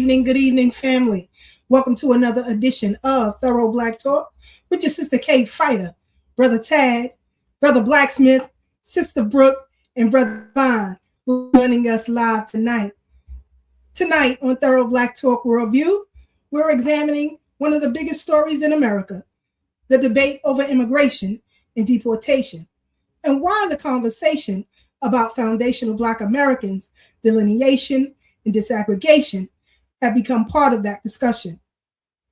evening, family. Welcome to another edition of Thorough Black Talk with your sister Kate Fighter, Brother Tad, Brother Blacksmith, Sister Breuck, and Brother Vine, who are joining us live tonight. Tonight on Thorough Black Talk Worldview, we're examining one of the biggest stories in America, the debate over immigration and deportation, and why the conversation about foundational Black Americans, delineation, and disaggregation have become part of that discussion.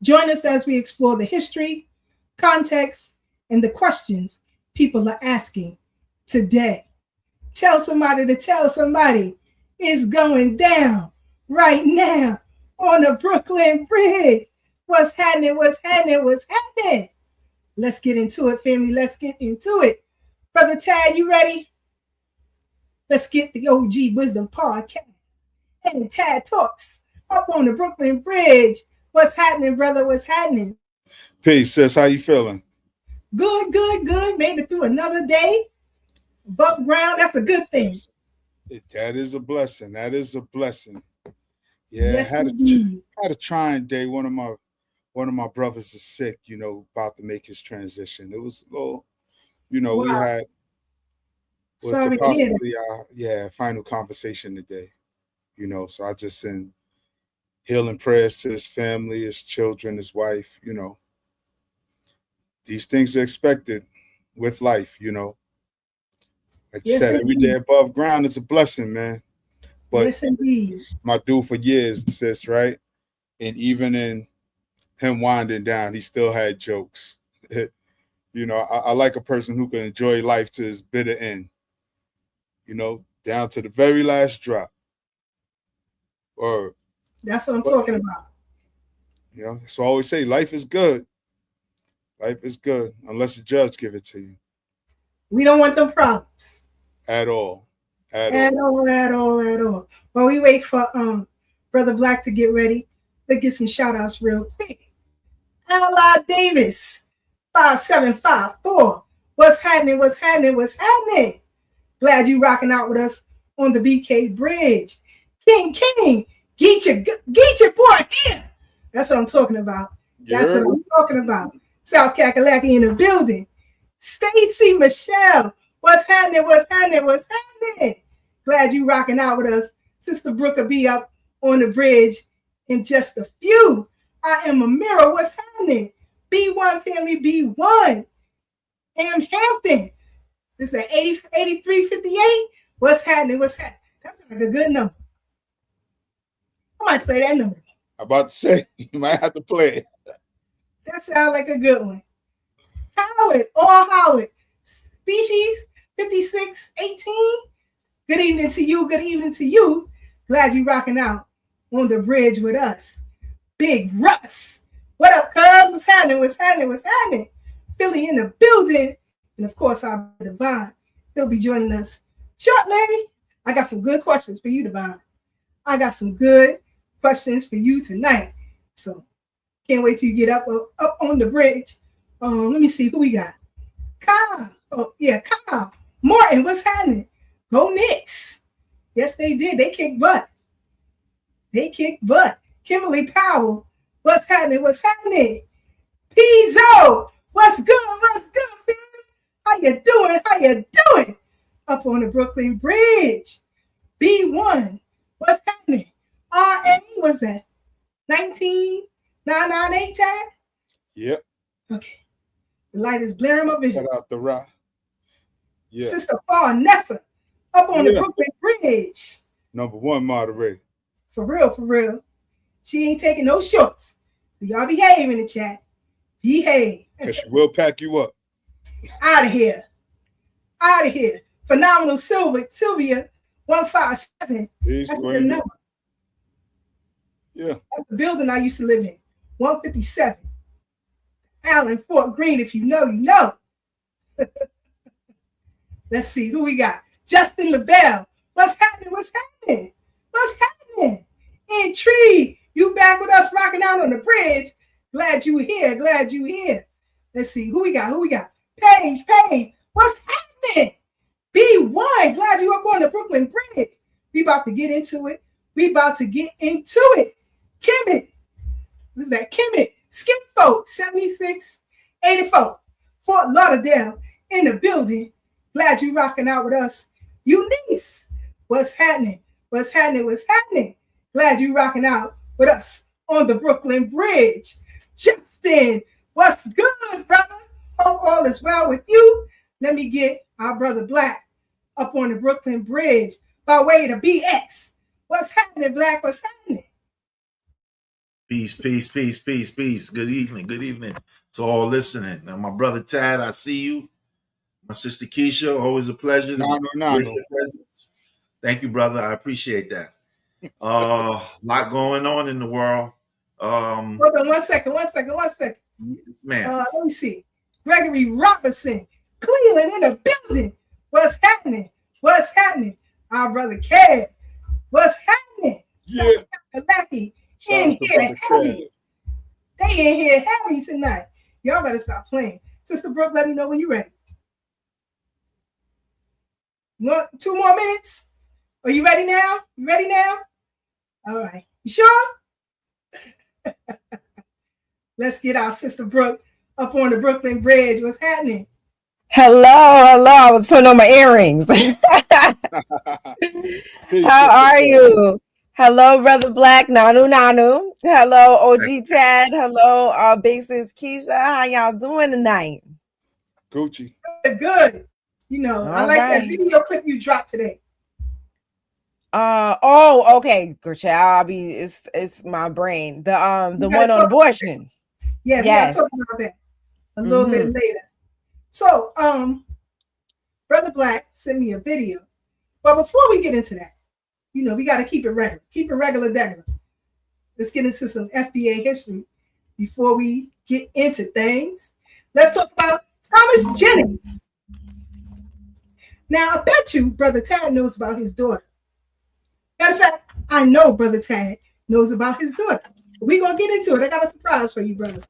Join us as we explore the history, context, and the questions people are asking today. Tell somebody to tell somebody it's going down right now on the Brooklyn Bridge. What's happening? What's happening? What's happening? Let's get into it, family. Let's get into it. Brother Tad, you ready? Let's get the OG Wisdom Podcast and Tad Talks up on the Brooklyn Bridge. What's happening, brother? What's happening? Peace, sis. How you feeling? Good. Made it through another day. Above ground, that's a good thing. That is a blessing. Yeah, Yes, had a trying day. One of my brothers is sick, about to make his transition. It was a little, Wow. we had Sorry to hear that. final conversation today. So I just send healing prayers to his family, his children, his wife. These things are expected with life. Like you said, every day above ground is a blessing, man. But yes, indeed. My dude for years, sis, right? And even in him winding down, he still had jokes. I like a person who can enjoy life to its bitter end. Down to the very last drop. Or that's what I'm talking about. So I always say life is good. Life is good unless the judge give it to you. We don't want them problems. At all. While we wait for Brother Black to get ready, let's get some shout outs real quick. Ally Davis, 5754. What's happening? Glad you rocking out with us on the BK Bridge. King, get your boy here. That's what I'm talking about. South Kakalaki in the building. Stacy Michelle, what's happening? Glad you rocking out with us. Sister Brooke will be up on the bridge in just a few. I am a mirror. What's happening? B1 family, B1. Am Hampton. This is at 8358. What's happening? That's like a good number. I might play that number. I'm about to say, you might have to play it. That sounds like a good one. Howard. Species 5618. Good evening to you. Glad you rocking out on the bridge with us. Big Russ. What up, cuz? What's happening? Philly in the building. And of course, our Divine. He'll be joining us shortly. I got some good questions for you, Divine. I got some good questions for you tonight. So can't wait till you get up on the bridge. Let me see who we got. Kyle. Kyle. Martin, what's happening? Go Knicks. Yes, they did. They kicked butt. Kimberly Powell, what's happening? Pizzo, what's good, fam? How you doing? Up on the Brooklyn Bridge. B1, what's happening? RA, what's that? 19998 tag? Yep. Okay. The light is blaring my vision. Shout out the rock. Yeah. Sister Nessa, up on the Brooklyn Bridge. Number one moderator. For real. She ain't taking no shorts. So y'all behave in the chat. Behave. Because she will pack you up. Out of here. Phenomenal Sylvia 157. That's a good number. Yeah. That's the building I used to live in. 157. Allen, Fort Greene, if you know, you know. Let's see who we got. Justin LaBelle. What's happening? Intrigue. You back with us rocking out on the bridge. Glad you here. Let's see who we got. Paige. What's happening? B1. Glad you up on the Brooklyn Bridge. We about to get into it. Kemet. Who's that? Kemet. Skip Folk, 7684. Fort Lauderdale in the building. Glad you rocking out with us. Eunice, what's happening? What's happening? What's happening? Glad you rocking out with us on the Brooklyn Bridge. Justin, what's good, brother? Hope all is well with you. Let me get our brother Black up on the Brooklyn Bridge by way of the BX. What's happening, Black? What's happening? Peace, peace, peace, peace, peace. Good evening to all listening. Now, my brother Tad, I see you. My sister Keisha, always a pleasure to grace your presence. Thank you, brother. I appreciate that. Lot going on in the world. Hold on one second. Man. Let me see. Gregory Robinson, Cleveland in the building. What's happening? What's happening? Our brother Cad. What's happening? Yeah. Kalaki in here heavy. They in here heavy tonight. Y'all better stop playing. Sister Brooke, let me know when you're ready. 2 more minutes? Are you ready now? You ready now? All right. You sure? Let's get our Sister Brooke up on the Brooklyn Bridge. What's happening? Hello. I was putting on my earrings. How are you? Hello, Brother Black. Nanu. Hello, OG Tad. Hello, Big Sis Keisha. How y'all doing tonight? Gucci. Good. You know, all I like right. That video clip you dropped today. Okay. It's my brain. The one on abortion. Yeah, yes. We gotta talk about that a little bit later. So, Brother Black sent me a video. But before we get into that, you know, we got to keep it regular. Keep it regular. Let's get into some FBA history before we get into things. Let's talk about Thomas Jennings. Now, I bet you Brother Tad knows about his daughter. Matter of fact, I know Brother Tad knows about his daughter. We're going to get into it. I got a surprise for you, brother.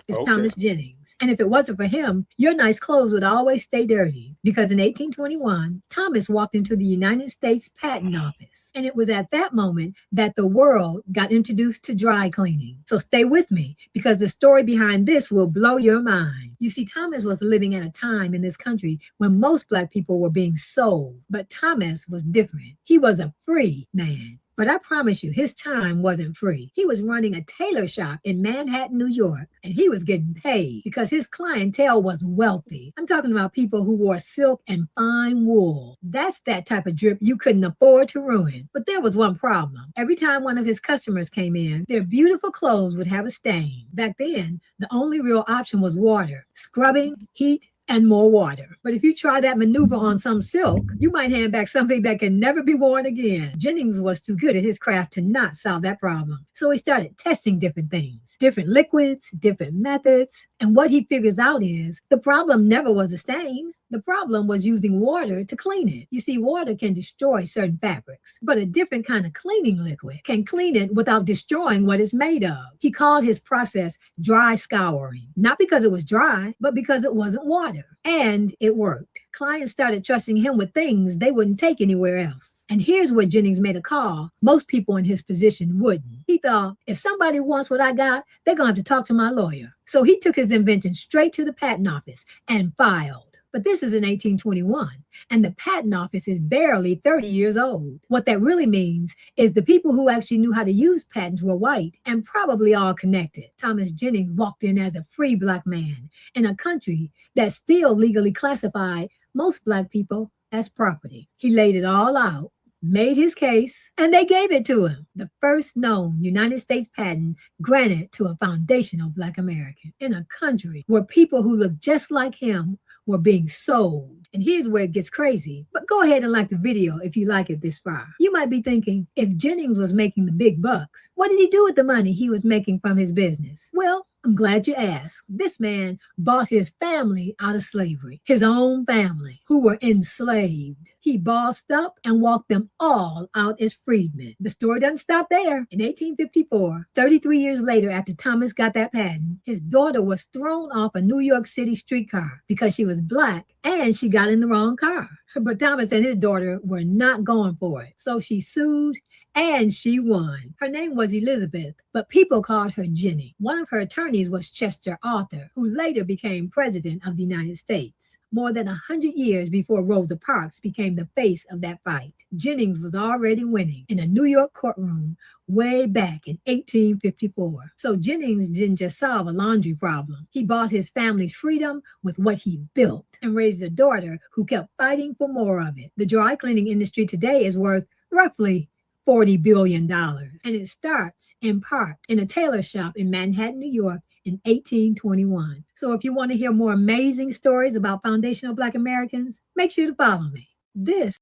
It's okay. Thomas Jennings. And if it wasn't for him, your nice clothes would always stay dirty. Because in 1821, Thomas walked into the United States Patent Office. And it was at that moment that the world got introduced to dry cleaning. So stay with me, because the story behind this will blow your mind. You see, Thomas was living at a time in this country when most Black people were being sold. But Thomas was different. He was a free man. But I promise you, his time wasn't free. He was running a tailor shop in Manhattan, New York, and he was getting paid because his clientele was wealthy. I'm talking about people who wore silk and fine wool. That's that type of drip you couldn't afford to ruin. But there was one problem. Every time one of his customers came in, their beautiful clothes would have a stain. Back then, the only real option was water, scrubbing, heat, and more water. But if you try that maneuver on some silk, you might hand back something that can never be worn again. Jennings was too good at his craft to not solve that problem. So he started testing different things, different liquids, different methods. And what he figures out is the problem never was a stain. The problem was using water to clean it. You see, water can destroy certain fabrics, but a different kind of cleaning liquid can clean it without destroying what it's made of. He called his process dry scouring, not because it was dry, but because it wasn't water. And it worked. Clients started trusting him with things they wouldn't take anywhere else. And here's where Jennings made a call most people in his position wouldn't. He thought, if somebody wants what I got, they're going to have to talk to my lawyer. So he took his invention straight to the patent office and filed. But this is in 1821, and the patent office is barely 30 years old. What that really means is the people who actually knew how to use patents were white and probably all connected. Thomas Jennings walked in as a free Black man in a country that still legally classified most Black people as property. He laid it all out, made his case, and they gave it to him. The first known United States patent granted to a foundational Black American in a country where people who looked just like him were being sold. And here's where it gets crazy. But go ahead and like the video if you like it this far. You might be thinking, if Jennings was making the big bucks, what did he do with the money he was making from his business? Well, I'm glad you asked. This man bought his family out of slavery, his own family, who were enslaved. He bossed up and walked them all out as freedmen. The story doesn't stop there. In 1854, 33 years later, after Thomas got that patent, his daughter was thrown off a New York City streetcar because she was Black and she got in the wrong car. But Thomas and his daughter were not going for it. So she sued and she won. Her name was Elizabeth, but people called her Jenny. One of her attorneys was Chester Arthur, who later became president of the United States. More than 100 years before Rosa Parks became the face of that fight, Jennings was already winning in a New York courtroom way back in 1854. So Jennings didn't just solve a laundry problem. He bought his family's freedom with what he built and raised a daughter who kept fighting for more of it. The dry cleaning industry today is worth roughly $40 billion. And it starts in part in a tailor shop in Manhattan, New York in 1821. So if you want to hear more amazing stories about foundational Black Americans, make sure to follow me. This.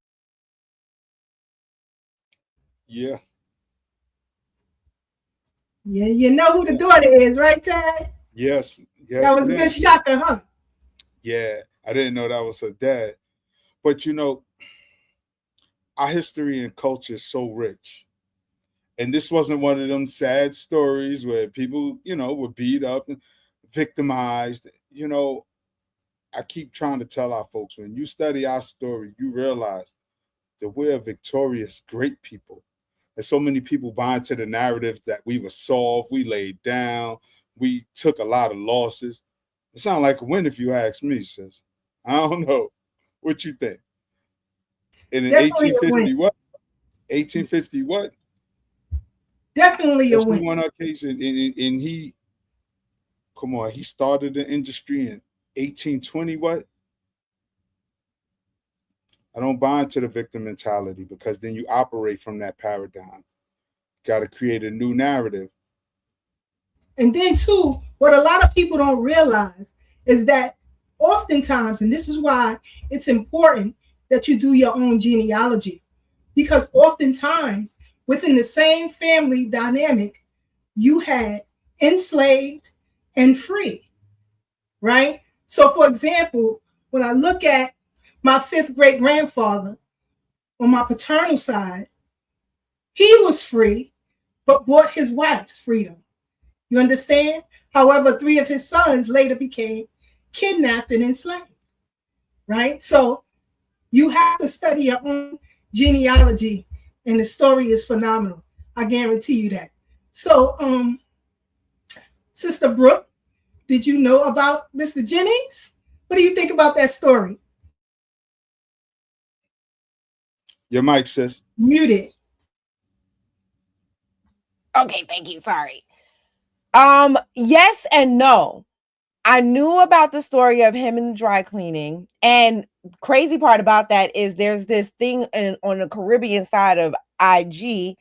Yeah. Yeah, you know who the daughter is, right, Tad? Yes. That was a good shocker, huh? Yeah, I didn't know that was her dad. But you know, our history and culture is so rich. And this wasn't one of them sad stories where people, you know, were beat up and victimized. You know, I keep trying to tell our folks, when you study our story, you realize that we're victorious, great people. And so many people buy into the narrative that we were soft, we laid down, we took a lot of losses. It sounds like a win if you ask me, sis. I don't know. What you think? And in 1850 what? 1850 what? Definitely a win. We won our case, and he, come on, he started the industry in 1820 what? I don't buy into the victim mentality, because then you operate from that paradigm. Got to create a new narrative. And then too, what a lot of people don't realize is that oftentimes, and this is why it's important that you do your own genealogy, because oftentimes within the same family dynamic, you had enslaved and free, right? So for example, when I look at my fifth great grandfather on my paternal side, he was free, but bought his wife's freedom. You understand? However, 3 of his sons later became kidnapped and enslaved, right? So you have to study your own genealogy, and the story is phenomenal. I guarantee you that. So, Sister Breuck, did you know about Mr. Jennings? What do you think about that story? Your mic, sis. Muted. Okay, thank you. Sorry. Yes and no. I knew about the story of him in the dry cleaning, and crazy part about that is there's this thing on the Caribbean side of IG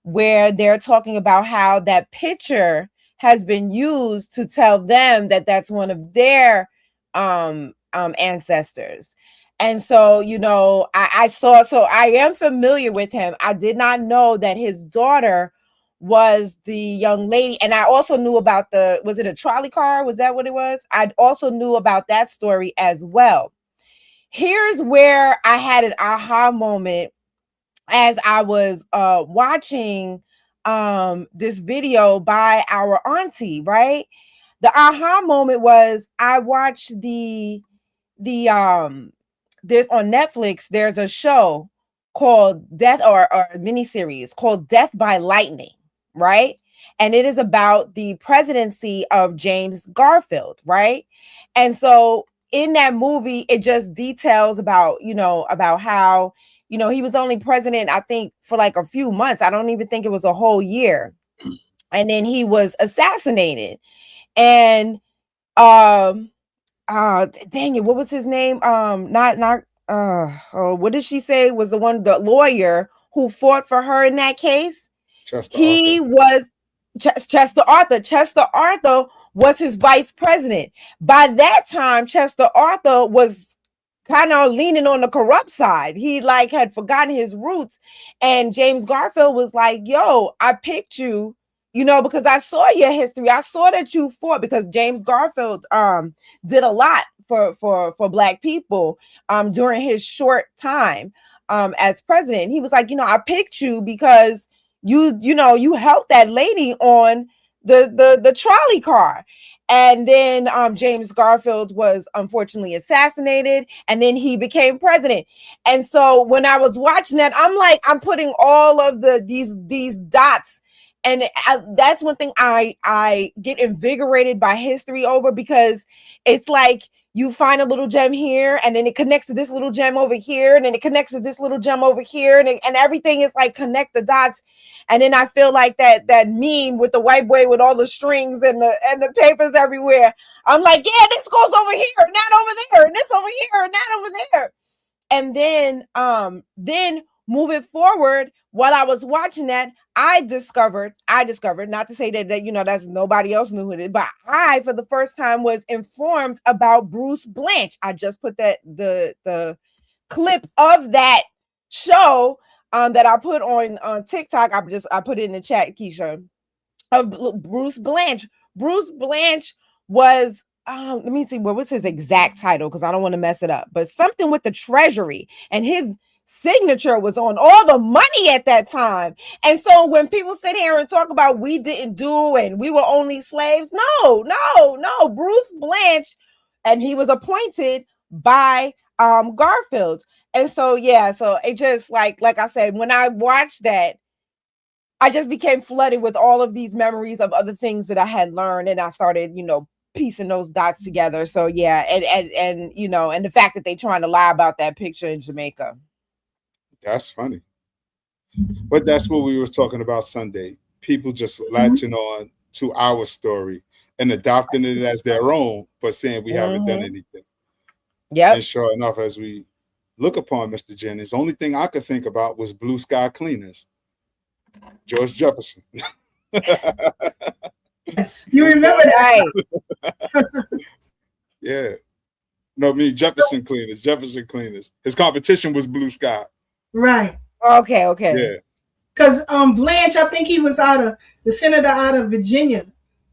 where they're talking about how that picture has been used to tell them that that's one of their ancestors. And so, you know, I saw, so I am familiar with him. I did not know that his daughter was the young lady. And I also knew about was it a trolley car? Was that what it was? I also knew about that story as well. Here's where I had an aha moment as I was watching this video by our auntie, right? The aha moment was I watched there's on Netflix, there's a show called Death or a miniseries called Death by Lightning, right? And it is about the presidency of James Garfield, right? And so in that movie, it just details about, you know, about how, you know, he was only president, I think, for like a few months. I don't even think it was a whole year. And then he was assassinated. And dang it, what was his name? What did she say was the lawyer who fought for her in that case? Chester Arthur. Chester Arthur was his vice president. By that time, Chester Arthur was kind of leaning on the corrupt side. He like had forgotten his roots. And James Garfield was like, yo, I picked you, you know, because I saw your history. I saw that you fought, because James Garfield did a lot for Black people during his short time as president. He was like, you know, I picked you because you know, you helped that lady on the trolley car. And then James Garfield was unfortunately assassinated, and then he became president. And so when I was watching that, I'm like, I'm putting all of these dots. And that's one thing I get invigorated by history over, because it's like you find a little gem here, and then it connects to this little gem over here, and then it connects to this little gem over here, and everything is like connect the dots. And then I feel like that meme with the white boy with all the strings and the papers everywhere. I'm like, yeah, this goes over here, and that over there, and this over here, and that over there. And then moving forward, while I was watching that, I discovered, not to say that that's nobody else knew it, but I, for the first time, was informed about Bruce Blanche. I just put the clip of that show that I put on TikTok. I put it in the chat, Keisha, of Bruce Blanche. Bruce Blanche was let me see, what was his exact title, because I don't want to mess it up, but something with the Treasury, and his signature was on all the money at that time. And so when people sit here and talk about we didn't do and we were only slaves, no, Bruce Blanche, and he was appointed by Garfield. And so so it just like I said, when I watched that, I just became flooded with all of these memories of other things that I had learned, and I started piecing those dots together. So and the fact that they trying to lie about that picture in Jamaica. That's funny. But that's what we were talking about Sunday. People just latching on to our story and adopting it as their own, but saying we haven't done anything. Yeah. And sure enough, as we look upon Mr. Jennings, the only thing I could think about was Blue Sky Cleaners. George Jefferson. Yes, you remember that. Right. Yeah. No, Jefferson Cleaners. His competition was Blue Sky. Right. Okay. Yeah. Because Blanche, I think he was the senator out of Virginia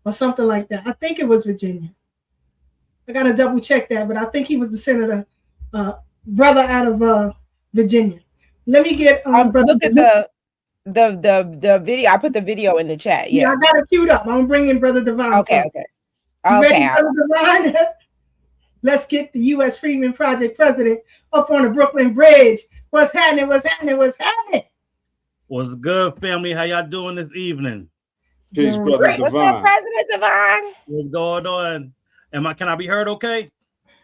or something like that. I think it was Virginia. I got to double check that, but I think he was the senator, brother out of Virginia. Let me get brother. Look at the video. I put the video in the chat. Yeah, I got it queued up. I'm bringing Brother Divine. Okay. Ready, Brother Divine? Let's get the U.S. Freedmen Project president up on the Brooklyn Bridge. What's happening? What's good, family? How y'all doing this evening? Peace, Brother Divine. What's up, President Divine? What's going on? Can I be heard okay?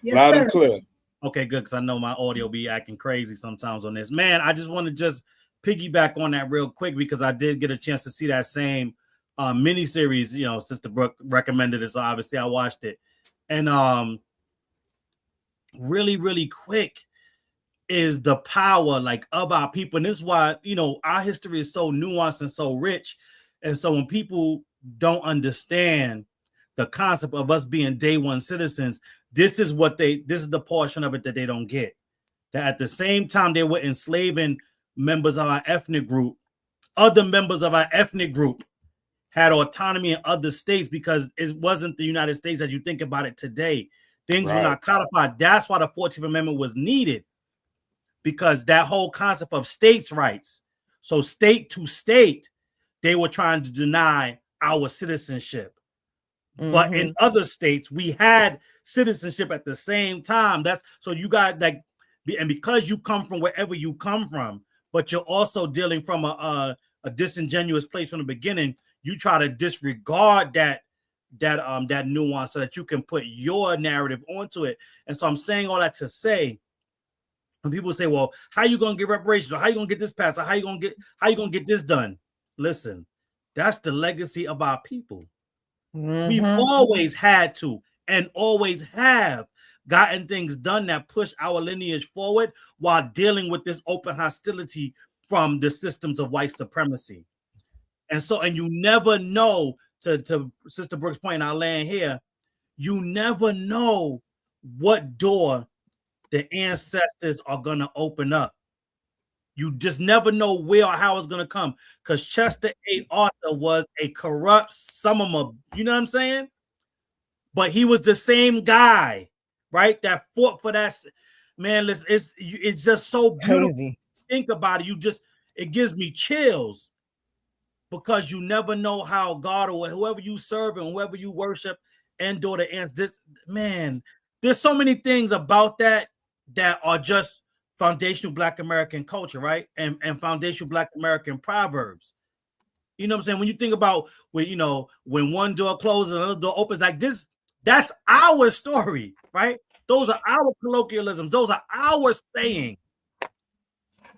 Yes, loud sir. and clear. Okay, good, because I know my audio be acting crazy sometimes on this. Man, I just want to just piggyback on that real quick, because I did get a chance to see that same miniseries. Sister Breuck recommended it, so obviously I watched it. And really, really quick is the power of our people. And this is why, our history is so nuanced and so rich. And so when people don't understand the concept of us being day one citizens, this is the portion of it that they don't get. That at the same time they were enslaving members of our ethnic group, other members of our ethnic group had autonomy in other states, because it wasn't the United States as you think about it today. Things were not codified. That's why the 14th Amendment was needed, because that whole concept of states' rights. So state to state, they were trying to deny our citizenship. But in other states, we had citizenship at the same time. So you got and because you come from wherever you come from, but you're also dealing from a disingenuous place from the beginning, you try to disregard that nuance so that you can put your narrative onto it. And so I'm saying all that to say, when people say, well, how you going to get reparations? Or how you going to get this passed? Or how you going to get this done? Listen, that's the legacy of our people. We've always had to and always have gotten things done that push our lineage forward while dealing with this open hostility from the systems of white supremacy. And you never know, to Sister Brooks' point, I'll land here, you never know what door the ancestors are going to open up. You just never know where or how it's going to come, because Chester A. Arthur was a corrupt summer, you know what I'm saying? But he was the same guy, right, that fought for that. Man, it's just so beautiful. Crazy. Think about it. It gives me chills, because you never know how God or whoever you serve and whoever you worship and daughter aunts. This man, there's so many things about that are just foundational Black American culture, right? And foundational Black American proverbs. You know what I'm saying? When you think about when one door closes and another door opens, like this, that's our story, right? Those are our colloquialisms. Those are our saying.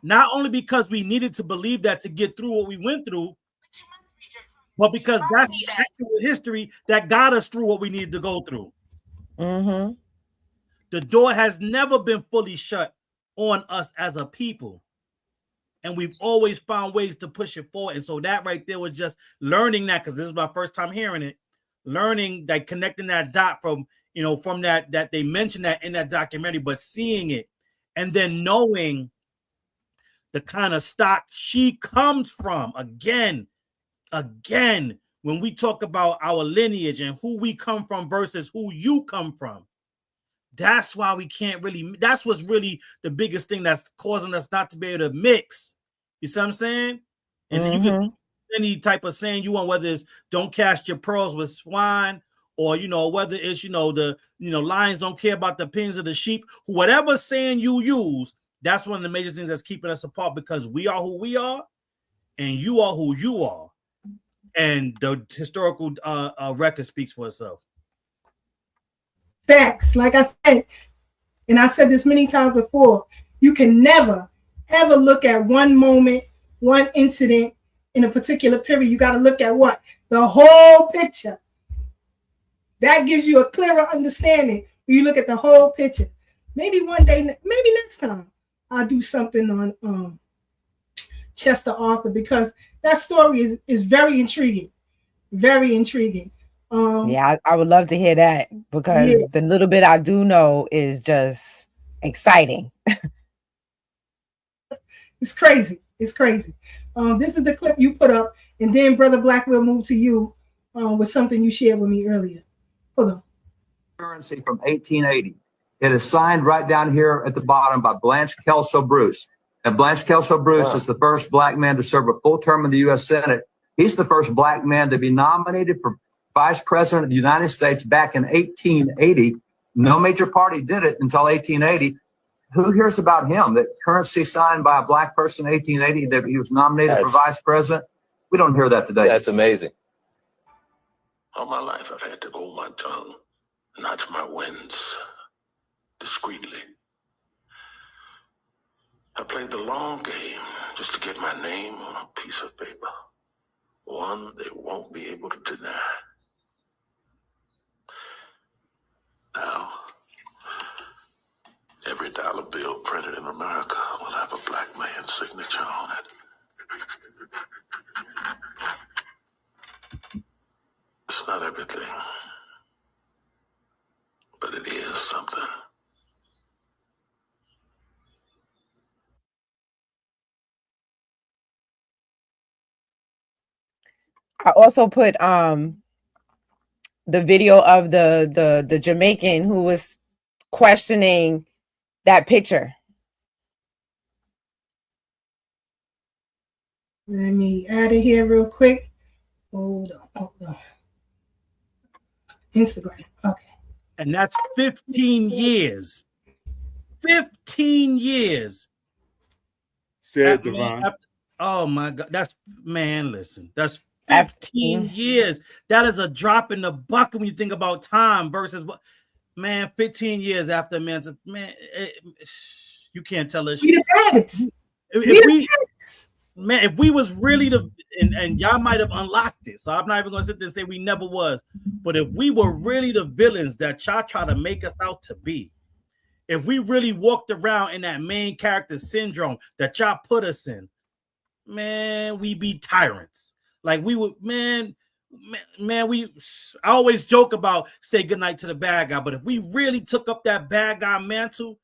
Not only because we needed to believe that to get through what we went through, but because that's actual history that got us through what we needed to go through. Mm-hmm. The door has never been fully shut on us as a people. And we've always found ways to push it forward. And so that right there was just learning that, because this is my first time hearing it, learning that, connecting that dot from that they mentioned that in that documentary, but seeing it and then knowing the kind of stock she comes from. Again, when we talk about our lineage and who we come from versus who you come from, that's why we can't really, that's what's really the biggest thing that's causing us not to be able to mix. You see what I'm saying? And then you can do any type of saying you want, whether it's don't cast your pearls with swine, or whether it's the lions don't care about the opinions of the sheep. Whatever saying you use, that's one of the major things that's keeping us apart, because we are who we are and you are who you are. And the historical record speaks for itself. Facts. Like I said, and I said this many times before, you can never, ever look at one moment, one incident in a particular period. You got to look at what? The whole picture. That gives you a clearer understanding when you look at the whole picture. Maybe one day, maybe next time, I'll do something on Chester Arthur, because that story is very intriguing. Very intriguing. Yeah, I would love to hear that, because the little bit I do know is just exciting. It's crazy. It's crazy. This is the clip you put up, and then Brother Black will move to you with something you shared with me earlier. Hold on. Currency from 1880. It is signed right down here at the bottom by Blanche Kelso Bruce. And Blanche Kelso Bruce is the first Black man to serve a full term in the U.S. Senate. He's the first Black man to be nominated for Vice President of the United States back in 1880. No major party did it until 1880. Who hears about him? That currency signed by a Black person in 1880, that he was nominated for Vice President? We don't hear that today. That's amazing. All my life, I've had to hold my tongue, notch my wins discreetly. I played the long game just to get my name on a piece of paper, one they won't be able to deny. Now, every dollar bill printed in America will have a Black man's signature on it. It's not everything, but it is something. I also put the video of the Jamaican who was questioning that picture. Let me add it here real quick. Hold on. Instagram. Okay. And that's 15 years. 15 years. Said Divine. Oh my God. Listen. That's 15 years. That is a drop in the bucket when you think about time versus what, 15 years after you can't tell us. If we was really and y'all might have unlocked it, so I'm not even gonna sit there and say we never was, but if we were really the villains that y'all try to make us out to be, if we really walked around in that main character syndrome that y'all put us in, we be tyrants. Like we would, I always joke about say goodnight to the bad guy, but if we really took up that bad guy mantle,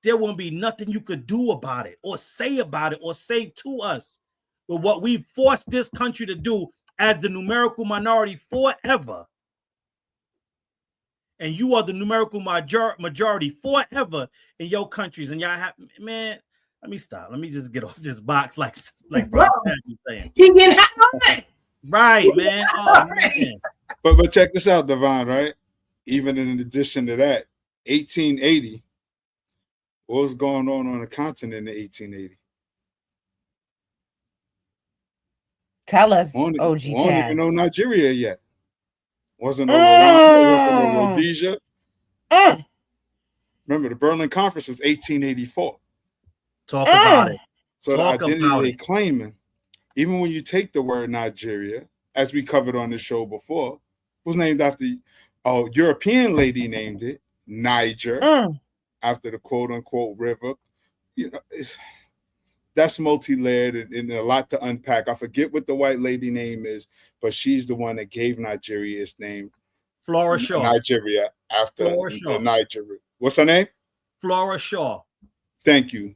there won't be nothing you could do about it or say to us with what we forced this country to do as the numerical minority forever. And you are the numerical majority forever in your countries. And y'all have, let me stop. Let me just get off this box like Brother Ted was saying. He getting hot. Right, man. Oh, man. But check this out, Devon, right? Even in addition to that, 1880, what was going on the continent in 1880? Tell us, We OG don't even Taz. know Nigeria yet. Wasn't no Rwanda, wasn't no Rhodesia. Remember, the Berlin Conference was 1884. Talk about it. So the identity they claiming, even when you take the word Nigeria, as we covered on the show before, was named after a European lady named it Niger, after the quote unquote river. You know, that's multi-layered and a lot to unpack. I forget what the white lady name is, but she's the one that gave Nigeria its name. Flora Shaw. Nigeria after the Nigeria. What's her name? Flora Shaw. Thank you.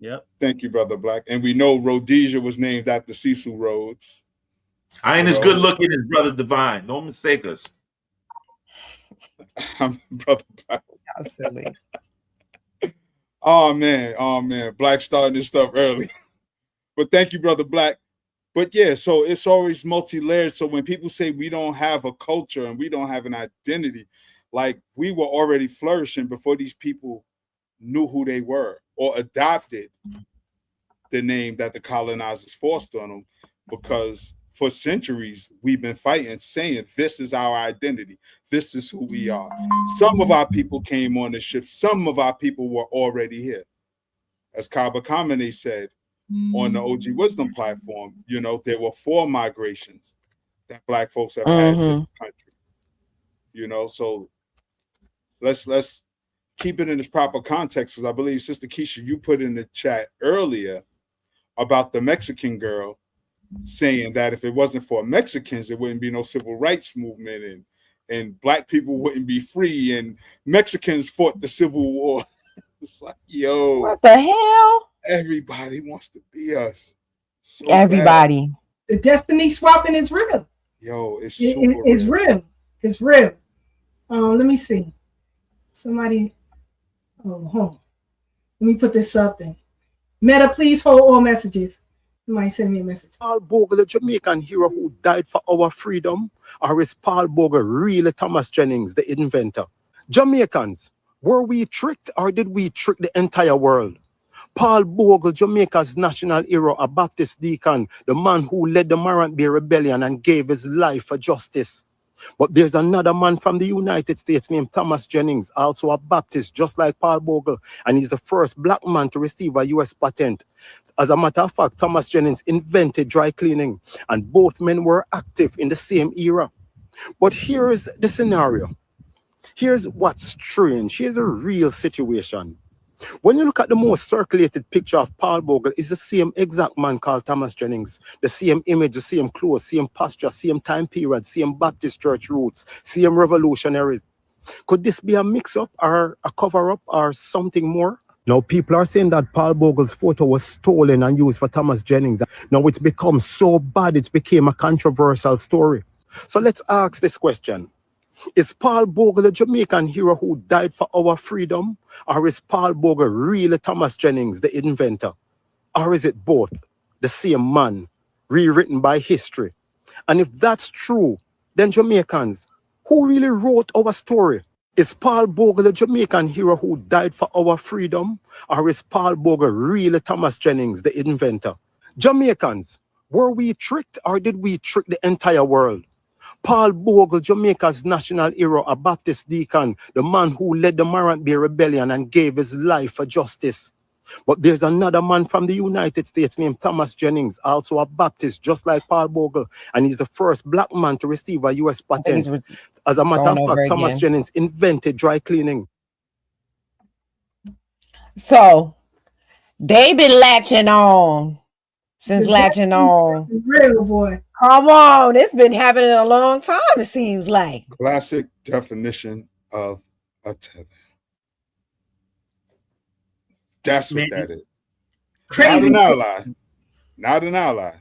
Yep. Thank you, Brother Black. And we know Rhodesia was named after Cecil Rhodes. I ain't as good looking as Brother Divine. Don't mistake us. I'm Brother Black. How silly. Oh man. Black starting this stuff early. But thank you, Brother Black. But yeah, so it's always multi-layered. So when people say we don't have a culture and we don't have an identity, like we were already flourishing before these people knew who they were or adopted the name that the colonizers forced on them, because for centuries we've been fighting, saying this is our identity, this is who we are. Some of our people came on the ship, some of our people were already here. As Kaba Kamene said on the OG Wisdom platform, you know, there were 4 migrations that Black folks have had to the country. You know, so let's keep it in its proper context, because I believe, Sister Keisha, you put in the chat earlier about the Mexican girl saying that if it wasn't for Mexicans, there wouldn't be no civil rights movement and Black people wouldn't be free, and Mexicans fought the Civil War. It's like, yo, what the hell? Everybody wants to be us. So everybody. Bad. The destiny swapping is real. Yo, it's real. It's real. Let me see. Somebody. Oh, hold on. Let me put this up. And Meta, please hold all messages. Somebody send me a message. Paul Bogle, a Jamaican hero who died for our freedom, or is Paul Bogle really Thomas Jennings, the inventor? Jamaicans, were we tricked, or did we trick the entire world? Paul Bogle, Jamaica's national hero, a Baptist deacon, the man who led the Morant Bay Rebellion and gave his life for justice. But there's another man from the United States named Thomas Jennings, also a Baptist, just like Paul Bogle, and he's the first Black man to receive a U.S. patent. As a matter of fact, Thomas Jennings invented dry cleaning, and both men were active in the same era. But here's the scenario. Here's what's strange. Here's a real situation. When you look at the most circulated picture of Paul Bogle, it's the same exact man called Thomas Jennings. The same image, the same clothes, same posture, same time period, same Baptist church roots, same revolutionaries. Could this be a mix-up or a cover-up or something more? Now, people are saying that Paul Bogle's photo was stolen and used for Thomas Jennings. Now, it's become so bad, it became a controversial story. So let's ask this question. Is Paul Bogle a Jamaican hero who died for our freedom? Or is Paul Bogle really Thomas Jennings, the inventor? Or is it both, the same man, rewritten by history? And if that's true, then Jamaicans, who really wrote our story? Is Paul Bogle a Jamaican hero who died for our freedom? Or is Paul Bogle really Thomas Jennings, the inventor? Jamaicans, were we tricked, or did we trick the entire world? Paul Bogle, Jamaica's national hero, a Baptist deacon, the man who led the Morant Bay Rebellion and gave his life for justice. But there's another man from the United States named Thomas Jennings, also a Baptist, just like Paul Bogle, and he's the first Black man to receive a U.S. patent. As a matter of fact, Thomas Jennings invented dry cleaning. So they've been latching on since latching on. Real boy. Come on, it's been happening a long time, it seems like. Classic definition of a tether. That's what that is. Crazy. Not an ally. Not an ally.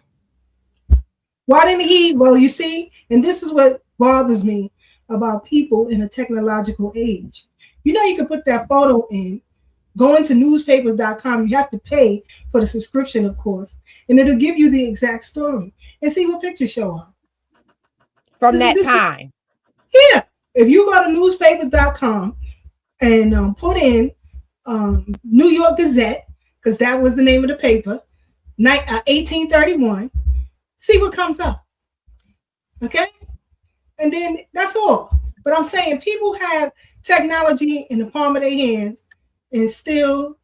Why didn't he? Well, you see, and this is what bothers me about people in a technological age. You know, you can put that photo in, go into newspaper.com. You have to pay for the subscription, of course, and it'll give you the exact story and see what pictures show up. from that time. Yeah. If you go to newspaper.com and put in New York Gazette, because that was the name of the paper, 1831, see what comes up. Okay? And then that's all. But I'm saying people have technology in the palm of their hands and still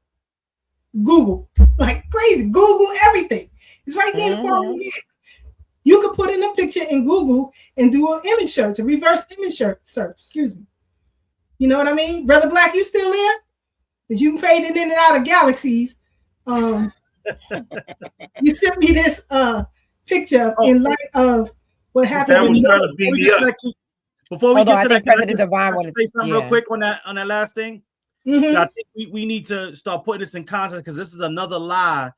Google like crazy. Google everything. It's right there in the palm of your hands. You could put in a picture in Google and do an image search, a reverse image search. Excuse me. You know what I mean? Brother Black, you still there? Because you faded in and out of galaxies. You sent me this picture in light of what happened. That was trying to beat me up. Before we get to that, President Divine wanted to say something real quick on that last thing. I think we need to start putting this in context, because this is another lie,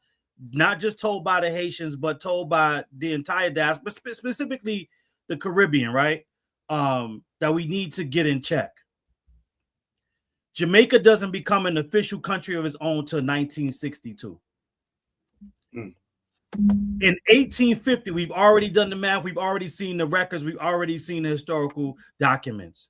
not just told by the Haitians, but told by the entire diaspora, but specifically the Caribbean, right? That we need to get in check. Jamaica doesn't become an official country of its own till 1962. In 1850, we've already done the math. We've already seen the records. We've already seen the historical documents.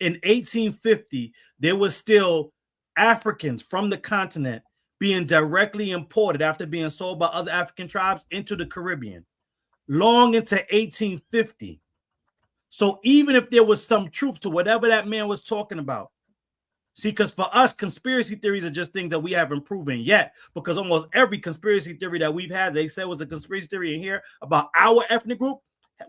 In 1850, there was still Africans from the continent being directly imported after being sold by other African tribes into the Caribbean, long into 1850. So even if there was some truth to whatever that man was talking about, see, because for us, conspiracy theories are just things that we haven't proven yet, because almost every conspiracy theory that we've had, they said was a conspiracy theory in here about our ethnic group,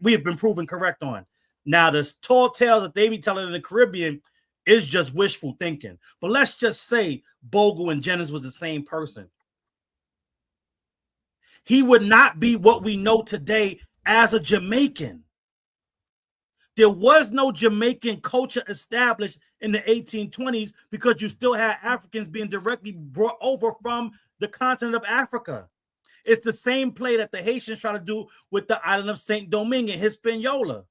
we have been proven correct on. Now, the tall tales that they be telling in the Caribbean is just wishful thinking. But let's just say Bogle and Jennings was the same person. He would not be what we know today as a Jamaican. There was no Jamaican culture established in the 1820s because you still had Africans being directly brought over from the continent of Africa. It's the same play that the Haitians try to do with the island of Saint Domingue and Hispaniola.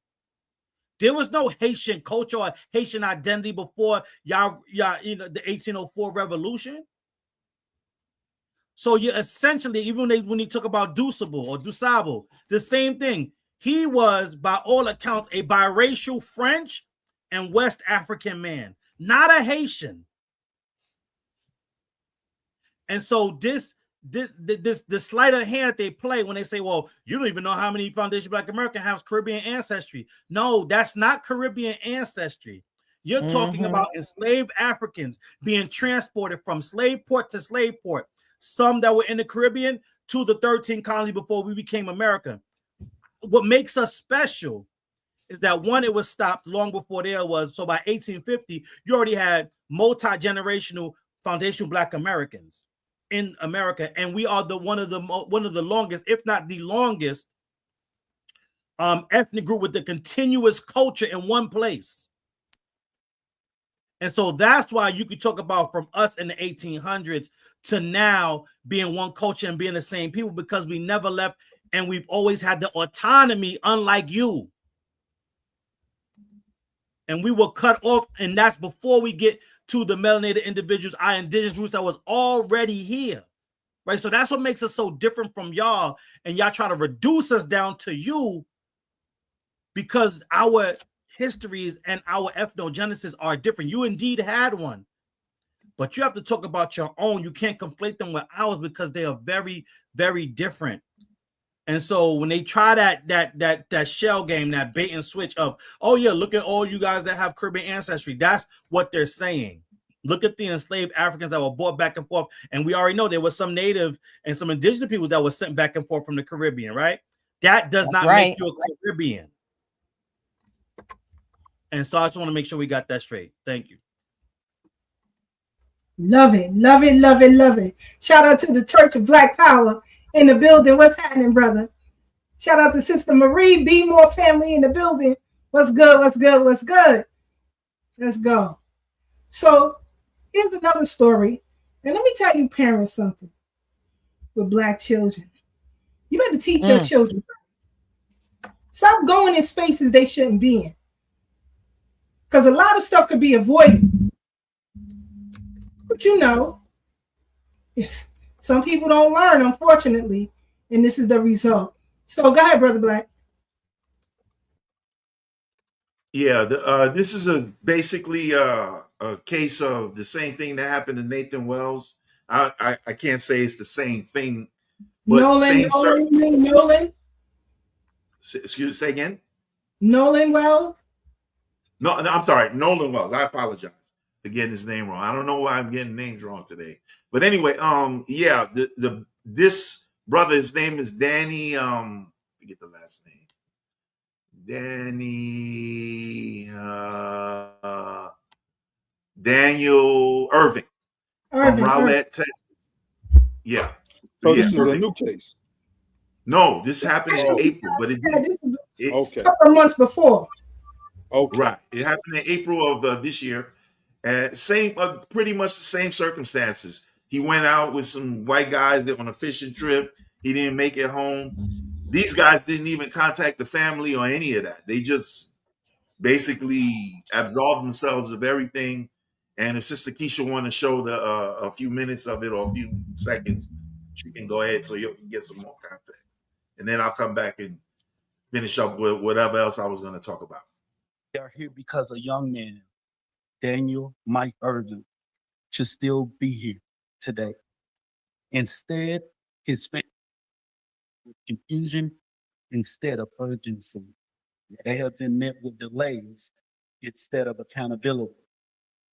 There was no Haitian culture or Haitian identity before the 1804 revolution. So you essentially, even when you talk about Dusable or Dusable, the same thing. He was, by all accounts, a biracial French and West African man, not a Haitian. And so this sleight of hand that they play when they say, well, you don't even know how many Foundation Black American have Caribbean ancestry. No, that's not Caribbean ancestry. You're talking about enslaved Africans being transported from slave port to slave port, some that were in the Caribbean to the 13 colonies before we became America. What makes us special is that, one, it was stopped long before there was. So by 1850, you already had multi-generational Foundation Black Americans in America, and we are one of the longest, if not the longest, ethnic group with the continuous culture in one place. And so that's why you could talk about from us in the 1800s to now being one culture and being the same people, because we never left and we've always had the autonomy, unlike you. And we were cut off, and that's before we get to the melanated individuals, our indigenous roots that was already here, right? So that's what makes us so different from y'all, and y'all try to reduce us down to you because our histories and our ethnogenesis are different. You indeed had one, but you have to talk about your own. You can't conflate them with ours because they are very, very different. And so when they try that shell game, that bait and switch of, oh yeah, look at all you guys that have Caribbean ancestry, that's what they're saying. Look at the enslaved Africans that were brought back and forth. And we already know there was some native and some indigenous people that were sent back and forth from the Caribbean, right? That does not make you a Caribbean. And so I just want to make sure we got that straight. Thank you. Love it, love it, love it, love it. Shout out to the Church of Black Power in the building. What's happening, brother? Shout out to Sister Marie, Be More family in the building. What's good, what's good, what's good? Let's go. So here's another story. And let me tell you parents something with Black children. You better teach your children. Stop going in spaces they shouldn't be in. Because a lot of stuff could be avoided. But you know, yes, some people don't learn, unfortunately, and this is the result. So go ahead, Brother Black. Yeah, this is basically a case of the same thing that happened to Nathan Wells. I can't say it's the same thing, but Nolan. Say again. Nolan Wells. No, I'm sorry, Nolan Wells. I apologize for getting his name wrong. I don't know why I'm getting names wrong today. But anyway, yeah, this brother, his name is Danny. Forget the last name. Daniel Irving from Rowlett, Texas. Yeah. So this is a new case. No, this happened in April, but it's a couple of months before. Okay. Right. It happened in April of this year. Same, pretty much the same circumstances. He went out with some white guys that on a fishing trip. He didn't make it home. These guys didn't even contact the family or any of that. They just basically absolved themselves of everything. And if Sister Keisha want to show a few minutes of it or a few seconds, she can go ahead so you can get some more context. And then I'll come back and finish up with whatever else I was going to talk about. We are here because a young man, Daniel Mike Irving, should still be here today. Instead, his family confusion instead of urgency. They have been met with delays instead of accountability.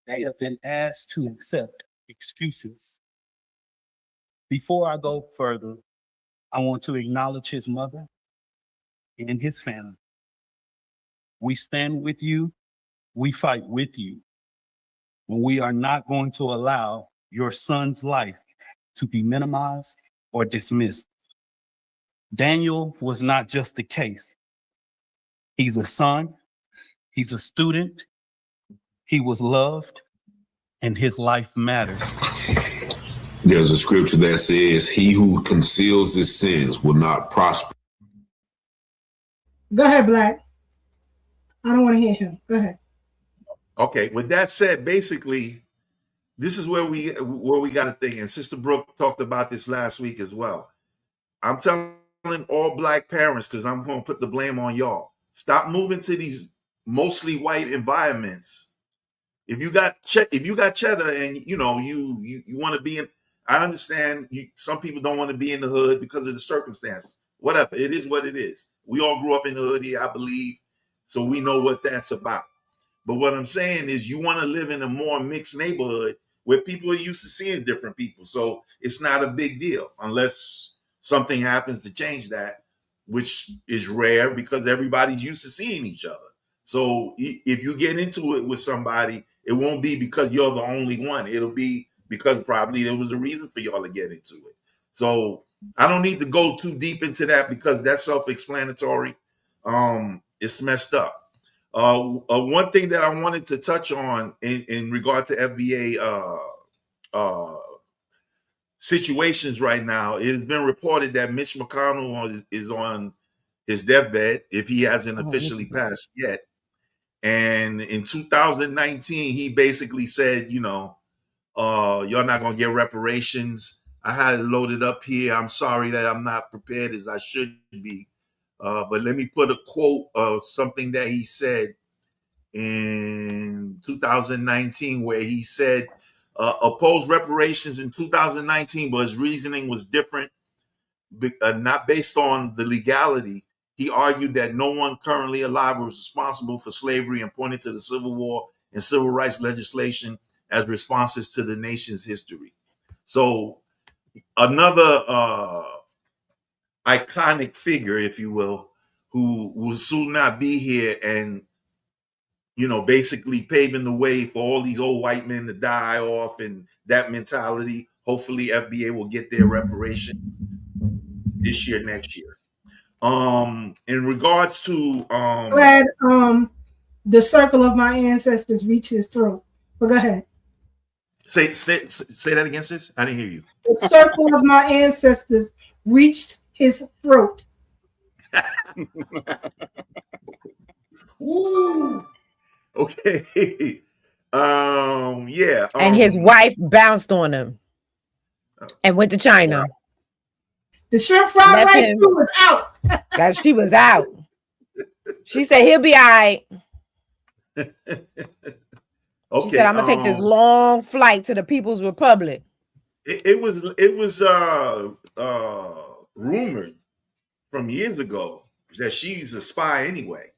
They have been asked to accept excuses. Before I go further, I want to acknowledge his mother and his family. We stand with you. We fight with you. And we are not going to allow your son's life to be minimized or dismissed. Daniel was not just a case. He's a son. He's a student. He was loved, and his life matters. There's a scripture that says, "He who conceals his sins will not prosper." Go ahead, Black. I don't want to hear him. Go ahead. Okay. With that said, basically, this is where we got to think. And Sister Breuck talked about this last week as well. I'm telling all Black parents, because I'm going to put the blame on y'all. Stop moving to these mostly white environments. If you got cheddar and you want to be in, I understand some people don't want to be in the hood because of the circumstances. Whatever, it is what it is. We all grew up in the hood here, I believe, so we know what that's about. But what I'm saying is you want to live in a more mixed neighborhood where people are used to seeing different people. So it's not a big deal unless something happens to change that, which is rare because everybody's used to seeing each other. So if you get into it with somebody, it won't be because you're the only one. It'll be because probably there was a reason for y'all to get into it. So I don't need to go too deep into that because that's self-explanatory. It's messed up. One thing that I wanted to touch on in regard to FBA situations right now, it has been reported that Mitch McConnell is on his deathbed, if he hasn't officially passed yet. And in 2019, he basically said, you're not going to get reparations. I had it loaded up here. I'm sorry that I'm not prepared as I should be. But let me put a quote of something that he said in 2019, where he said, opposed reparations in 2019, but his reasoning was different, not based on the legality. He argued that no one currently alive was responsible for slavery and pointed to the Civil War and civil rights legislation as responses to the nation's history. So another iconic figure, if you will, who will soon not be here and, basically paving the way for all these old white men to die off and that mentality. Hopefully FBA will get their reparation this year, next year. In regards to glad the circle of my ancestors reached his throat. But go ahead. Say that again, sis. I didn't hear you. The circle of my ancestors reached his throat. Woo. Okay. Yeah. And his wife bounced on him and went to China. The shrimp fried rice was out. She was out. She said he'll be all right. Okay. She said, "I'm gonna take this long flight to the People's Republic." It was rumored from years ago that she's a spy anyway.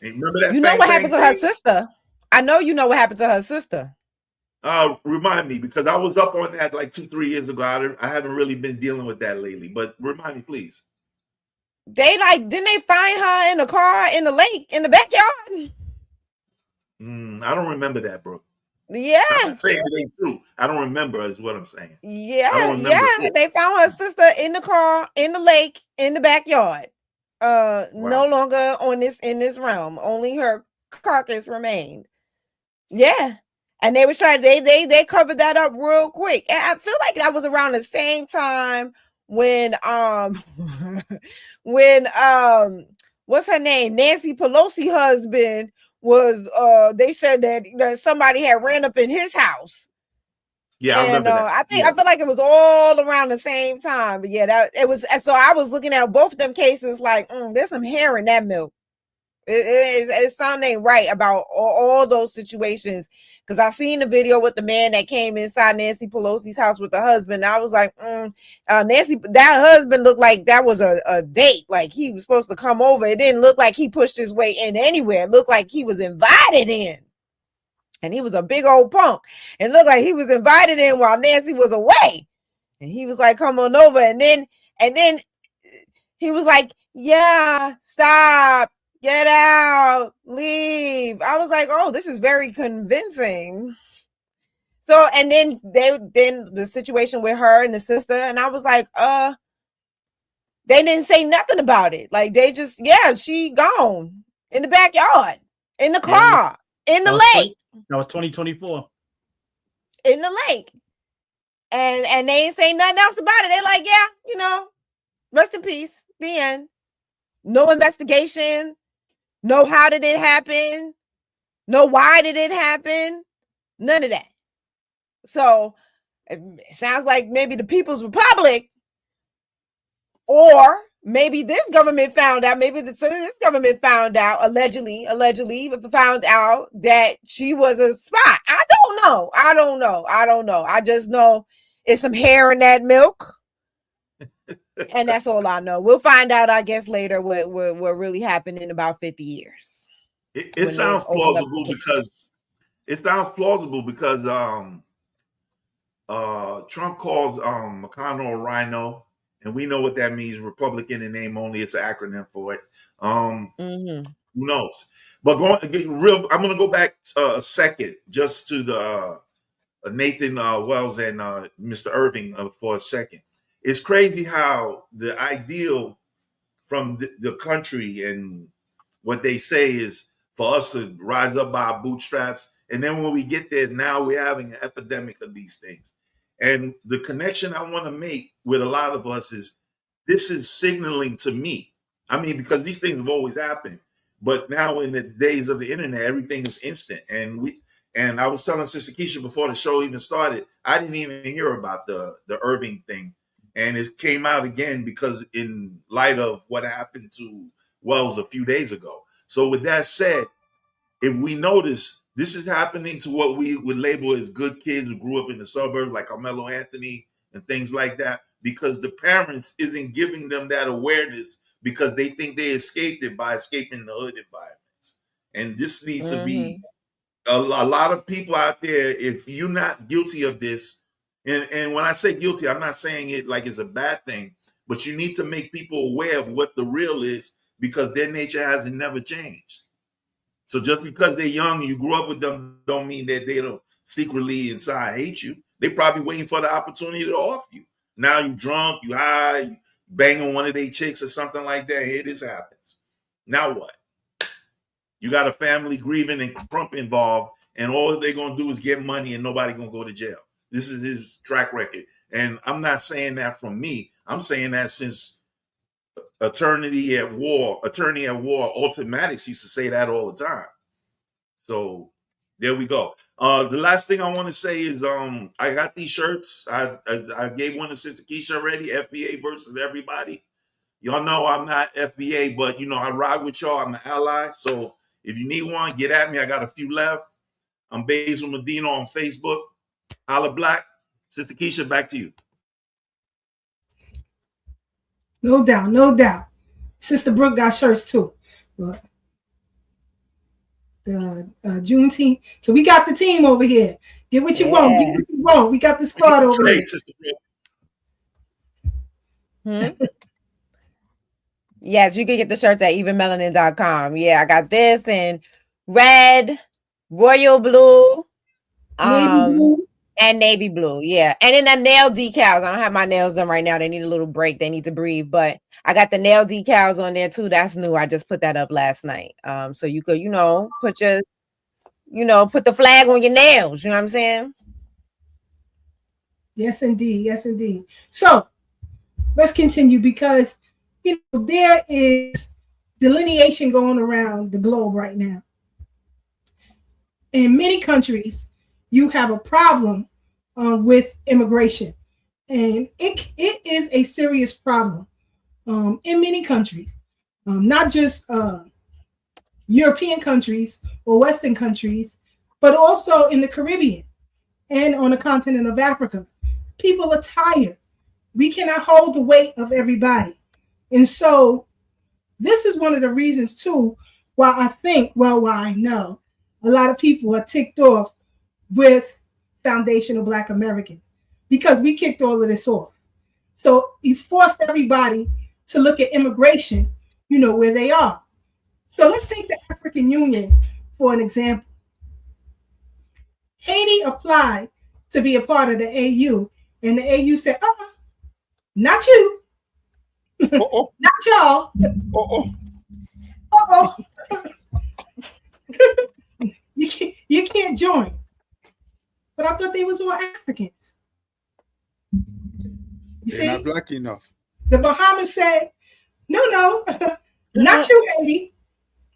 Remember that? You know what happened to her sister? I know you know what happened to her sister. Remind me, because I was up on that like 2-3 years ago. I haven't really been dealing with that lately, but remind me, please. Didn't they find her in a car in the lake in the backyard? I don't remember that, bro. Yeah. I'm not saying it ain't true. I don't remember is what I'm saying. Yeah, they found her sister in the car, in the lake, in the backyard. Wow. No longer in this realm. Only her carcass remained. Yeah. And they was trying, they covered that up real quick. And I feel like that was around the same time when what's her name? Nancy Pelosi husband was they said that somebody had ran up in his house. Yeah, I remember that. I feel like it was all around the same time. But yeah, it was. So I was looking at both of them cases like, there's some hair in that milk. It's something ain't right about all those situations. Because I seen the video with the man that came inside Nancy Pelosi's house with the husband. I was like, Nancy, that husband looked like that was a date. Like he was supposed to come over. It didn't look like he pushed his way in anywhere. It looked like he was invited in. And he was a big old punk. It looked like he was invited in while Nancy was away. And he was like, come on over. And then he was like, yeah, stop, get out, leave. I was like, oh, this is very convincing. So, and then the situation with her and the sister, and I was like, they didn't say nothing about it. Like they just, she gone in the backyard, in the car, in the lake. That was 2024. In the lake. And they ain't say nothing else about it. They're like, rest in peace. The end. No investigation. No how did it happen. No why did it happen. None of that. So it sounds like maybe the People's Republic, or maybe this government found out, allegedly found out that she was a spy. I don't know. I just know it's some hair in that milk. And that's all I know. We'll find out, I guess, later what really happened in about 50 years. It sounds plausible because Trump calls McConnell a rhino. And we know what that means. Republican in name only. It's an acronym for it. Who knows? But I'm going to go back a second just to the Nathan Wells and Mr. Irving for a second. It's crazy how the ideal from the country and what they say is for us to rise up by our bootstraps. And then when we get there, now we're having an epidemic of these things. And the connection I want to make with a lot of us is this is signaling to me. I mean, because these things have always happened, but now in the days of the internet, everything is instant. And I was telling Sister Keisha before the show even started, I didn't even hear about the Irving thing. And it came out again because in light of what happened to Wells a few days ago. So with that said, if we notice this is happening to what we would label as good kids who grew up in the suburbs like Carmelo Anthony and things like that, because the parents isn't giving them that awareness because they think they escaped it by escaping the hood environments. And this needs to be a lot of people out there. If you're not guilty of this, and when I say guilty, I'm not saying it like it's a bad thing, but you need to make people aware of what the real is because their nature hasn't never changed. So just because they're young, you grew up with them, don't mean that they don't secretly inside hate you. They probably waiting for the opportunity to off you. Now you drunk, you high, you banging one of their chicks or something like that. Here this happens. Now what? You got a family grieving and Crump involved, and all they're going to do is get money and nobody going to go to jail. This is his track record. And I'm not saying that from me. I'm saying that since Attorney at War, Ultimatics used to say that all the time. So there we go. The last thing I want to say is I got these shirts. I gave one to Sister Keisha already, FBA versus everybody. Y'all know I'm not FBA, but I ride with y'all. I'm an ally. So If you need one, get at me. I got a few left. I'm Basil Medina on Facebook. Holla Black. Sister Keisha, back to you. No doubt, no doubt. Sister Brooke got shirts too. But Juneteenth. So we got the team over here. Get what you want. Get what you want. We got the squad over here. Yes, you can get the shirts at evenmelanin.com. Yeah, I got this in red, royal blue, Navy blue. And navy blue. Yeah. And then the nail decals. I don't have my nails done right now. They need a little break. They need to breathe. But I got the nail decals on there too. That's new. I just put that up last night. So you could, put your, put the flag on your nails. You know what I'm saying? Yes, indeed. Yes, indeed. So let's continue because there is delineation going around the globe right now. In many countries, you have a problem with immigration, and it is a serious problem in many countries, not just European countries or Western countries, but also in the Caribbean and on the continent of Africa. People are tired. We cannot hold the weight of everybody. And so this is one of the reasons too why I know a lot of people are ticked off with Foundational Black Americans, because we kicked all of this off. So he forced everybody to look at immigration, where they are. So let's take the African Union for an example. Haiti applied to be a part of the AU, and the AU said, not you. Not y'all. You can't join. But I thought they was all Africans. They're not black enough. The Bahamas said, no, not you, Haiti.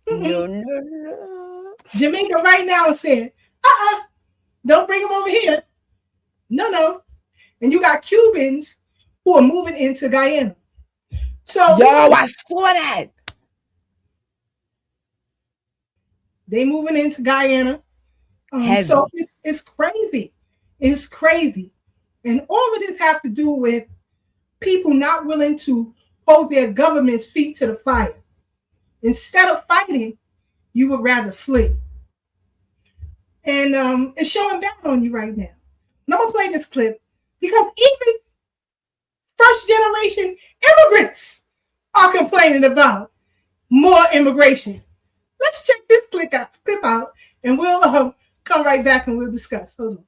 No. Jamaica right now said, don't bring them over here. No. And you got Cubans who are moving into Guyana. So I saw that. They moving into Guyana. So it's crazy. It's crazy. And all of this have to do with people not willing to hold their government's feet to the fire. Instead of fighting, you would rather flee. And it's showing down on you right now. And I'm going to play this clip because even first generation immigrants are complaining about more immigration. Let's check this clip out and we'll come right back and we'll discuss. Hold on.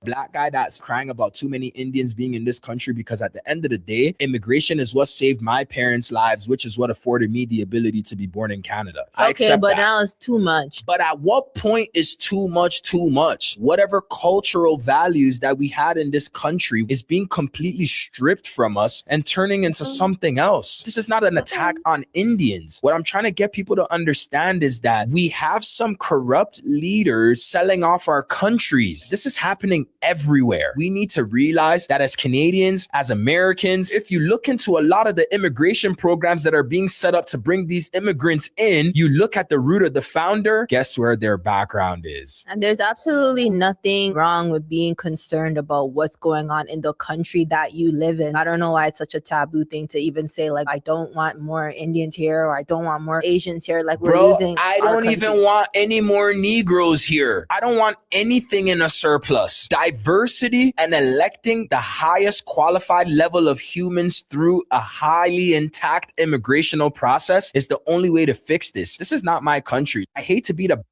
Black guy that's crying about too many Indians being in this country, because at the end of the day, immigration is what saved my parents' lives, which is what afforded me the ability to be born in Canada. Okay, but now it's too much. But at what point is too much too much? Whatever cultural values that we had in this country is being completely stripped from us and turning into something else. This is not an attack on Indians. What I'm trying to get people to understand is that we have some corrupt leaders selling off our countries. This is happening everywhere. We need to realize that as Canadians, as Americans, if you look into a lot of the immigration programs that are being set up to bring these immigrants in, you look at the root of the founder, guess where their background is. And there's absolutely nothing wrong with being concerned about what's going on in the country that you live in. I don't know why it's such a taboo thing to even say, like, I don't want more Indians here, or I don't want more Asians here. Like, we're losing I don't even want any more Negroes here. I don't want anything in a surplus. Diversity and electing the highest qualified level of humans through a highly intact immigrational process is the only way to fix this. This is not my country. I hate to be the...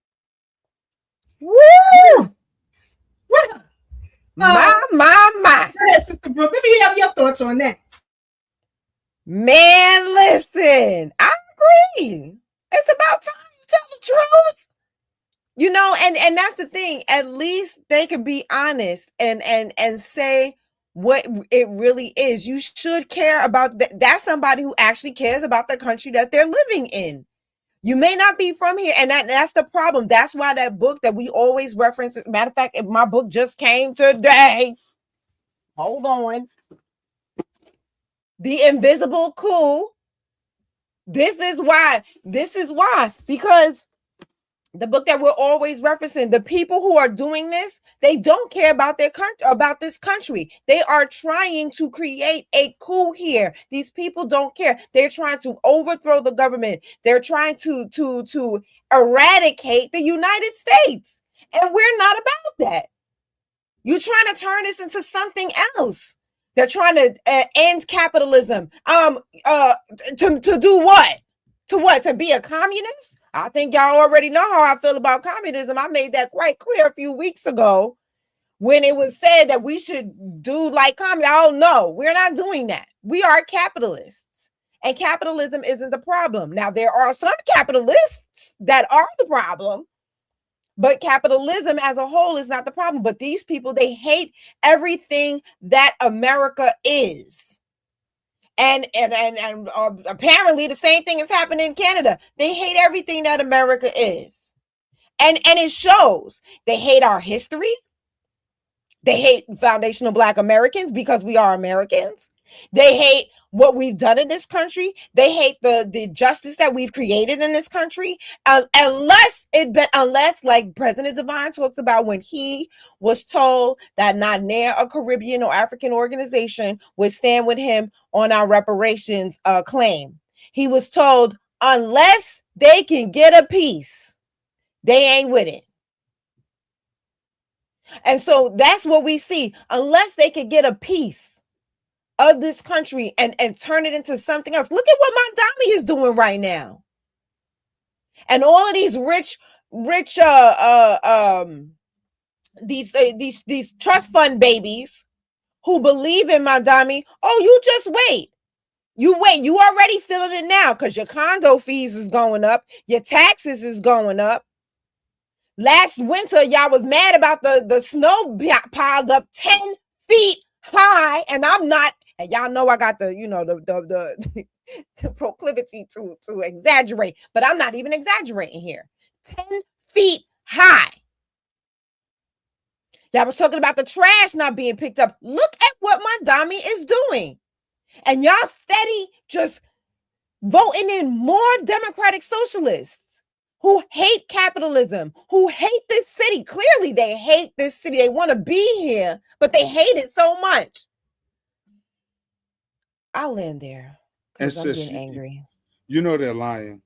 Woo! My. Yes, Sister Brooke, let me have your thoughts on that. Man, listen, I agree. It's about time you tell the truth. And that's the thing. At least they can be honest and say what it really is. You should care about that. That's somebody who actually cares about the country that they're living in. You may not be from here, and that's the problem. That's why that book that we always reference, matter of fact, my book just came today. Hold on. The Invisible Coup. This is why. Because The book that we're always referencing. The people who are doing this, they don't care about their country, about this country. They are trying to create a coup here. These people don't care. They're trying to overthrow the government. They're trying to eradicate the United States. And we're not about that. You're trying to turn this into something else. They're trying to end capitalism. To do what? To what? To be a communist? I think y'all already know how I feel about communism. I made that quite clear a few weeks ago when it was said that we should do like communism. Oh no, we're not doing that. We are capitalists, and capitalism isn't the problem. Now, there are some capitalists that are the problem, but capitalism as a whole is not the problem. But these people, they hate everything that America is. And apparently the same thing is happening in Canada. They hate everything that America is. And it shows. They hate our history. They hate foundational Black Americans because we are Americans. They hate what we've done in this country. They hate the justice that we've created in this country. Unless like President Divine talks about when he was told that not near a Caribbean or African organization would stand with him on our reparations claim. He was told unless they can get a peace, they ain't with it. And so that's what we see. Unless they could get a piece of this country and turn it into something else. Look at what Mondami is doing right now. And all of these rich these trust fund babies who believe in Mondami. Oh, you just wait. You wait. You already feeling it now because your condo fees is going up. Your taxes is going up. Last winter, y'all was mad about the snow piled up 10 feet high, and I'm not. And y'all know I got the the proclivity to exaggerate, but I'm not even exaggerating here. 10 feet high. Y'all was talking about the trash not being picked up. Look at what Mondami is doing, and y'all steady just voting in more Democratic socialists who hate capitalism, who hate this city. Clearly, they hate this city. They want to be here, but they hate it so much. I'll land there because I'm getting angry. You know they're lying.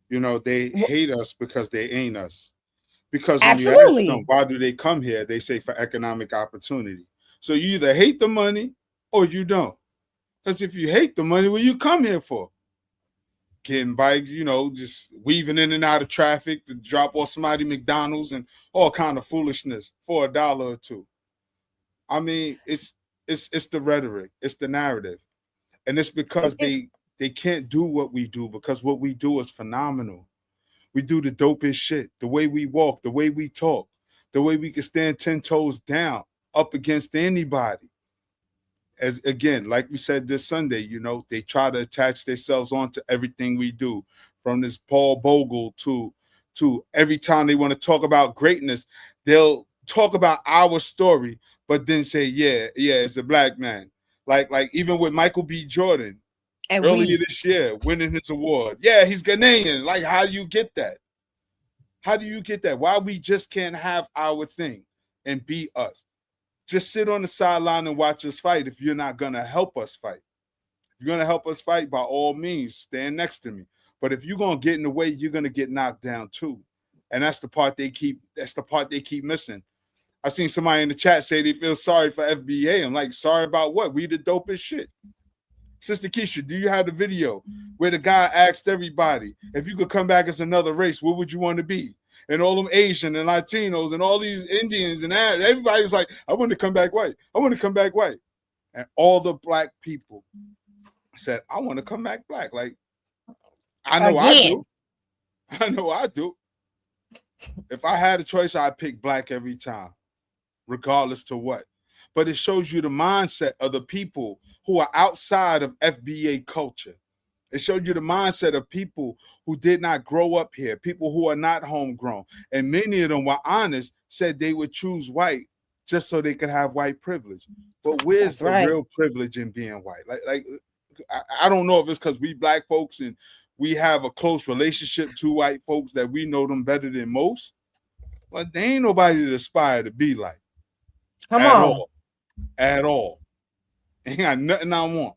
You know, they hate us because they ain't us. Because when you ask them, why do they come here? They say for economic opportunity. So you either hate the money or you don't. Because if you hate the money, what you come here for? Getting bikes, just weaving in and out of traffic to drop off somebody McDonald's and all kind of foolishness for $1 or $2. I mean, it's the rhetoric, it's the narrative, and it's because they can't do what we do because what we do is phenomenal. We do the dopest shit, the way we walk, the way we talk, the way we can stand 10 toes down up against anybody. As again, like we said this Sunday, they try to attach themselves onto everything we do, from this Paul Bogle to every time they want to talk about greatness, they'll talk about our story, but then say, yeah, it's a Black man. Like even with Michael B. Jordan and earlier this year, winning his award. Yeah, he's Ghanaian. Like, how do you get that? How do you get that? Why we just can't have our thing and be us? Just sit on the sideline and watch us fight if you're not going to help us fight. If you're going to help us fight, by all means, stand next to me. But if you're going to get in the way, you're going to get knocked down too. And that's the part they keep missing. I seen somebody in the chat say they feel sorry for FBA. I'm like, sorry about what? We the dopest shit. Sister Keisha, do you have the video where the guy asked everybody, if you could come back as another race, what would you want to be? And all them Asian and Latinos and all these Indians and everybody was like, I want to come back white. I want to come back white. And all the Black people said, I want to come back Black. Like, I know I do. I know I do. If I had a choice, I'd pick Black every time, regardless to what. But it shows you the mindset of the people who are outside of FBA culture. It showed you the mindset of people who did not grow up here, people who are not homegrown. And many of them were honest, said they would choose white just so they could have white privilege. But where's the real privilege in being white? Like I don't know if it's because we Black folks and we have a close relationship to white folks, that we know them better than most, but they ain't nobody to aspire to be like. At all. Ain't got nothing I want.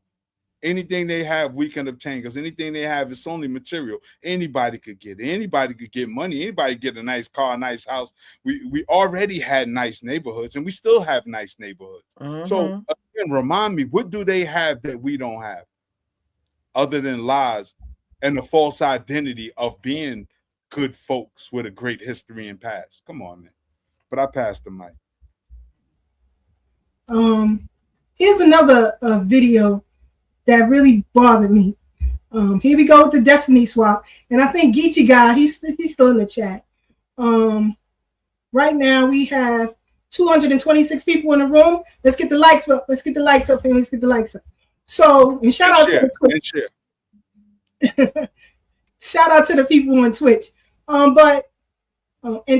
Anything they have, we can obtain, because anything they have is only material. Anybody could get it. Anybody could get money. Anybody could get a nice car, a nice house. We already had nice neighborhoods, and we still have nice neighborhoods. So again, remind me, what do they have that we don't have, other than lies and the false identity of being good folks with a great history and past? Come on, man. But I passed the mic. Here's another video that really bothered me. Here we go with the Destiny Swap, and I think Geechee guy, he's still in the chat. Right now we have 226 people in the room. Let's get the likes up. Let's get the likes up, and let's get the likes up. So, and shout out to the Twitch. Shout out to the people on Twitch. And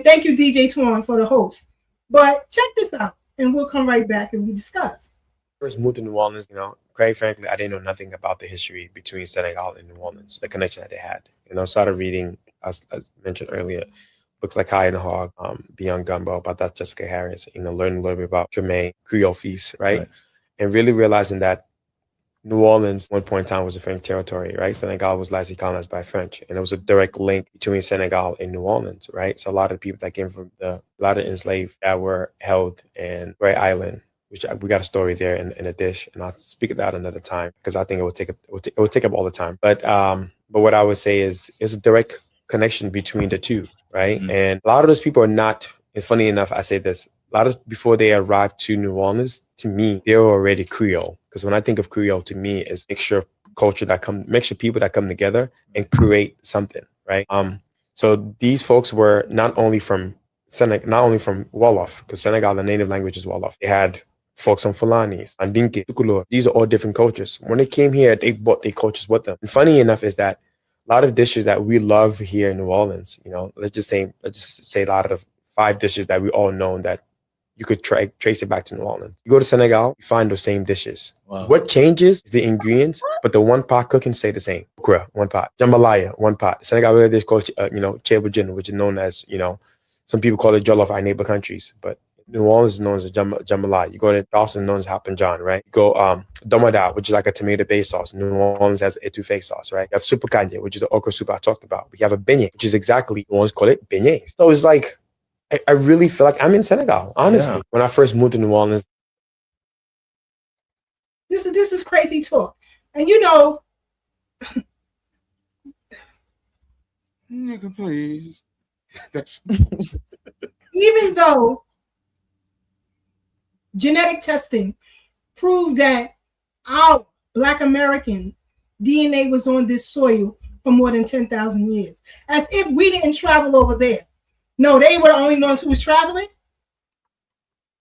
thank you, DJ Twan, for the host. But check this out, and we'll come right back and we discuss. First moved to New Orleans, quite frankly, I didn't know nothing about the history between Senegal and New Orleans, the connection that they had. Started reading, as mentioned earlier, books like High and Hog, Beyond Gumbo, about that Jessica Harris, learning a little bit about Tremaine, Creole Feast, right? And really realizing that New Orleans, at one point in time, was a French territory, right? Senegal was largely colonized by French, and there was a direct link between Senegal and New Orleans, right? So a lot of people that came from a lot of enslaved that were held in Gray Island, which we got a story there in a dish, and I'll speak of that another time because I think it would take up all the time. But what I would say is it's a direct connection between the two, right? Mm-hmm. And a lot of those people are not. And funny enough, I say this: a lot of before they arrived to New Orleans, to me, they were already Creole. Because when I think of Creole, to me, is mixture people that come together and create something, right? So these folks were not only from Wolof, because Senegal, the native language is Wolof. They had folks on Fulanis, Andinke, Tukulor. These are all different cultures. When they came here, they brought their cultures with them. And funny enough is that a lot of dishes that we love here in New Orleans, let's just say a lot of the 5 dishes that we all know that you could trace it back to New Orleans. You go to Senegal, you find those same dishes. Wow. What changes is the ingredients, but the one pot cooking stay the same. Okra, one pot. Jambalaya, one pot. Senegal, we have this called, Chebujin, which is known as, some people call it jollof, our neighbor countries, but New Orleans is known as jambalaya. You go to Charleston, known as Hop and John, right? You go domada, which is like a tomato-based sauce. New Orleans has etouffee sauce, right? You have super kanye, which is the okra soup I talked about. We have a beignet, which is exactly, New Orleans call it beignets. So it's like, I really feel like I'm in Senegal, honestly. Yeah. When I first moved to New Orleans. This is crazy talk. And nigga, please. That's even though genetic testing proved that our Black American DNA was on this soil for more than 10,000 years, as if we didn't travel over there. No, they were the only ones who was traveling.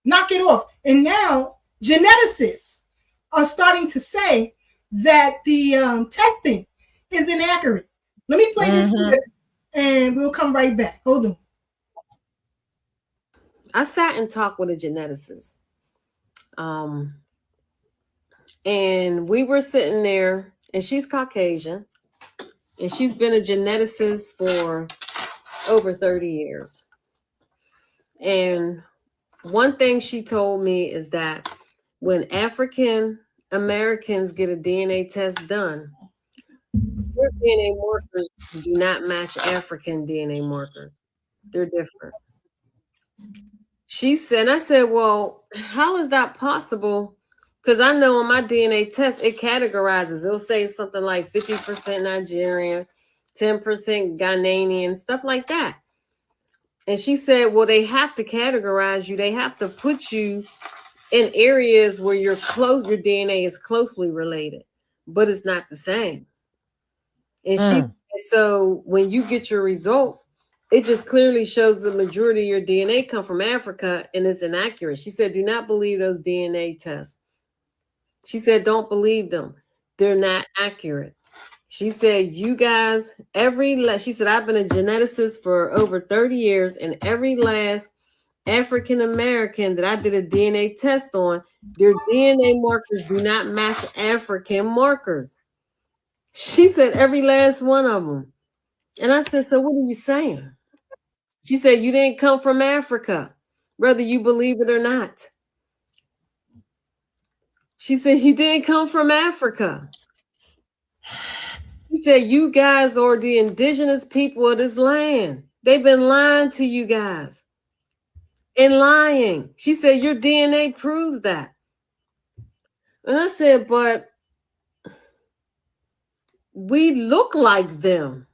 Knock it off. And now geneticists are starting to say that the testing is inaccurate. Let me play this clip and we'll come right back. Hold on. I sat and talked with a geneticist. And we were sitting there, and she's Caucasian, and she's been a geneticist for over 30 years. And one thing she told me is that when African Americans get a DNA test done, their DNA markers do not match African DNA markers. They're different. She said, I said, well, how is that possible? Because I know on my DNA test, it categorizes. It'll say something like 50% Nigerian, 10% Ghanaian, stuff like that. And she said, well, they have to categorize you. They have to put you in areas where your DNA is closely related, but it's not the same. And so when you get your results, it just clearly shows the majority of your DNA come from Africa, and it's inaccurate. She said, do not believe those DNA tests. She said, don't believe them. They're not accurate. She said, you guys, she said, I've been a geneticist for over 30 years, and every last African-American that I did a DNA test on, their DNA markers do not match African markers. She said every last one of them. And I said, so what are you saying? She said, you didn't come from Africa, whether you believe it or not. She said, you didn't come from Africa. She said, you guys are the indigenous people of this land. They've been lying to you guys. And lying. She said, your DNA proves that. And I said, but we look like them.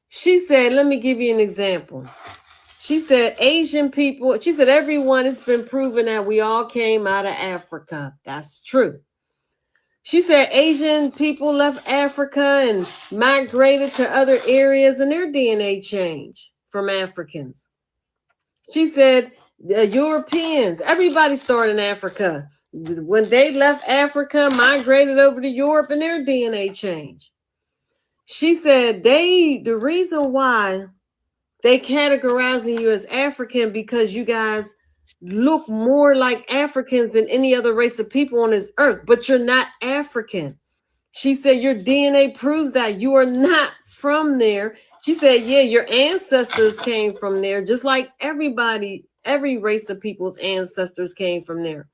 She said, let me give you an example. She said, Asian people, she said, everyone has been proven that we all came out of Africa. That's true. She said, Asian people left Africa and migrated to other areas and their DNA changed from Africans. She said, the Europeans, everybody started in Africa. When they left Africa, migrated over to Europe and their DNA changed. She said, the reason why they categorizing you as African because you guys look more like Africans than any other race of people on this earth, but you're not African. She said, your DNA proves that you are not from there. She said, yeah, your ancestors came from there, just like everybody, every race of people's ancestors came from there.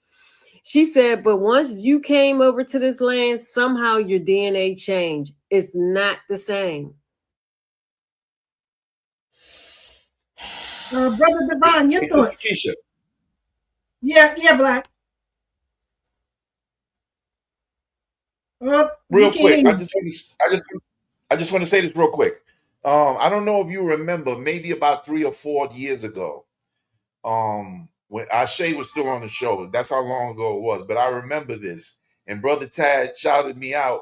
She said, but once you came over to this land, somehow your DNA changed. It's not the same. Brother Divine, your thoughts? Keisha. Yeah, Black. Real quick, I just want to say this real quick. I don't know if you remember, maybe about 3 or 4 years ago, when Ashe was still on the show. That's how long ago it was, but I remember this. And Brother Tad shouted me out.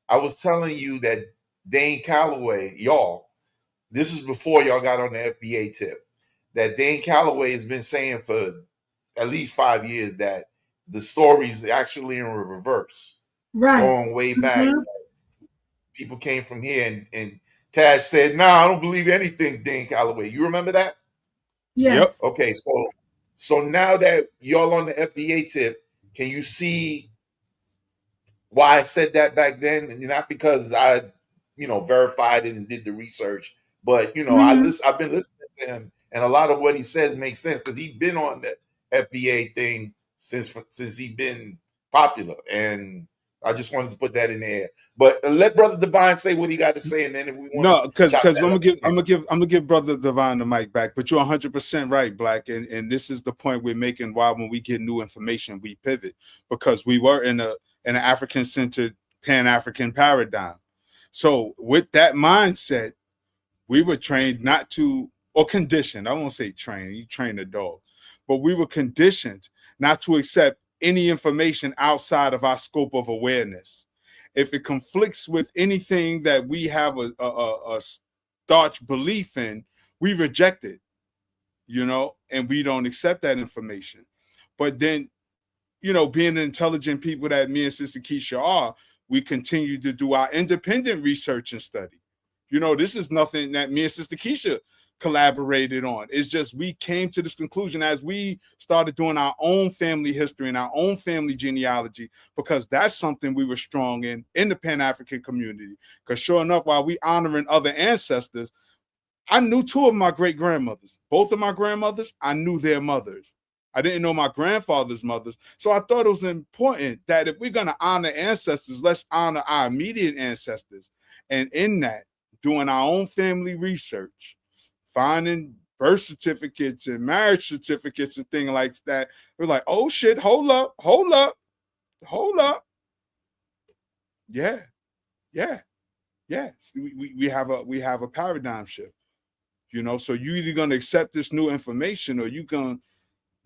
I was telling you that Dane Calloway, y'all, this is before y'all got on the FBA tip, that Dane Calloway has been saying for at least 5 years that the story's actually in reverse. Right. Going way back. Mm-hmm. People came from here and Taz said, "No, I don't believe anything, Dane Calloway." You remember that? Yes. Yep. Okay, so now that y'all on the FBA tip, can you see why I said that back then? And not because I, verified it and did the research, but mm-hmm. I've been listening to him, and a lot of what he says makes sense because he's been on the FBA thing since he's been popular, and I just wanted to put that in there. But let Brother Divine say what he got to say, and then if we want because I'm gonna give Brother Divine the mic back. But you're 100% right, Black, and this is the point we're making. Why when we get new information, we pivot, because we were in an African-centered Pan-African paradigm. So with that mindset, we were trained not to, or conditioned. I won't say train. You train a dog, but we were conditioned not to accept any information outside of our scope of awareness. If it conflicts with anything that we have a staunch belief in, we reject it, and we don't accept that information. But then, being the intelligent people that me and Sister Keisha are, we continue to do our independent research and study. This is nothing that me and Sister Keisha collaborated on. It's just we came to this conclusion as we started doing our own family history and our own family genealogy, because that's something we were strong in the Pan-African community. Because sure enough, while we honoring other ancestors, I knew 2 of my great-grandmothers. Both of my grandmothers, I knew their mothers. I didn't know my grandfather's mothers. So I thought it was important that if we're going to honor ancestors, let's honor our immediate ancestors. And in that, doing our own family research, finding birth certificates and marriage certificates and things like that. We're like, oh shit, hold up. Yeah. We have a paradigm shift. So you're either gonna accept this new information or you're gonna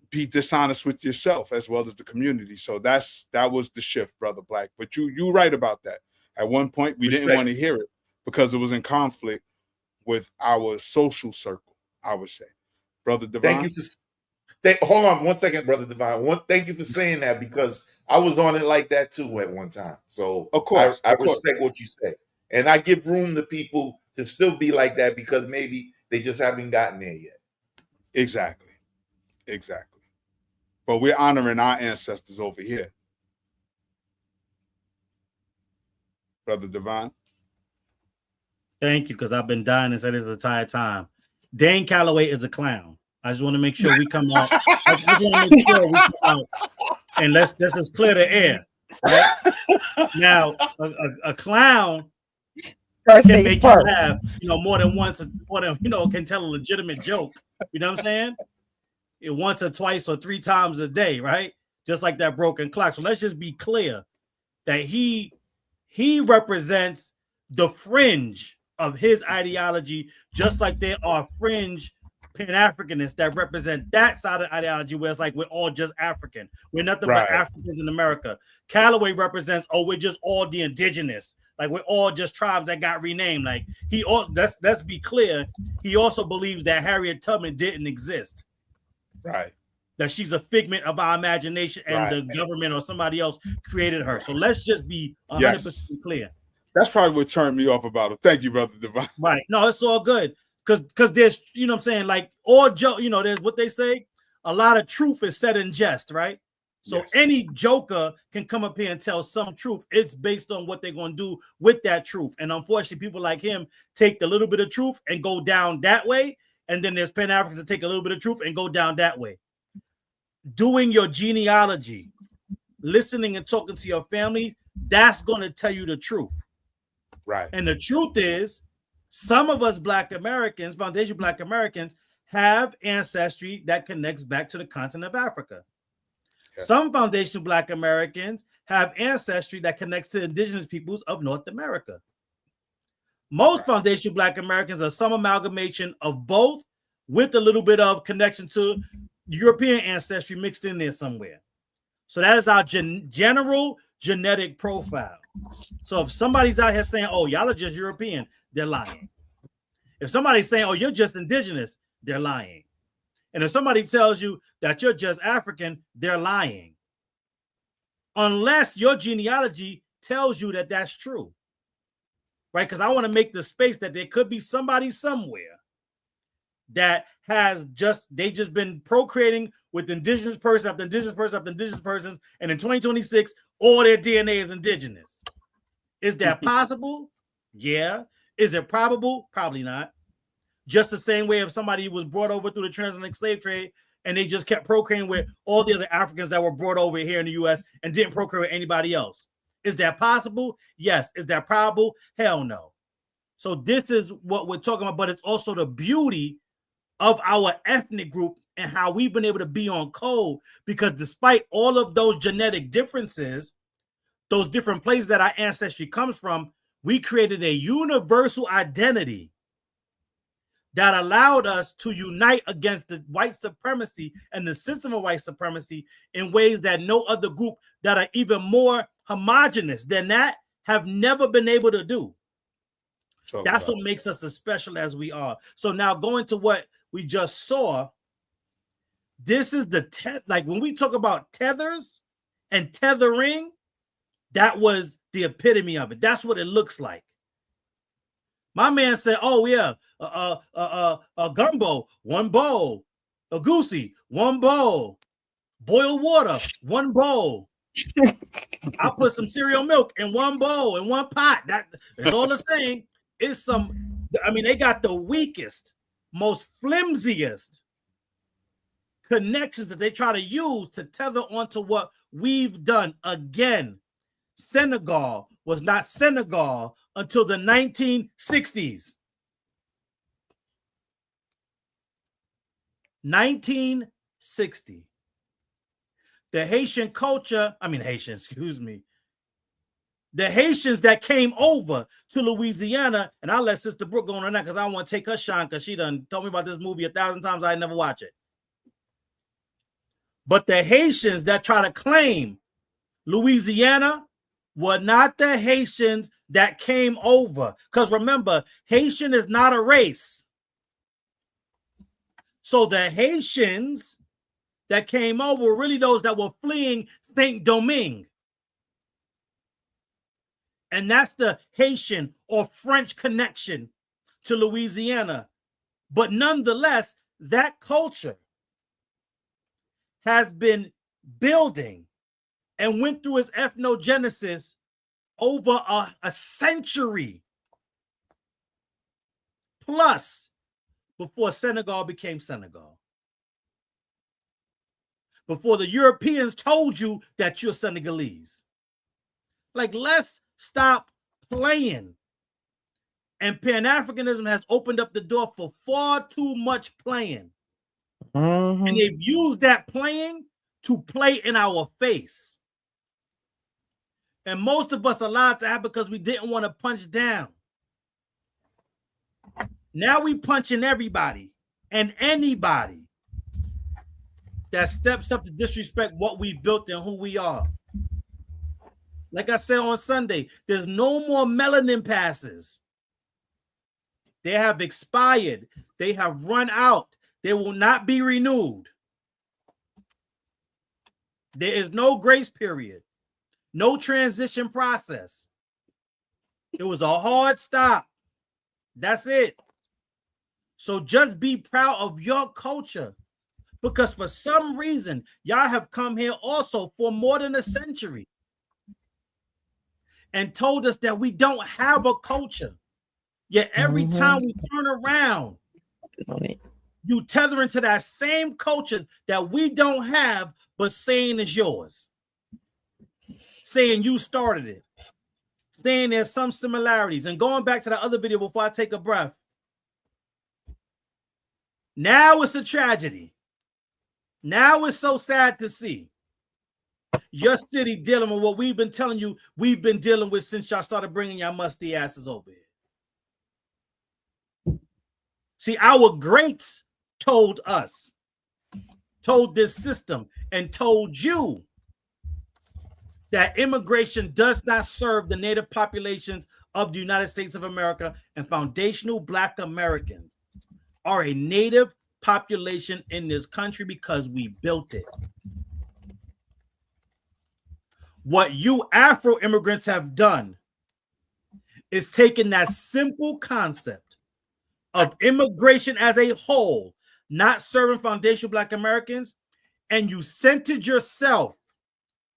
be dishonest with yourself as well as the community. So that was the shift, Brother Black. But you're right about that. At one point we didn't want to hear it because it was in conflict with our social circle, I would say. Brother Divine. Thank you hold on 1 second, Brother Divine. Thank you for saying that, because I was on it like that too at one time. So of course, I respect what you say. And I give room to people to still be like that because maybe they just haven't gotten there yet. Exactly. But we're honoring our ancestors over here. Brother Divine. Thank you, because I've been dying to say this the entire time. Dane Calloway is a clown. I just want to make sure we come out. I just want to make sure we come out, and let's just clear the air. Right now, a clown First can things make first. you laugh, more than once, more than can tell a legitimate joke. You know what I'm saying? It once or twice or 3 times a day, right? Just like that broken clock. So let's just be clear that he represents the fringe of his ideology, just like there are fringe Pan-Africanists that represent that side of ideology where it's like we're all just African. We're nothing but Africans in America. Calloway represents, we're just all the indigenous. Like we're all just tribes that got renamed. Like let's be clear, he also believes that Harriet Tubman didn't exist. Right. That she's a figment of our imagination and the government or somebody else created her. So let's just be 100% clear. That's probably what turned me off about it. Thank you, Brother Divine. Right. No, it's all good. Because there's, what I'm saying, like all joke, there's what they say, a lot of truth is said in jest, right? So any joker can come up here and tell some truth. It's based on what they're going to do with that truth. And unfortunately, people like him take the little bit of truth and go down that way. And then there's Pan-Africans that take a little bit of truth and go down that way. Doing your genealogy, listening and talking to your family, that's going to tell you the truth. Right. And the truth is, some of us Black Americans, foundation Black Americans, have ancestry that connects back to the continent of Africa. Yes. Some foundational Black Americans have ancestry that connects to indigenous peoples of North America. Most foundational Black Americans are some amalgamation of both with a little bit of connection to European ancestry mixed in there somewhere. So that is our general genetic profile. So if somebody's out here saying, y'all are just European, they're lying. If somebody's saying, you're just indigenous, they're lying. And if somebody tells you that you're just African, they're lying. Unless your genealogy tells you that that's true. Right? Because I want to make the space that there could be somebody somewhere that has just been procreating with indigenous person after indigenous person after indigenous person, and in 2026, all their DNA is indigenous. Is that possible? Yeah. Is it probable? Probably not. Just the same way if somebody was brought over through the transatlantic slave trade and they just kept procreating with all the other Africans that were brought over here in the U.S. and didn't procreate with anybody else. Is that possible? Yes. Is that probable? Hell no. So this is what we're talking about, but it's also the beauty of our ethnic group and how we've been able to be on code, because despite all of those genetic differences, those different places that our ancestry comes from, we created a universal identity that allowed us to unite against the white supremacy and the system of white supremacy in ways that no other group that are even more homogenous than that have never been able to do. That's what makes us as special as we are. So now going to what we just saw, this is like when we talk about tethers and tethering, that was the epitome of it. That's what it looks like. My man said, a gumbo, 1 bowl, a goosey, 1 bowl, boiled water, 1 bowl. I put some cereal milk in 1 bowl, in 1 pot. That is all the same. It's they got the weakest, most flimsiest connections that they try to use to tether onto what we've done. Again, Senegal was not Senegal until the 1960s. 1960. The Haitian culture, the Haitians that came over to Louisiana, and I'll let Sister Brooke go on that because I don't want to take her shine because she done told me about this movie 1,000 times. I never watch it. But the Haitians that try to claim Louisiana were not the Haitians that came over. Because remember, Haitian is not a race. So the Haitians that came over were really those that were fleeing Saint-Domingue. And that's the Haitian or French connection to Louisiana. But nonetheless, that culture has been building and went through its ethnogenesis over a century. plus before Senegal became Senegal. Before the Europeans told you that you're Senegalese. Like, let's stop playing. And Pan-Africanism has opened up the door for far too much playing. Mm-hmm. And they've used that playing to play in our face. And most of us allowed to have because we didn't want to punch down. Now we punching everybody and anybody that steps up to disrespect what we've built and who we are. Like I said on Sunday, there's no more melanin passes. They have expired. They have run out. They will not be renewed. There is no grace period, no transition process. It was a hard stop. That's it. So just be proud of your culture, because for some reason, y'all have come here also for more than a century and told us that we don't have a culture. Yet every time we turn around, you tether into that same culture that we don't have, but saying is yours. Saying you started it. Saying there's some similarities. And going back to the other video before I take a breath. Now it's a tragedy. Now it's so sad to see your city dealing with what we've been telling you we've been dealing with since y'all started bringing y'all musty asses over here. See, our greats told us, told this system, and told you that immigration does not serve the native populations of the United States of America, and foundational Black Americans are a native population in this country because we built it. What you Afro immigrants have done is taken that simple concept of immigration as a whole, not serving foundational Black Americans, and you centered yourself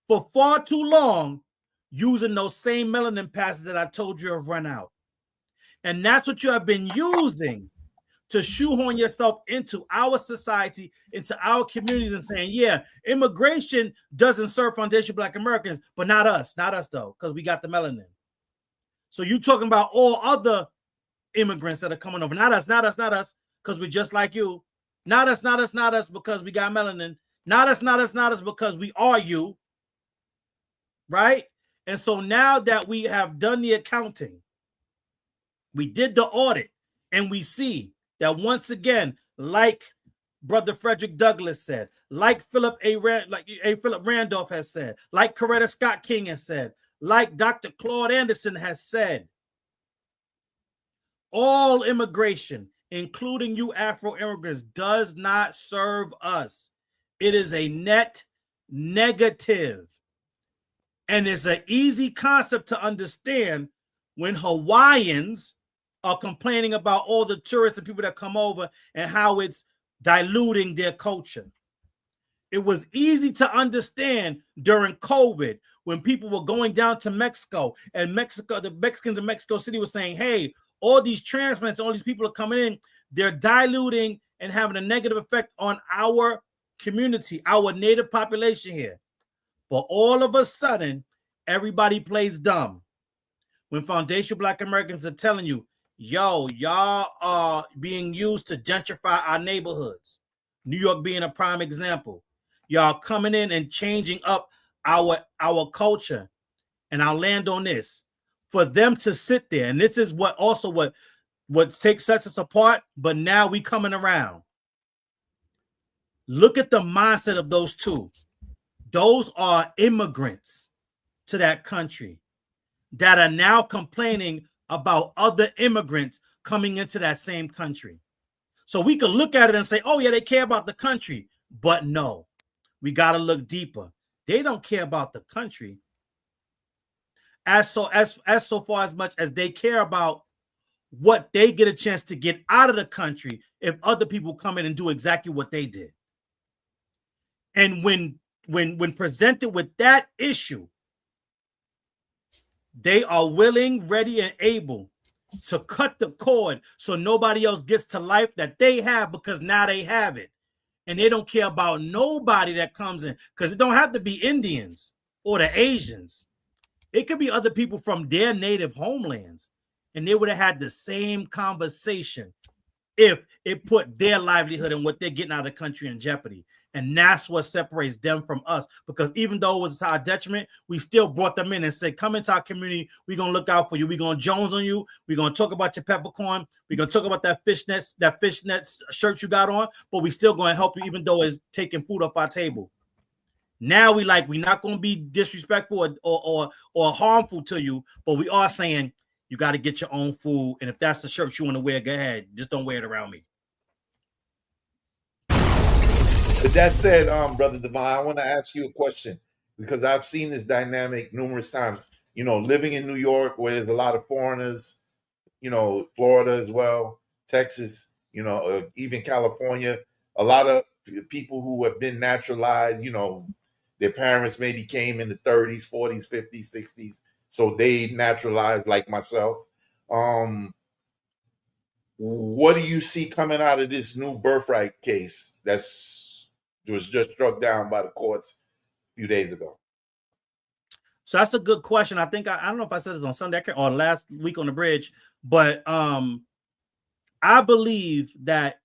for far too long using those same melanin passes that I told you have run out. And that's what you have been using to shoehorn yourself into our society, into our communities, and saying, yeah, immigration doesn't serve foundational Black Americans, but not us though, because we got the melanin. So you talking about all other immigrants that are coming over, not us, because we're just like you. Not us, because we got melanin. Not us, because we are you. Right? And so now that we have done the accounting, we did the audit, and we see that once again, like Brother Frederick Douglass said, like Philip Randolph has said, like Coretta Scott King has said, like Dr. Claude Anderson has said, all immigration, including you Afro immigrants, does not serve us. It is a net negative. And it's an easy concept to understand when Hawaiians are complaining about all the tourists and people that come over and how it's diluting their culture. It was easy to understand during COVID when people were going down to Mexico, and the Mexicans in Mexico City were saying, hey, all these transplants, all these people are coming in, they're diluting and having a negative effect on our community, our native population here. But all of a sudden, everybody plays dumb when foundational Black Americans are telling you, yo, y'all are being used to gentrify our neighborhoods. New York being a prime example. Y'all coming in and changing up our culture. And I'll land on this. For them to sit there, and this is what sets us apart, but now we coming around. Look at the mindset of those two. Those are immigrants to that country that are now complaining about other immigrants coming into that same country. So we could look at it and say, oh yeah, they care about the country, but no, we got to look deeper. They don't care about the country as far as much as they care about what they get a chance to get out of the country if other people come in and do exactly what they did. And when presented with that issue, they are willing, ready, and able to cut the cord so nobody else gets to life that they have, because now they have it. And they don't care about nobody that comes in, because it don't have to be Indians or the Asians. It could be other people from their native homelands, and they would have had the same conversation if it put their livelihood and what they're getting out of the country in jeopardy. And that's what separates them from us, because even though it was to our detriment, we still brought them in and said, come into our community. We're going to look out for you. We're going to Jones on you. We're going to talk about your peppercorn. We're going to talk about that fishnet shirt you got on, but we still going to help you, even though it's taking food off our table. Now we're not going to be disrespectful or harmful to you, but we are saying you got to get your own food. And if that's the shirt you want to wear, go ahead. Just don't wear it around me. With that said, Brother Divine, I want to ask you a question, because I've seen this dynamic numerous times. You know, living in New York, where there's a lot of foreigners, you know, Florida as well, Texas, you know, even California, a lot of people who have been naturalized, you know, their parents maybe came in the 30s, 40s, 50s, 60s, so they naturalized like myself. What do you see coming out of this new birthright case was just struck down by the courts a few days ago? So that's a good question. I think I don't know if I said this on Sunday or last week on the bridge, but I believe that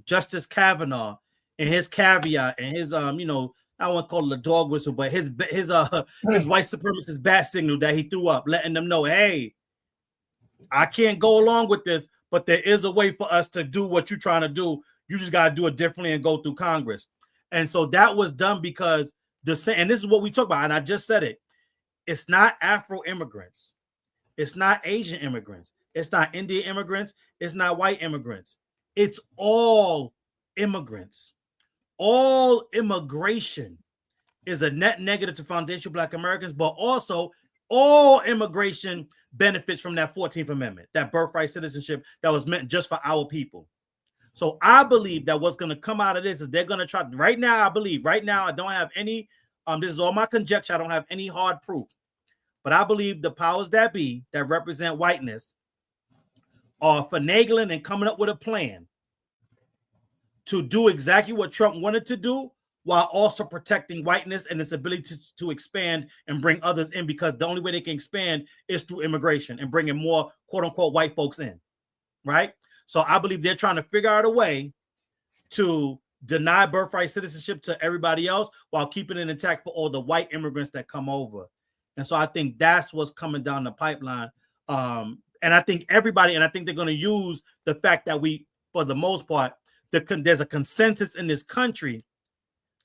Justice Kavanaugh and his caveat and his you know, I won't call it a dog whistle, but his white supremacist bat signal that he threw up, letting them know, hey, I can't go along with this, but there is a way for us to do what you're trying to do. You just got to do it differently and go through Congress. And so that was done because and this is what we talk about, and I just said it. It's not Afro immigrants. It's not Asian immigrants. It's not Indian immigrants. It's not white immigrants. It's all immigrants. All immigration is a net negative to foundational Black Americans, but also all immigration benefits from that 14th Amendment, that birthright citizenship that was meant just for our people. So I believe that what's going to come out of this is they're going to try right now. I don't have any, this is all my conjecture. I don't have any hard proof, but I believe the powers that be that represent whiteness are finagling and coming up with a plan to do exactly what Trump wanted to do, while also protecting whiteness and its ability to expand and bring others in, because the only way they can expand is through immigration and bringing more quote unquote white folks in, right? So I believe they're trying to figure out a way to deny birthright citizenship to everybody else while keeping it intact for all the white immigrants that come over. And so I think that's what's coming down the pipeline. And I think they're going to use the fact that we, for the most part, there's a consensus in this country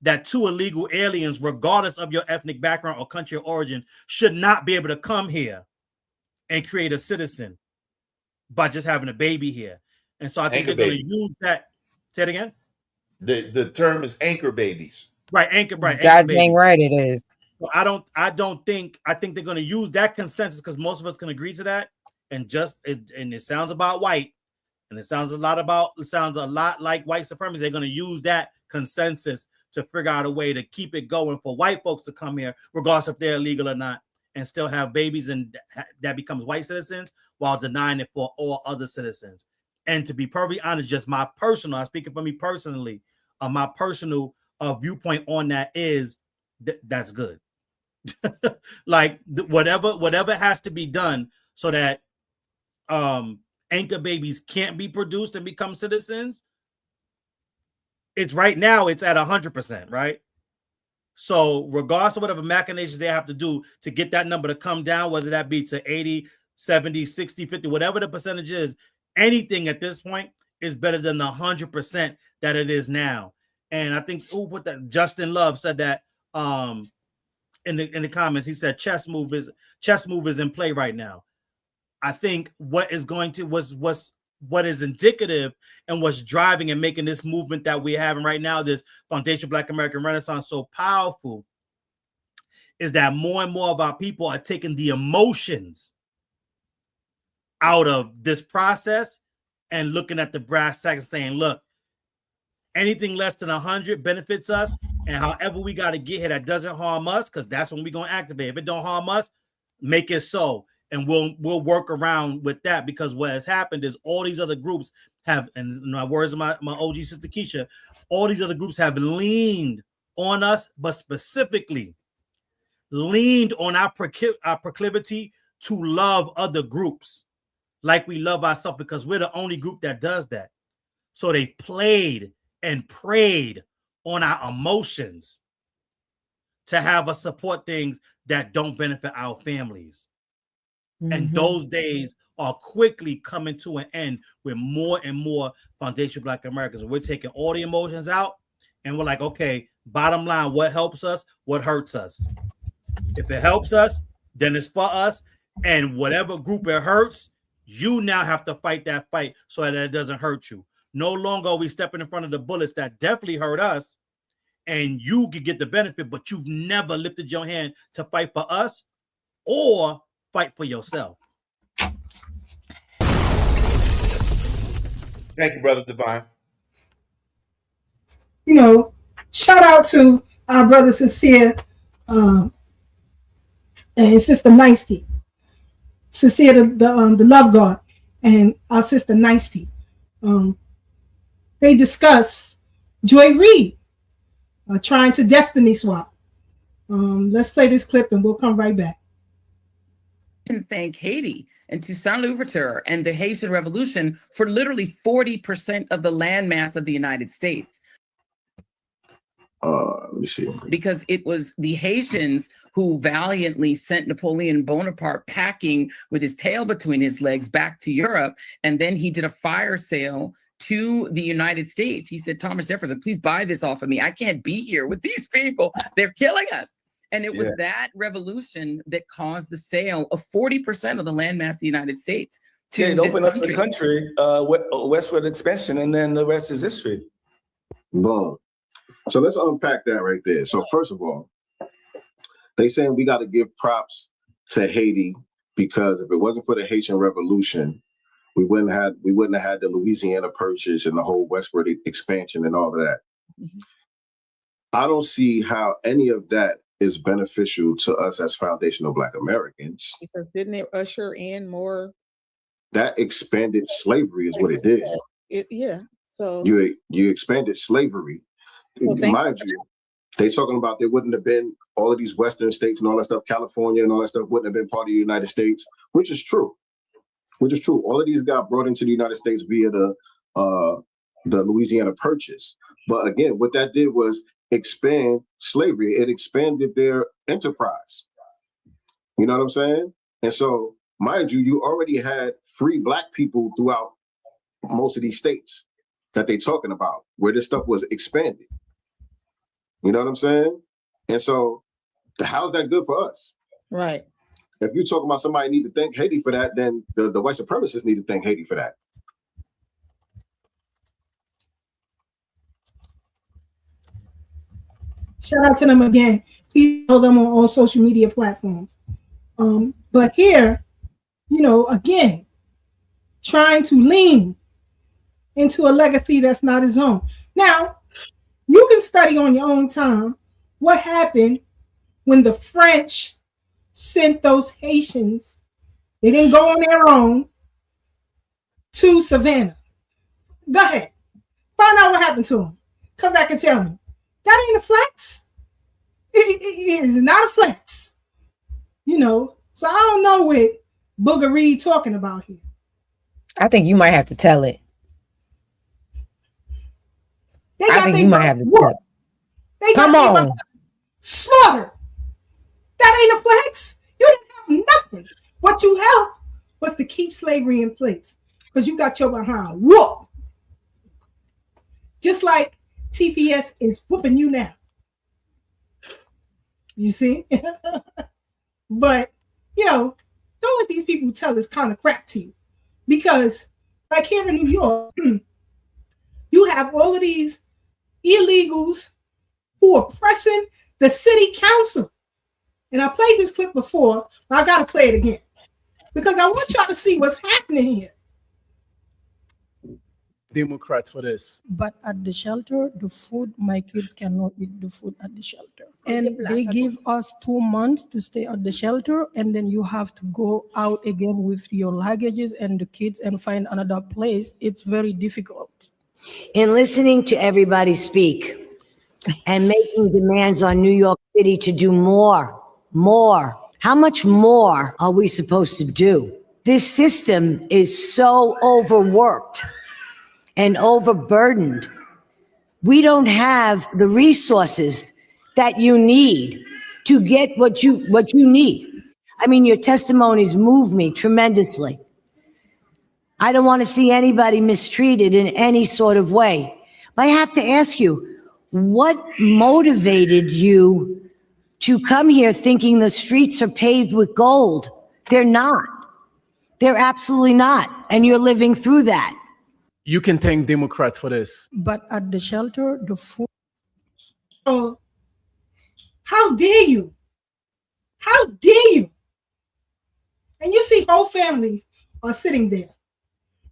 that two illegal aliens, regardless of your ethnic background or country of origin, should not be able to come here and create a citizen by just having a baby here. And so I think they're going to use that. Say it again. The term is anchor babies. Right, anchor. Right, God dang right it is. So I think they're going to use that consensus, because most of us can agree to that. And it sounds about white, and it sounds a lot like white supremacy. They're going to use that consensus to figure out a way to keep it going for white folks to come here, regardless if they're illegal or not, and still have babies, and that becomes white citizens, while denying it for all other citizens. And to be perfectly honest, just my personal, I'm speaking for me personally, my personal viewpoint on that is that's good. Like whatever has to be done so that anchor babies can't be produced and become citizens. It's right now it's at 100%, right? So regardless of whatever machinations they have to do to get that number to come down, whether that be to 80, 70, 60, 50, whatever the percentage is, anything at this point is better than the 100% that it is now. And I think Justin Love said that in the comments. He said chess move is in play right now. I think what is indicative and what's driving and making this movement that we're having right now, this Foundation Black American Renaissance, so powerful, is that more and more of our people are taking the emotions out of this process and looking at the brass tacks and saying, look, anything less than 100 benefits us, and however we got to get here that doesn't harm us, because that's when we're going to activate. If it don't harm us, make it so. and we'll work around with that, because what has happened is all these other groups have, and in my words of my OG sister Keisha, all these other groups have leaned on us, but specifically leaned on our proclivity to love other groups like we love ourselves, because we're the only group that does that. So they played and preyed on our emotions to have us support things that don't benefit our families. And those days are quickly coming to an end with more and more foundational Black Americans. We're taking all the emotions out and we're like, okay, bottom line, what helps us, what hurts us? If it helps us, then it's for us. And whatever group it hurts, you now have to fight that fight so that it doesn't hurt you. No longer are we stepping in front of the bullets that definitely hurt us, and you could get the benefit, but you've never lifted your hand to fight for us or fight for yourself. Thank you, Brother Divine. You know, shout out to our brother Sincere and Sister Nicety. Sincere, the Love God, and our sister Nicety. They discuss Joy Reid trying to destiny swap. Let's play this clip and we'll come right back. And thank Haiti and Toussaint Louverture and the Haitian Revolution for literally 40% of the landmass of the United States. Let me see. Because it was the Haitians who valiantly sent Napoleon Bonaparte packing with his tail between his legs back to Europe. And then he did a fire sale to the United States. He said, Thomas Jefferson, please buy this off of me. I can't be here with these people. They're killing us. And it was that revolution that caused the sale of 40% of the landmass of the United States. It opened up the country, westward expansion, and then the rest is history. Boom. So let's unpack that right there. So first of all, they saying we got to give props to Haiti because if it wasn't for the Haitian Revolution, we wouldn't have had the Louisiana Purchase and the whole westward expansion and all of that. I don't see how any of that is beneficial to us as foundational Black Americans. Because didn't it usher in more? That expanded slavery is what it did. So you expanded slavery. Mind you, they talking about there wouldn't have been all of these Western states and all that stuff, California and all that stuff wouldn't have been part of the United States, which is true. All of these got brought into the United States via the Louisiana Purchase. But again, what that did was expand slavery. It expanded their enterprise. You know what I'm saying? And so, mind you, you already had free Black people throughout most of these states that they're talking about, where this stuff was expanded. You know what I'm saying? And so, how's that good for us? Right. If you're talking about somebody need to thank Haiti for that, then the white supremacists need to thank Haiti for that. Shout out to them again. Please follow them on all social media platforms. But here, you know, again, trying to lean into a legacy that's not his own. Now, you can study on your own time what happened when the French sent those Haitians, they didn't go on their own, to Savannah. Go ahead. Find out what happened to them. Come back and tell me. That ain't a flex. It is not a flex. You know, so I don't know what Booger Reed talking about here. I think you might have to tell it. I think you might have to tell it. They Come on. Slaughter. That ain't a flex. You didn't have nothing. What you helped was to keep slavery in place because you got your behind whooped. Just like TPS is whooping you now. You see? But, you know, don't let these people tell this kind of crap to you. Because, like here in New York, you have all of these illegals who are pressing the city council. And I played this clip before, but I got to play it again. Because I want y'all to see what's happening here. Democrat for this. But at the shelter, the food, my kids cannot eat the food at the shelter. And they give us 2 months to stay at the shelter, and then you have to go out again with your luggages and the kids and find another place. It's very difficult. In listening to everybody speak and making demands on New York City to do more, how much more are we supposed to do? This system is so overworked and overburdened. We don't have the resources that you need to get what you need. I mean, your testimonies move me tremendously. I don't want to see anybody mistreated in any sort of way. But I have to ask you, what motivated you to come here thinking the streets are paved with gold? They're not. They're absolutely not. And you're living through that. You can thank Democrat for this. But at the shelter, the food. Oh, how dare you? How dare you? And you see whole families are sitting there.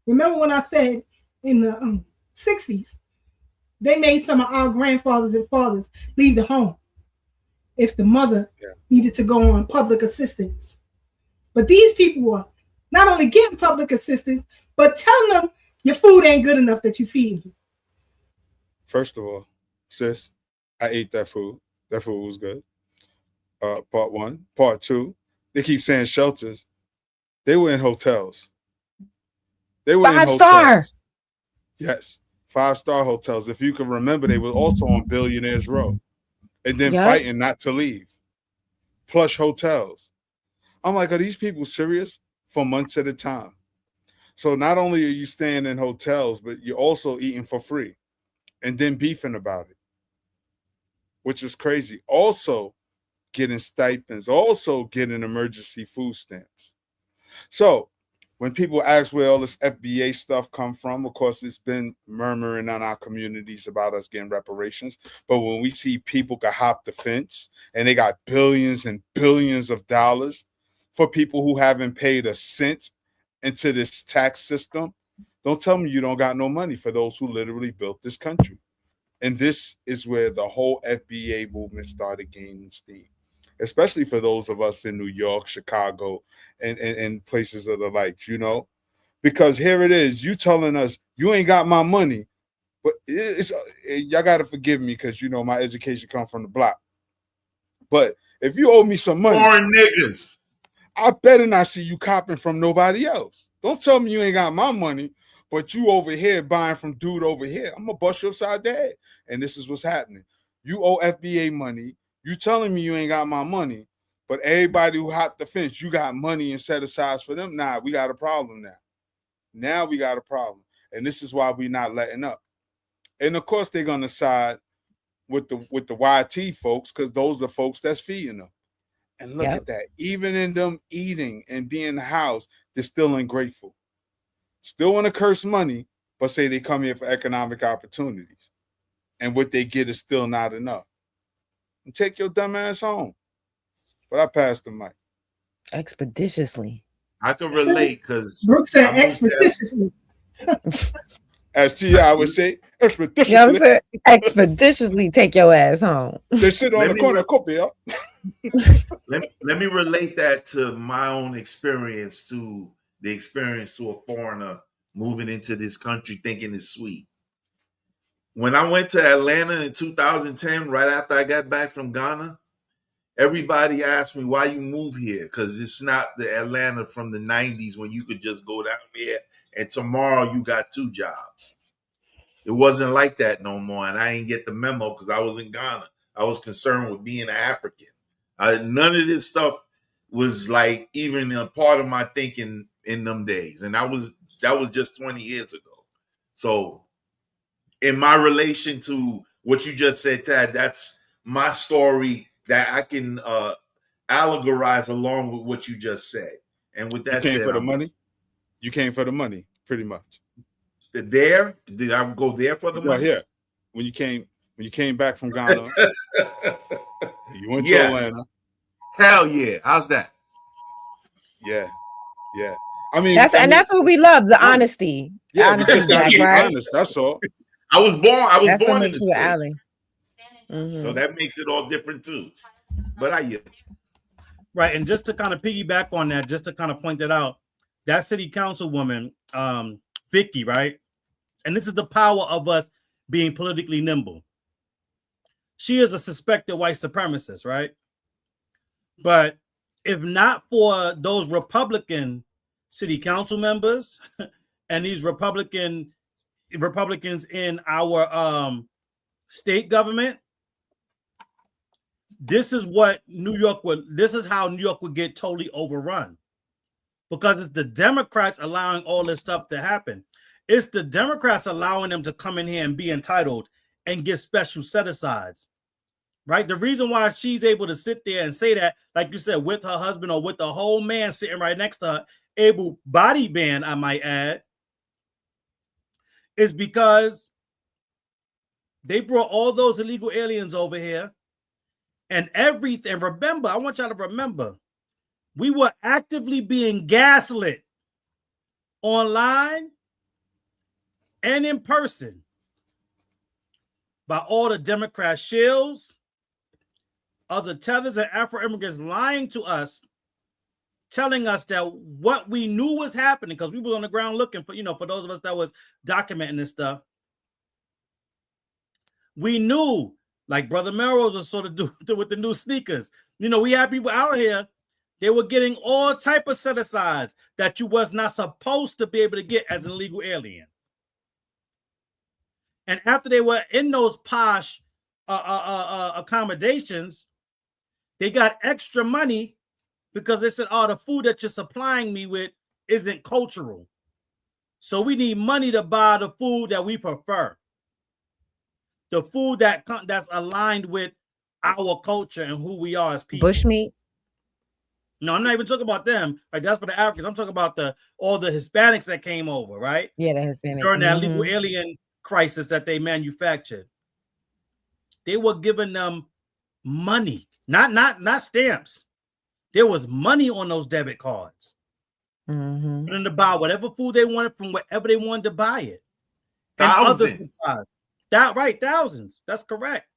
Remember when I said in the 60s, they made some of our grandfathers and fathers leave the home if the mother needed to go on public assistance. But these people were not only getting public assistance, but telling them your food ain't good enough that you feed me. First of all, sis, I ate that food. That food was good. Part one. Part two, they keep saying shelters. They were in hotels. They were in hotels. 5-star. Yes, 5-star hotels. If you can remember, they were also on Billionaires Row. And then fighting not to leave. Plush hotels. I'm like, are these people serious? For months at a time. So not only are you staying in hotels, but you're also eating for free and then beefing about it, which is crazy. Also getting stipends, also getting emergency food stamps. So when people ask where all this FBA stuff come from, of course, it's been murmuring on our communities about us getting reparations. But when we see people can hop the fence and they got billions and billions of dollars for people who haven't paid a cent into this tax system, don't tell me you don't got no money for those who literally built this country. And this is where the whole FBA movement started gaining steam, especially for those of us in New York, Chicago, and places of the like, you know, because here it is, you telling us you ain't got my money, but y'all got to forgive me because, you know, my education come from the block. But if you owe me some money, foreign niggas, I better not see you copping from nobody else. Don't tell me you ain't got my money, but you over here buying from dude over here. I'm going to bust you upside the head. And this is what's happening. You owe FBA money. You telling me you ain't got my money, but everybody who hopped the fence, you got money and set aside for them. Nah, we got a problem now. Now we got a problem. And this is why we not letting up. And of course, they're going to side with the YT folks because those are folks that's feeding them. And look at that. Even in them eating and being housed, they're still ungrateful. Still want to curse money, but say they come here for economic opportunities. And what they get is still not enough. And take your dumb ass home. But I passed the mic. Expeditiously. I can relate because Brooke said expeditiously. As T.I. would say, expeditiously. You know what I'm saying? Expeditiously take your ass home. They sit on the corner, copy up. Let me relate that to my own experience, to the experience to a foreigner moving into this country thinking it's sweet. When I went to Atlanta in 2010, right after I got back from Ghana, everybody asked me why you move here, because it's not the Atlanta from the 90s when you could just go down there and tomorrow you got 2 jobs. It wasn't like that no more, and I didn't get the memo because I was in Ghana. I was concerned with being an African. None of this stuff was like even a part of my thinking in them days, and that was just 20 years ago. So in my relation to what you just said, Tad, that's my story that I can allegorize along with what you just said. And with that said, you came for the money? You came for the money, pretty much. There? Did I go there for the money? Yeah. When you came back from Ghana, you went to Atlanta. Hell yeah. How's that? Yeah. I mean, that's what we love, the honesty. Yeah, honesty, we just gotta Jack, be right? honest. That's all. I was born That's what in makes the you an States. ally. So that makes it all different too. But I yield. Right, and just to kind of piggyback on that, just to kind of point that out, that city councilwoman, Vicky, right? And this is the power of us being politically nimble. She is a suspected white supremacist, right? But if not for those Republican city council members and these Republicans in our state government, this is how New York would get totally overrun, because it's the Democrats allowing all this stuff to happen. It's the Democrats allowing them to come in here and be entitled and get special set-asides, right? The reason why she's able to sit there and say that, like you said, with her husband or with the whole man sitting right next to her, able-bodied man, I might add, is because they brought all those illegal aliens over here and everything. Remember, I want y'all to remember, we were actively being gaslit online and in person by all the Democrat shills, other tethers, and Afro-immigrants lying to us, telling us that what we knew was happening, because we were on the ground looking for, for those of us that was documenting this stuff. We knew, like Brother Melrose was sort of doing with the new sneakers. We had people out here, they were getting all type of set-asides that you was not supposed to be able to get as an illegal alien. And after they were in those posh accommodations, they got extra money because they said, oh, the food that you're supplying me with isn't cultural. So we need money to buy the food that we prefer. The food that's aligned with our culture and who we are as people. Bushmeat? No, I'm not even talking about them. Like, that's for the Africans. I'm talking about all the Hispanics that came over, right? Yeah, the Hispanics. During that illegal alien crisis that they manufactured. They were giving them money, not stamps. There was money on those debit cards for them to buy whatever food they wanted from wherever they wanted to buy it. And other supplies. Thousands. That's correct.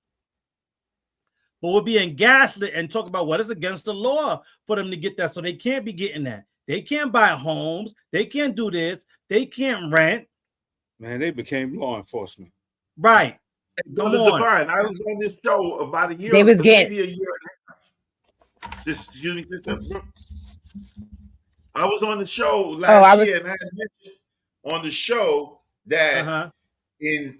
But we're being gaslit and talk about what is against the law for them to get that. So they can't be getting that. They can't buy homes. They can't do this. They can't rent. Man, they became law enforcement. Right. Come on. Divine, I was on this show about a year ago, maybe a year and a half. Excuse me, sister. I was on the show last year, and I had mentioned on the show that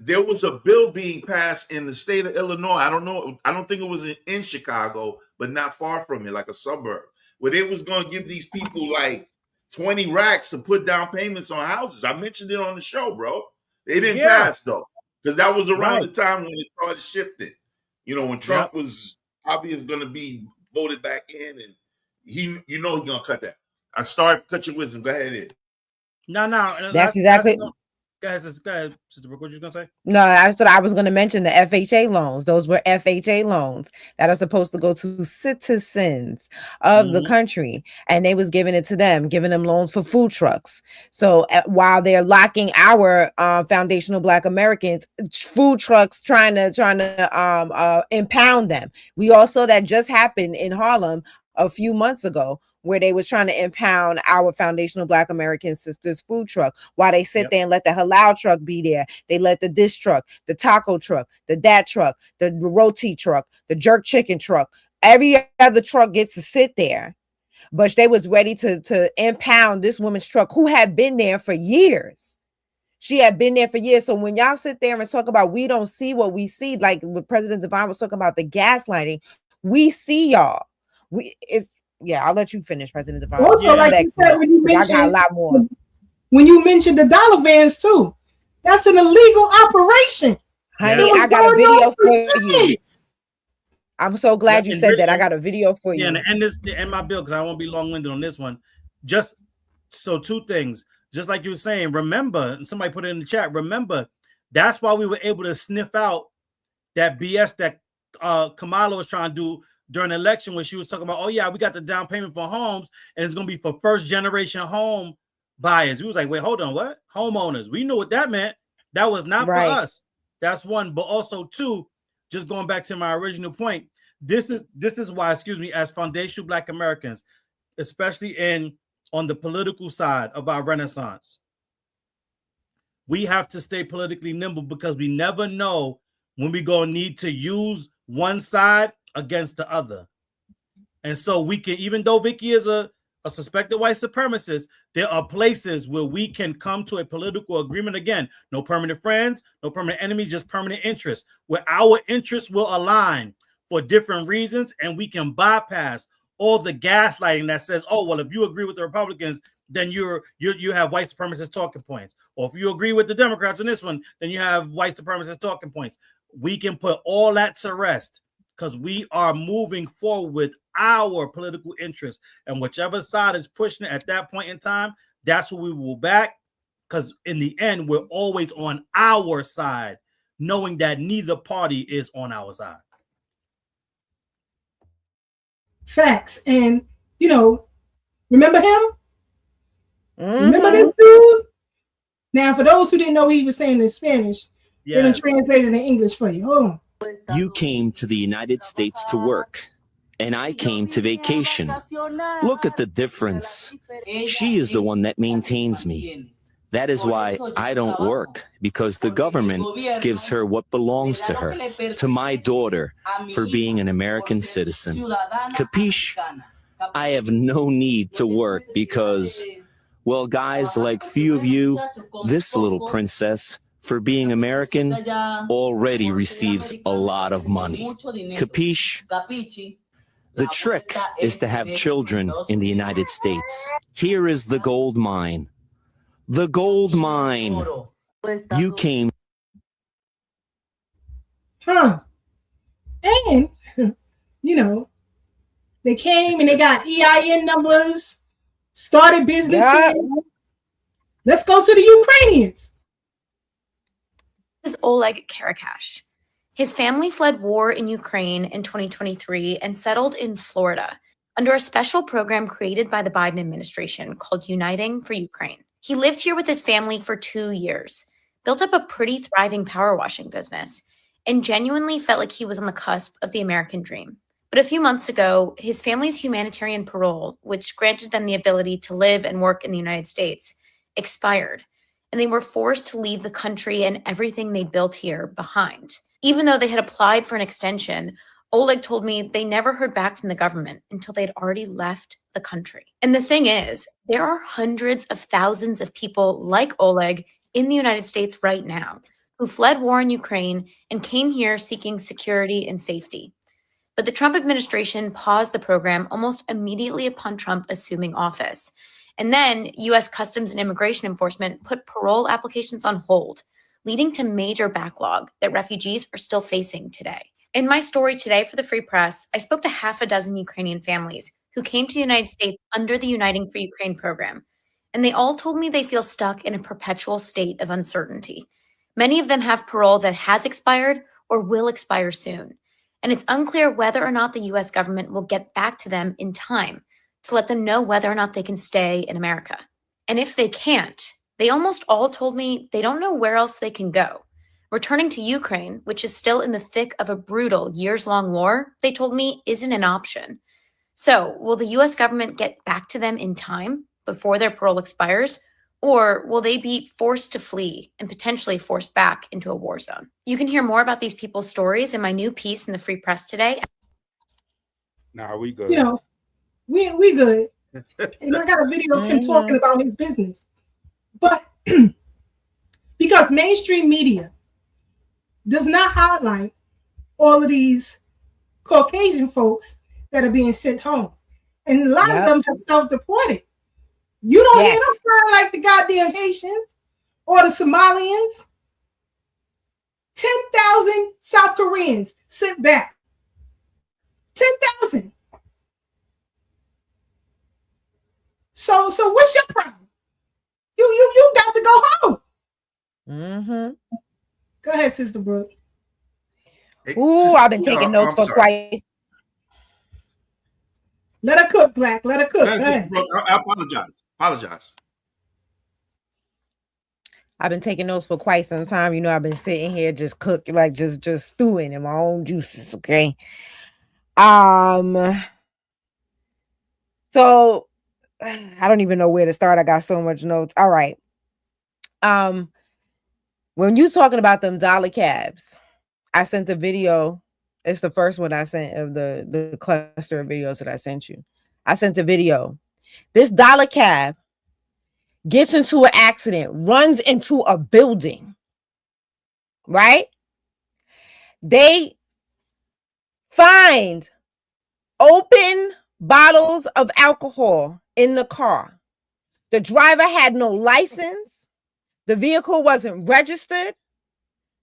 there was a bill being passed in the state of Illinois. I don't know. I don't think it was in Chicago, but not far from it, like a suburb, where they was going to give these people like 20 racks to put down payments on houses. I mentioned it on the show, bro. They didn't pass though, because that was around the time when it started shifting. When Trump was obviously going to be voted back in, and he's going to cut that. I started to cut your wisdom. Go ahead. No. That's exactly. Go ahead, Sister Brooke, what you going to say? No, I was going to mention the FHA loans. Those were FHA loans that are supposed to go to citizens of the country. And they was giving it to them, giving them loans for food trucks. So while they're locking our foundational Black Americans, food trucks trying to impound them. We all saw that just happened in Harlem a few months ago, where they was trying to impound our foundational Black American sisters food truck, while they sit there and let the halal truck be there. They let the dish truck, the taco truck, the dat truck, the roti truck, the jerk chicken truck, every other truck gets to sit there. But they was ready to impound this woman's truck, who had been there for years. She had been there for years. So when y'all sit there and talk about we don't see what we see, like what President Devine was talking about, the gaslighting, we see y'all. I'll let you finish, President Devine. Also, like you said, when you mentioned, I got a lot more. When you mentioned the dollar vans too, that's an illegal operation. Honey, I got a video for you. I'm so glad you said that. I got a video for you. Yeah, and this and my bill, because I won't be long-winded on this one. Just so two things, just like you were saying, remember, and somebody put it in the chat, remember, that's why we were able to sniff out that BS that Kamala was trying to do during the election, when she was talking about, oh yeah, we got the down payment for homes, and it's going to be for first generation home buyers. We was like, wait, hold on, what? Homeowners. We knew what that meant. That was not for us. That's one. But also two, just going back to my original point, this is why, as foundational Black Americans, especially on the political side of our Renaissance, we have to stay politically nimble, because we never know when we're going to need to use one side against the other. And so we can, even though Vicky is a suspected white supremacist, there are places where we can come to a political agreement. Again, no permanent friends, no permanent enemies, just permanent interests, where our interests will align for different reasons, and we can bypass all the gaslighting that says, oh, well, if you agree with the Republicans, then you have white supremacist talking points. Or if you agree with the Democrats on this one, then you have white supremacist talking points. We can put all that to rest, because we are moving forward with our political interests. And whichever side is pushing it at that point in time, that's what we will back, because in the end, we're always on our side, knowing that neither party is on our side. Facts. And, remember him? Remember this dude? Now, for those who didn't know what he was saying in Spanish, they're going to translate it in English for you. Hold on. You came to the United States to work, and I came to vacation. Look at the difference. She is the one that maintains me. That is why I don't work, because the government gives her what belongs to her, to my daughter, for being an American citizen. Capiche? I have no need to work because, well, guys like few of you, this little princess, for being American, already receives a lot of money. Capiche? The trick is to have children in the United States. Here is the gold mine. The gold mine. You came. And, they came and they got EIN numbers, started businesses. Yeah. Let's go to the Ukrainians. This is Oleg Karakash. His family fled war in Ukraine in 2023 and settled in Florida under a special program created by the Biden administration called Uniting for Ukraine. He lived here with his family for 2 years, built up a pretty thriving power washing business, and genuinely felt like he was on the cusp of the American dream. But a few months ago, his family's humanitarian parole, which granted them the ability to live and work in the United States, expired, and they were forced to leave the country and everything they built here behind. Even though they had applied for an extension, Oleg told me they never heard back from the government until they'd already left the country. And the thing is, there are hundreds of thousands of people like Oleg in the United States right now who fled war in Ukraine and came here seeking security and safety. But the Trump administration paused the program almost immediately upon Trump assuming office. And then U.S. Customs and Immigration Enforcement put parole applications on hold, leading to major backlog that refugees are still facing today. In my story today for the Free Press, I spoke to half a dozen Ukrainian families who came to the United States under the Uniting for Ukraine program, and they all told me they feel stuck in a perpetual state of uncertainty. Many of them have parole that has expired or will expire soon, and it's unclear whether or not the U.S. government will get back to them in time to let them know whether or not they can stay in America. And if they can't, they almost all told me they don't know where else they can go. Returning to Ukraine, which is still in the thick of a brutal years-long war, they told me isn't an option. So, will the U.S. government get back to them in time before their parole expires, or will they be forced to flee and potentially forced back into a war zone? You can hear more about these people's stories in my new piece in the Free Press today. Nah, we good. We good. And I got a video of him talking about his business. But because mainstream media does not highlight all of these Caucasian folks that are being sent home. And a lot of them have self-deported. You don't hear them crying like the goddamn Haitians or the Somalians. 10,000 South Koreans sent back. 10,000. So what's your problem? You got to go home. Mm-hmm. Go ahead, Sister Brooke. I've been taking notes for quite. Let her cook, Black. Let her cook. Sister Brooke, I apologize. I've been taking notes for quite some time. You know, I've been sitting here just cooking, like just stewing in my own juices. Okay. So I don't even know where to start. I got so much notes. All right. When you talking about them dollar cabs, I sent a video. It's the first one I sent of the cluster of videos that I sent you. I sent a video. This dollar cab gets into an accident, runs into a building, right? They find open bottles of alcohol in the car. The driver had no license. The vehicle wasn't registered.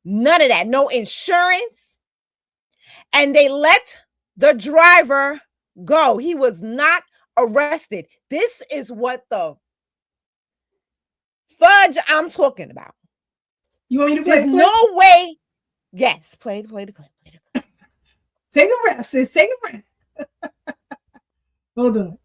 None of that. No insurance. And they let the driver go. He was not arrested. This is what the fudge I'm talking about. You want me to play There's no way. Yes, play the clip. Take a breath, sis. Take a breath. Hold on.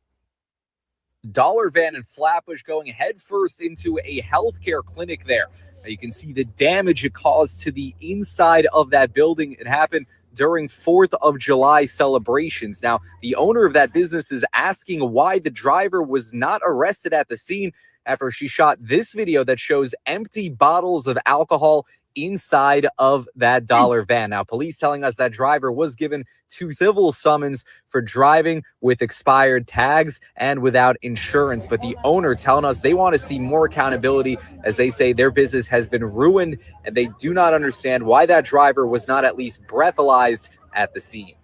Dollar van in Flatbush going headfirst into a healthcare clinic there. Now you can see the damage it caused to the inside of that building. It happened during 4th of July celebrations. Now, the owner of that business is asking why the driver was not arrested at the scene after she shot this video that shows empty bottles of alcohol inside of that dollar van. Now, police telling us that driver was given 2 civil summons for driving with expired tags and without insurance. But the owner telling us they want to see more accountability, as they say their business has been ruined and they do not understand why that driver was not at least breathalyzed at the scene.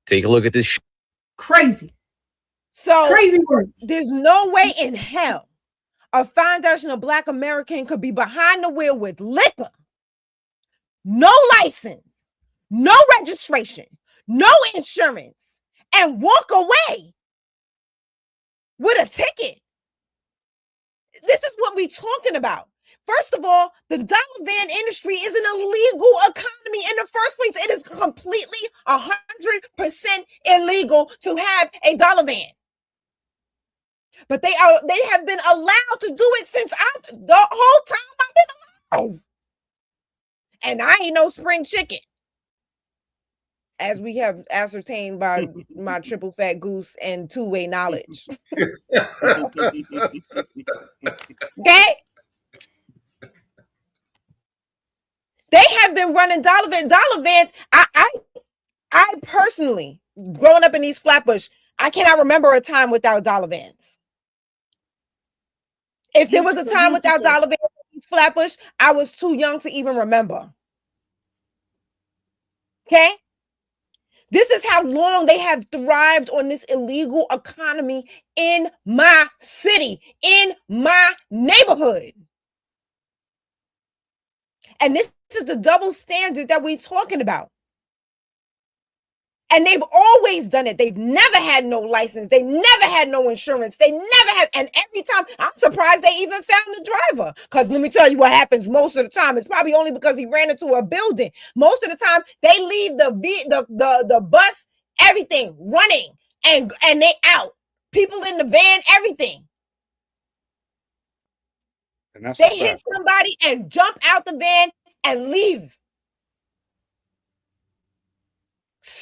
Take a look at this. Crazy. So crazy word. There's no way in hell a foundational Black American could be behind the wheel with liquor, no license, no registration, no insurance, and walk away with a ticket. This is what we're talking about. First of all, the dollar van industry is an illegal economy in the first place. It is completely 100% illegal to have a dollar van. But they have been allowed to do it since the whole time I've been alive. And I ain't no spring chicken, as we have ascertained by my triple fat goose and two-way knowledge. Okay? They have been running dollar vans. I personally, growing up in East Flatbush, I cannot remember a time without dollar vans. If there was a time without dollar vans in East Flatbush, I was too young to even remember. Okay? This is how long they have thrived on this illegal economy in my city, in my neighborhood. And this is the double standard that we're talking about. And they've always done it. They've never had no license. They never had no insurance. They never had, and every time, I'm surprised they even found the driver. Because let me tell you what happens most of the time. It's probably only because he ran into a building. Most of the time, they leave the bus, everything running, and they out. People in the van, everything. And that's they hit somebody and jump out the van and leave.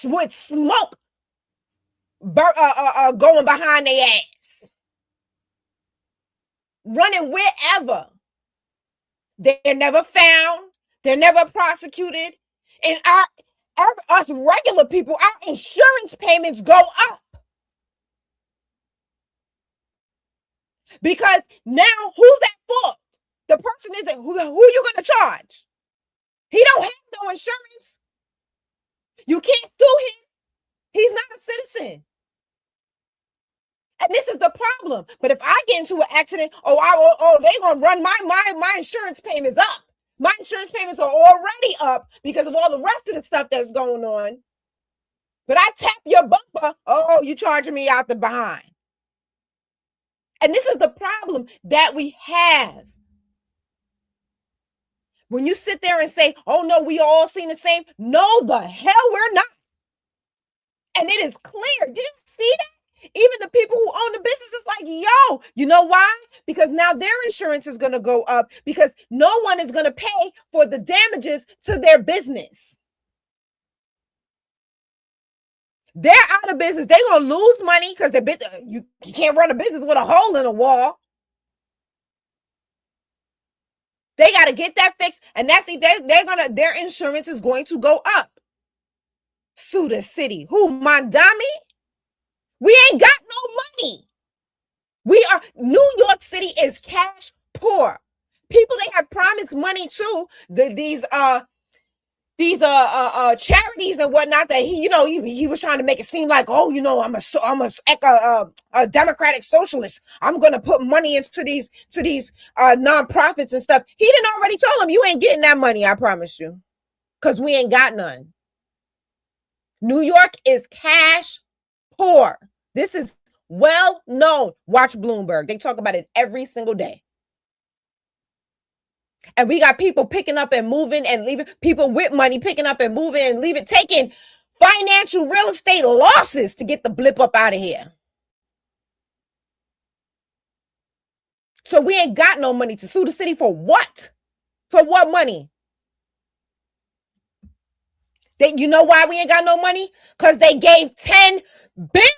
With smoke going behind their ass, running wherever. They're never found. They're never prosecuted. And us regular people, our insurance payments go up. Because now, who's at fault? The person isn't. Who you going to charge? He don't have no insurance. You can't sue him. He's not a citizen. And this is the problem. But if I get into an accident, they're going to run my insurance payments up. My insurance payments are already up because of all the rest of the stuff that's going on. But I tap your bumper, you charging me out the behind. And this is the problem that we have. When you sit there and say, oh no, we all seen the same. No, the hell we're not. And it is clear. Did you see that? Even the people who own the business is like, yo, you know why? Because now their insurance is going to go up because no one is going to pay for the damages to their business. They're out of business. They're going to lose money because you can't run a business with a hole in the wall. They got to get that fixed. And that's their insurance is going to go up. Sue the city. Who, Mandami? We ain't got no money. New York City is cash poor. People they have promised money to these charities and whatnot that he was trying to make it seem like, oh, I'm a democratic socialist. I'm gonna put money into these nonprofits and stuff. He didn't already tell them you ain't getting that money. I promise you, because we ain't got none. New York is cash poor. This is well known. Watch Bloomberg. They talk about it every single day. And we got people picking up and moving and leaving, people with money picking up and moving and leaving, taking financial real estate losses to get the blip up out of here. So we ain't got no money to sue the city for what? For what money? You know why we ain't got no money? Because they gave $10 billion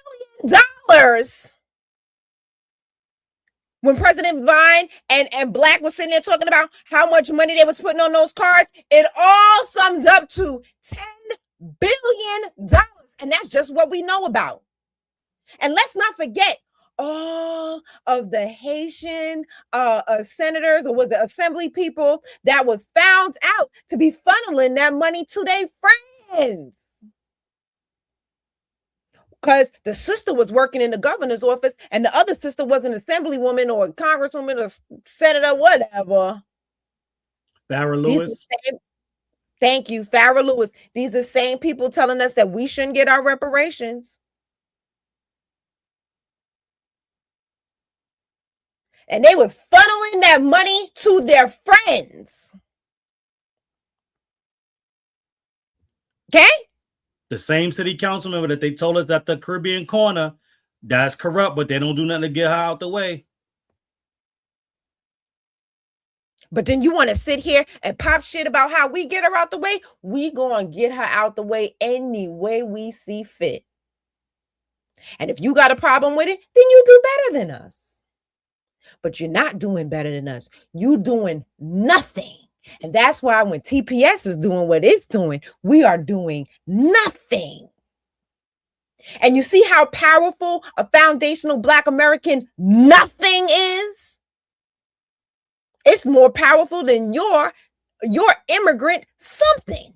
when President Vine and Black was sitting there talking about how much money they was putting on those cards. It all summed up to $10 billion. And that's just what we know about. And let's not forget all of the Haitian senators or was the assembly people that was found out to be funneling that money to their friends. Because the sister was working in the governor's office and the other sister was an assemblywoman or a congresswoman or senator, whatever. Farrah Lewis. Thank you, Farrah Lewis. These are the same people telling us that we shouldn't get our reparations. And they was funneling that money to their friends. Okay? The same city council member that they told us at the Caribbean corner, that's corrupt, but they don't do nothing to get her out the way. But then you want to sit here and pop shit about how we get her out the way? We going to get her out the way any way we see fit. And if you got a problem with it, then you do better than us. But you're not doing better than us. You doing nothing. And that's why when TPS is doing what it's doing, we are doing nothing. And you see how powerful a foundational Black American nothing is? It's more powerful than your immigrant something.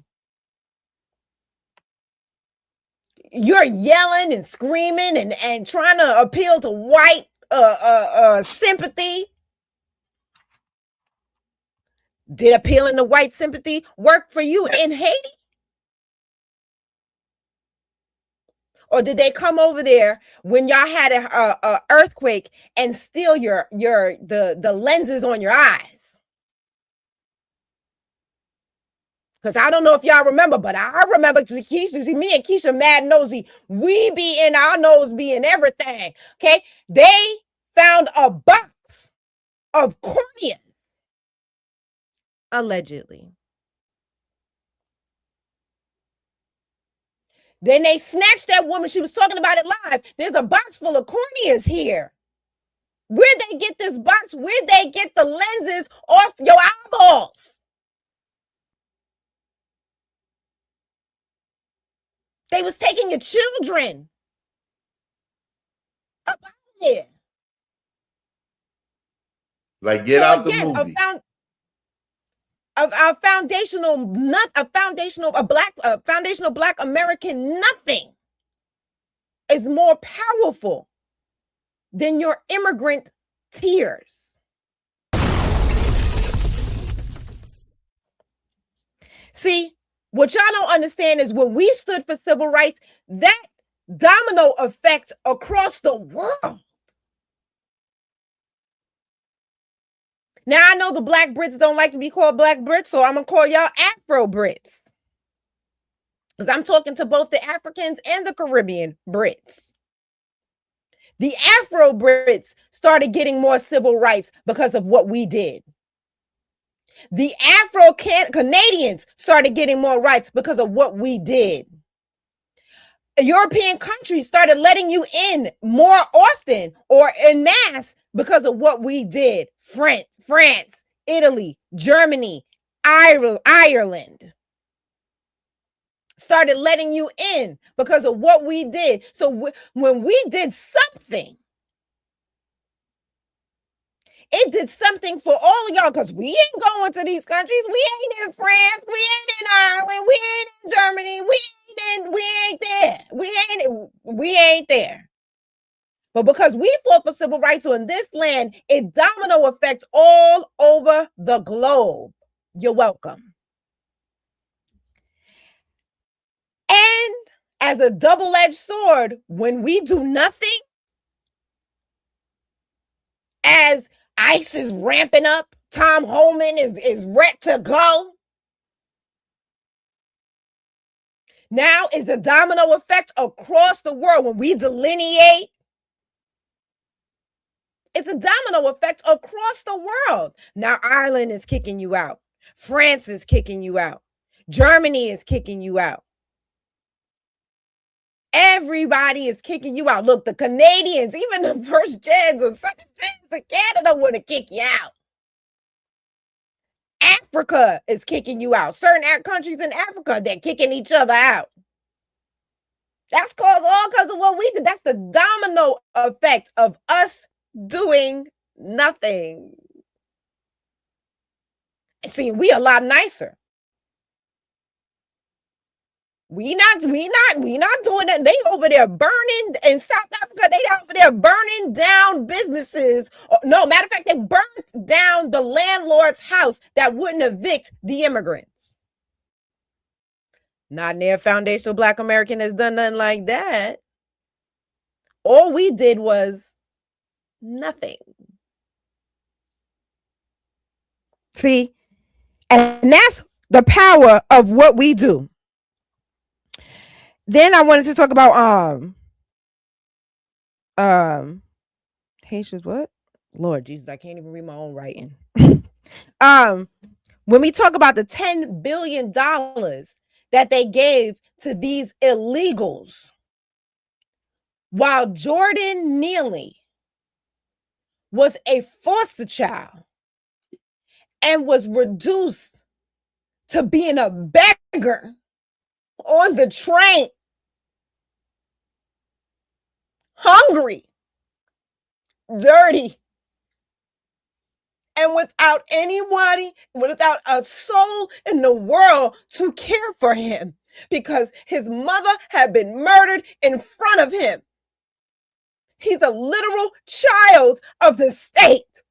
You're yelling and screaming and trying to appeal to white sympathy. Did appealing to white sympathy work for you in Haiti? Or did they come over there when y'all had a earthquake and steal the lenses on your eyes? Because I don't know if y'all remember, but I remember Keisha, see me and Keisha mad nosy. We be in our nose be in everything. Okay. They found a box of corneas. Allegedly. Then they snatched that woman. She was talking about it live. There's a box full of corneas here. Where'd they get this box? Where'd they get the lenses off your eyeballs? They was taking your children up out of there. Like, get out the movie. A foundational Black American nothing is more powerful than your immigrant tears. See, what y'all don't understand is when we stood for civil rights, that domino effect across the world. Now, I know the Black Brits don't like to be called Black Brits, so I'm going to call y'all Afro Brits. Because I'm talking to both the Africans and the Caribbean Brits. The Afro-Brits started getting more civil rights because of what we did. The Afro-Canadians started getting more rights because of what we did. European countries started letting you in more often or en masse because of what we did. France, Italy, Germany, Ireland started letting you in because of what we did. So when we did something, it did something for all of y'all, because we ain't going to these countries. We ain't in France. We ain't in Ireland. We ain't in Germany. We ain't there. We ain't there. But because we fought for civil rights on this land, it domino effect all over the globe. You're welcome. And as a double-edged sword, when we do nothing, as ICE is ramping up, Tom Holman is ready to go. Now is the domino effect across the world. When we delineate, it's a domino effect across the world. Now Ireland is kicking you out. France is kicking you out. Germany is kicking you out. Everybody is kicking you out. Look, the Canadians, even the first gens or second gens of Canada want to kick you out. Africa is kicking you out. Certain countries in Africa, they're kicking each other out. That's all because of what we did. That's the domino effect of us doing nothing. See, we a lot nicer. We not doing that. They over there burning in South Africa. They over there burning down businesses. No, matter of fact, they burnt down the landlord's house that wouldn't evict the immigrants. Not near Foundational Black American has done nothing like that. All we did was nothing. See, and that's the power of what we do. Then I wanted to talk about Haitians, what? Lord Jesus, I can't even read my own writing. When we talk about the $10 billion that they gave to these illegals, while Jordan Neely was a foster child and was reduced to being a beggar on the train, hungry, dirty, and without anybody, without a soul in the world to care for him, because his mother had been murdered in front of him. He's a literal child of the state.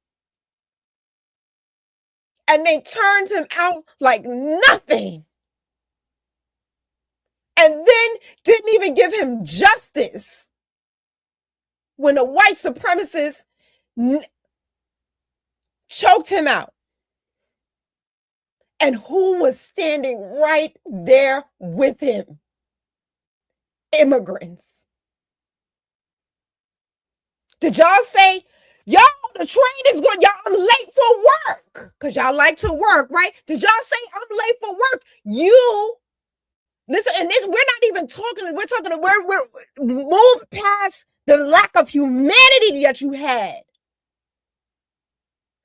And they turned him out like nothing. And then didn't even give him justice when the white supremacists choked him out. And who was standing right there with him? Immigrants. Did y'all say, y'all, the train is going, y'all, I'm late for work? Because y'all like to work, right? Did y'all say I'm late for work? You, listen, and this, we're not even talking, we're moved past the lack of humanity that you had.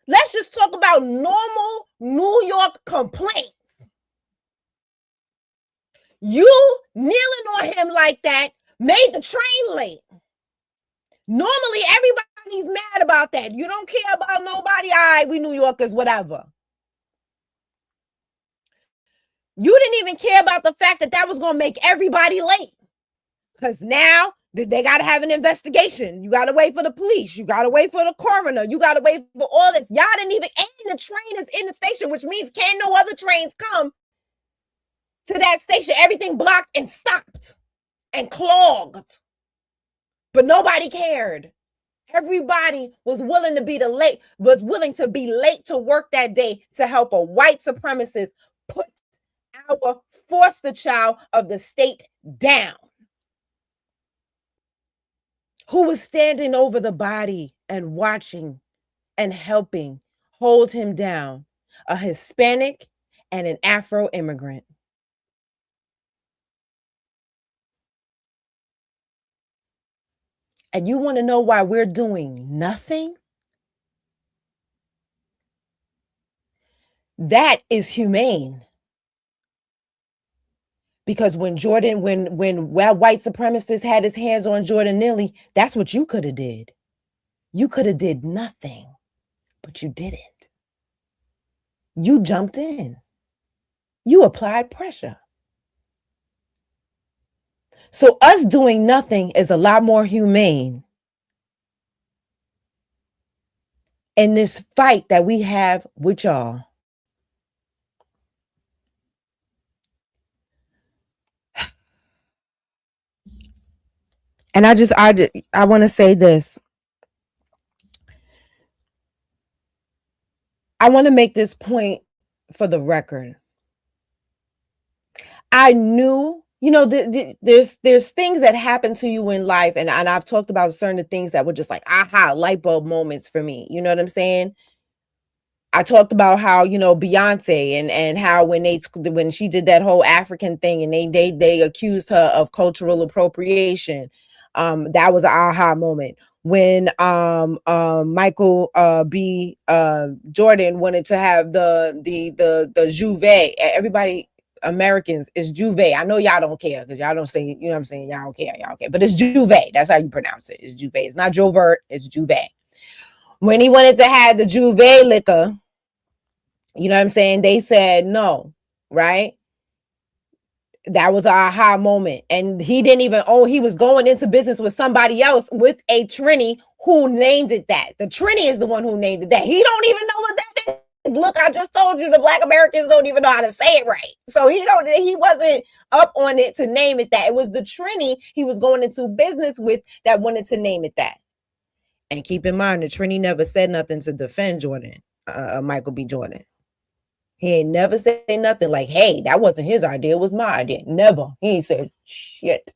Let's just talk about normal New York complaints. You kneeling on him like that made the train late. Normally, everybody's mad about that. You don't care about nobody. All right, we New Yorkers, whatever. You didn't even care about the fact that that was going to make everybody late. Because now they got to have an investigation. You got to wait for the police. You got to wait for the coroner. You got to wait for all this. Y'all didn't even, and the train is in the station, which means can't no other trains come to that station. Everything blocked and stopped and clogged. But nobody cared. Everybody was willing to be late to work that day to help a white supremacist put our foster child of the state down. who was standing over the body and watching and helping hold him down, a Hispanic and an Afro immigrant. And you want to know why we're doing nothing? That is humane. Because when white supremacists had his hands on Jordan Neely, that's what you could have did. You could have did nothing, but you didn't. You jumped in. You applied pressure. So us doing nothing is a lot more humane in this fight that we have with y'all. And I want to say this. I want to make this point for the record. I knew, there's things that happen to you in life, and I've talked about certain things that were just like aha light bulb moments for me. You know what I'm saying? I talked about how, Beyonce and how when she did that whole African thing and they accused her of cultural appropriation. That was an aha moment. When Michael B. Jordan wanted to have the Juve, everybody Americans is Juve. I know y'all don't care because y'all don't say, you know what I'm saying? Y'all don't care, but it's Juve. That's how you pronounce it. It's Juve. It's not Jovert, it's Juve. When he wanted to have the Juve liquor, you know what I'm saying? They said no, right? That was an aha moment. And he didn't even, he was going into business with somebody else with a Trini who named it that. The Trini is the one who named it that. He don't even know what that is. Look, I just told you the Black Americans don't even know how to say it right. So he wasn't up on it to name it that. It was the Trini he was going into business with that wanted to name it that. And keep in mind, the Trini never said nothing to defend Jordan, Michael B. Jordan. He ain't never said nothing like, hey, that wasn't his idea, it was my idea. Never. He ain't said shit.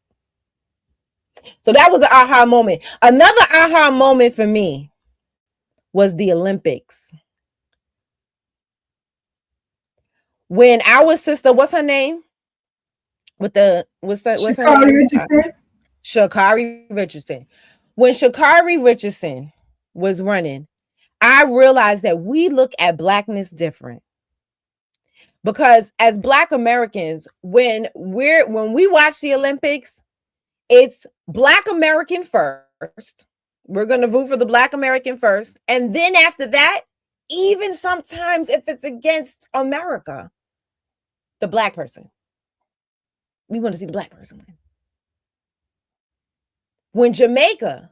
So that was the aha moment. Another aha moment for me was the Olympics. When our sister, what's her name? What's her name? Richardson. Sha'Carri Richardson. When Sha'Carri Richardson was running, I realized that we look at Blackness different. Because as Black Americans, when we watch the Olympics, it's Black American first. We're going to vote for the Black American first. And then after that, even sometimes if it's against America, the Black person, we want to see the Black person win. When Jamaica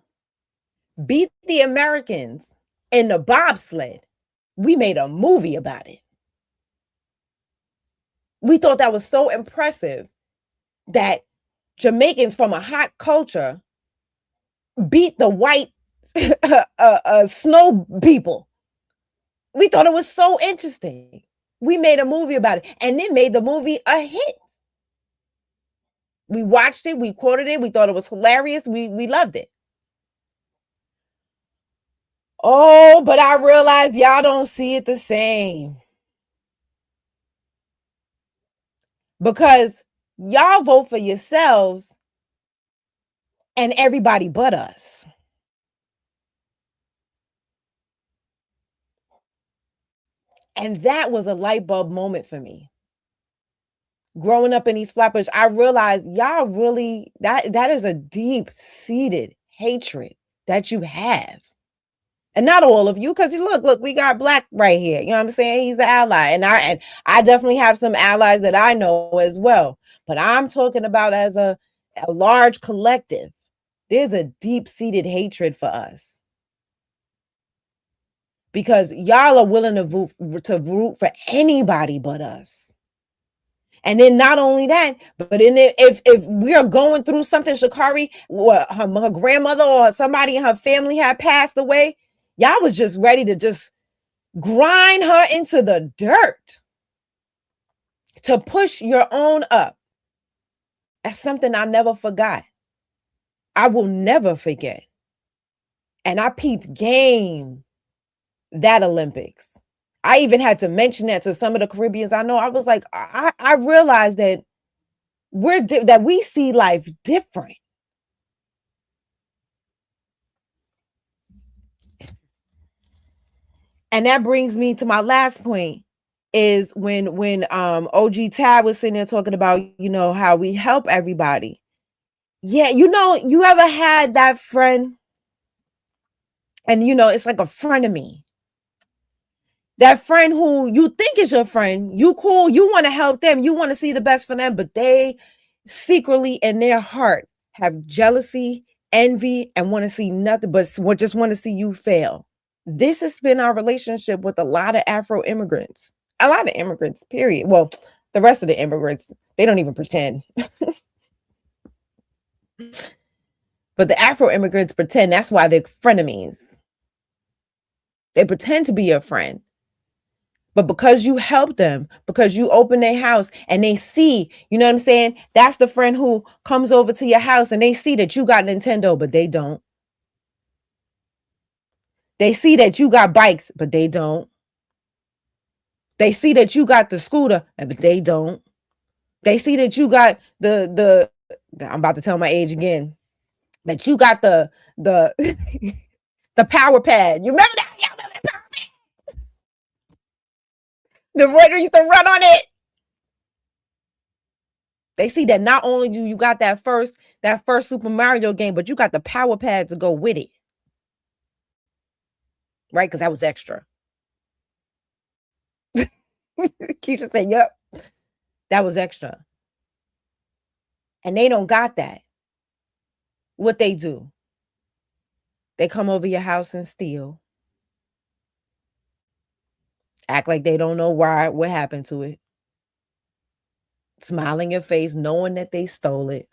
beat the Americans in the bobsled, we made a movie about it. We thought that was so impressive that Jamaicans from a hot culture beat the white snow people. We thought it was so interesting. We made a movie about it, and it made the movie a hit. We watched it, we quoted it, we thought it was hilarious, we loved it. Oh, but I realized y'all don't see it the same. Because y'all vote for yourselves and everybody but us. And that was a light bulb moment for me. Growing up in these flappers, I realized y'all really, that is a deep-seated hatred that you have. And not all of you, because you look, we got Black right here. You know what I'm saying? He's an ally. And I definitely have some allies that I know as well. But I'm talking about as a large collective. There's a deep-seated hatred for us. Because y'all are willing to root for anybody but us. And then not only that, but if we are going through something, Sha'Carri, her grandmother or somebody in her family had passed away, y'all was just ready to just grind her into the dirt to push your own up. That's something I never forgot. I will never forget. And I peeped game that Olympics. I even had to mention that to some of the Caribbeans I know. I was like, I realized that that we see life different. And that brings me to my last point is when OG Tab was sitting there talking about, you know, how we help everybody. Yeah, you know, you ever had that friend and, you know, it's like a frenemy. That friend who you think is your friend, you cool, you want to help them, you want to see the best for them, but they secretly in their heart have jealousy, envy, and want to see nothing but just want to see you fail. This has been our relationship with a lot of Afro immigrants. A lot of immigrants, period. Well, the rest of the immigrants, they don't even pretend. But the Afro immigrants pretend. That's why they're frenemies. They pretend to be your friend. But because you help them, because you open their house and they see, you know what I'm saying? That's the friend who comes over to your house and they see that you got Nintendo, but they don't. They see that you got bikes, but they don't. They see that you got the scooter, but they don't. They see that you got the I'm about to tell my age again. That you got the the power pad. You remember that? Y'all remember the power pad? The Raider used to run on it. They see that not only do you got that first Super Mario game, but you got the power pad to go with it. Right? Because that was extra. Keisha said, yep. That was extra. And they don't got that. What they do? They come over your house and steal. Act like they don't know what happened to it. Smile in your face, knowing that they stole it.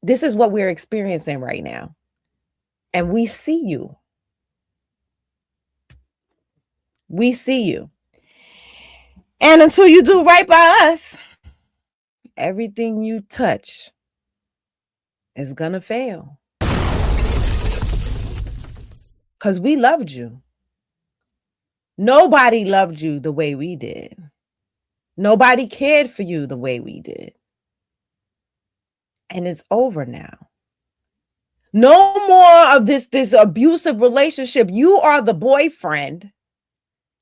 This is what we're experiencing right now. And we see you. We see you. And until you do right by us, everything you touch is gonna fail. Because we loved you. Nobody loved you the way we did. Nobody cared for you the way we did. And it's over now. No more of this abusive relationship. You are the boyfriend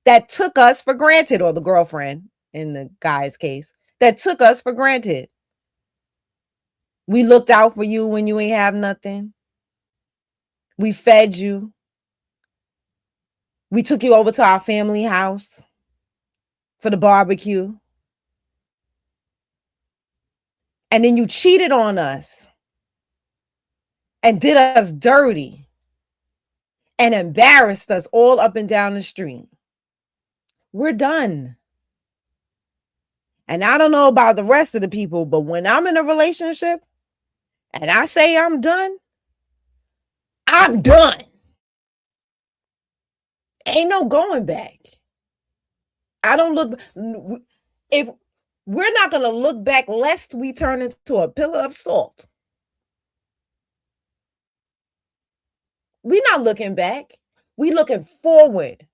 that took us for granted, or the girlfriend in the guy's case, that took us for granted. We looked out for you when you ain't have nothing. We fed you. We took you over to our family house for the barbecue. And then you cheated on us and did us dirty and embarrassed us all up and down the street. We're done. And I don't know about the rest of the people, but when I'm in a relationship and I say I'm done, I'm done. Ain't no going back. I don't look, if we're not going to look back lest we turn into a pillar of salt. We're not looking back. We're looking forward.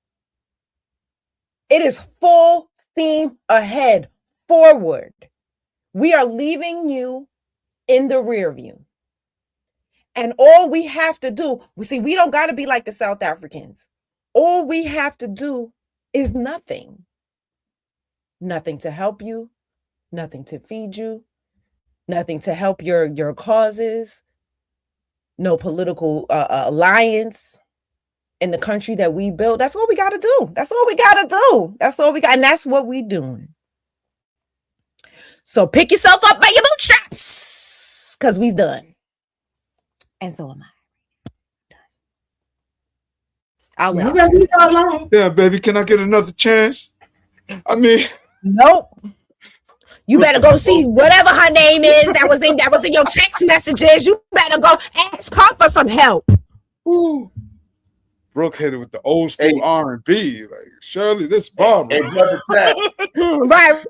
It is full steam ahead, forward. We are leaving you in the rear view. And all we have to do, we don't got to be like the South Africans. All we have to do is nothing. Nothing to help you, nothing to feed you, nothing to help your causes, no political alliance in the country that we built. That's all we got to do. That's all we got to do. That's all we got. And that's what we doing. So pick yourself up by your bootstraps, because we's done. And so am I. Yeah, baby, can I get another chance? I mean, nope. You better go see whatever her name is that was in your text messages. You better go ask her for some help. Ooh. Breuck hit it with the old school R&B, like Shirley, this Barbara. Hey, brother Pat. Right.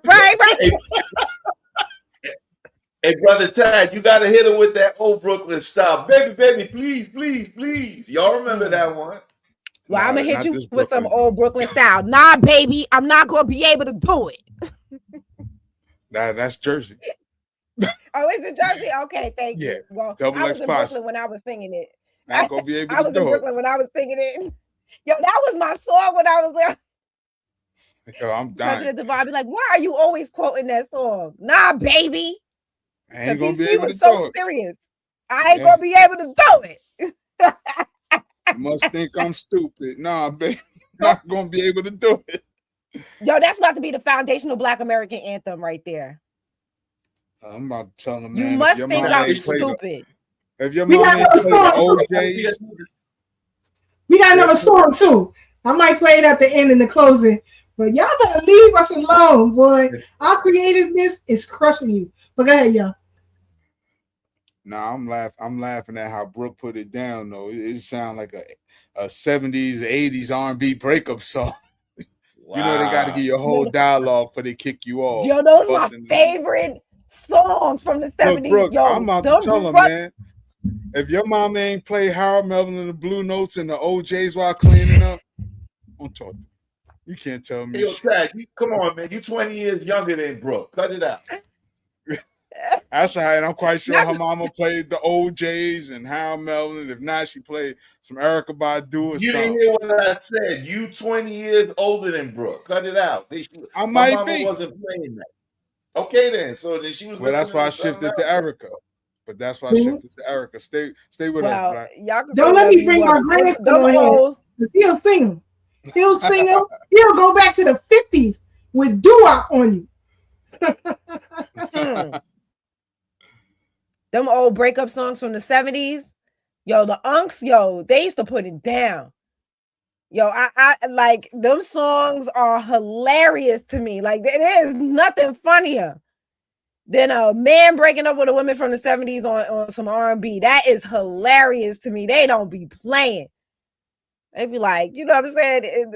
Hey, brother Tad, you gotta hit him with that old Brooklyn style. Baby, baby, please, please, please. Y'all remember that one? Well, I'm gonna hit you with some old Brooklyn style. Nah, baby, I'm not gonna be able to do it. Nah, that's Jersey. Oh, is it Jersey? Okay, thank you. Well, Double I was X in posse. Brooklyn when I was singing it. Not gonna be able I to was do in it. Brooklyn when I was singing it. Yo, that was my song when I was there. Yo, I'm dying. President Devon be like, why are you always quoting that song? Nah, baby. I ain't gonna be He able was to so do it. serious. I ain't gonna be able to do it. You must think I'm stupid. Nah, baby. Not gonna be able to do it. Yo, that's about to be the foundational Black American anthem right there. I'm about to tell them, You man, must think I'm stupid. stupid. If your We mom got ain't another play the song. OJs, We got another song too. I might play it at the end in the closing, but y'all better leave us alone, boy. Our creativeness is crushing you. But go ahead, y'all. nah, I'm laughing at how Brooke put it down though. It sounds like a 70s, 80s R&B breakup song. You know they got to get your whole dialogue before they kick you off. Yo, those are my favorite songs from the 70s. Look, Brooke, Yo, I'm about to tell them, man. If your mom ain't play Harold Melvin and the Blue Notes and the OJs while cleaning up, don't talk. You can't tell me. Hey, yo, Tad, come on, man. You 20 years younger than Brooke. Cut it out. That's all right. I'm quite sure her mama played the OJs and Harold Melvin. If not, she played some Erykah Badu or You something. didn't hear what I said. You 20 years older than Brooke. Cut it out. I My might mama be. wasn't playing that. Okay, then. So then she was Well, that's listening why I to something shifted to else. Erykah. But that's why I shifted to Erykah. Stay with us, Black. Y'all can Don't let me bring my grandson on here, because he'll sing them. He'll sing them. He'll go back to the 50s with doo-wop on you. Them old breakup songs from the 70s. Yo, the unks, yo, they used to put it down. Yo, I like them songs are hilarious to me. Like there is nothing funnier than a man breaking up with a woman from the 70s on some R&B. That is hilarious to me. They don't be playing. They be like, you know what I'm saying?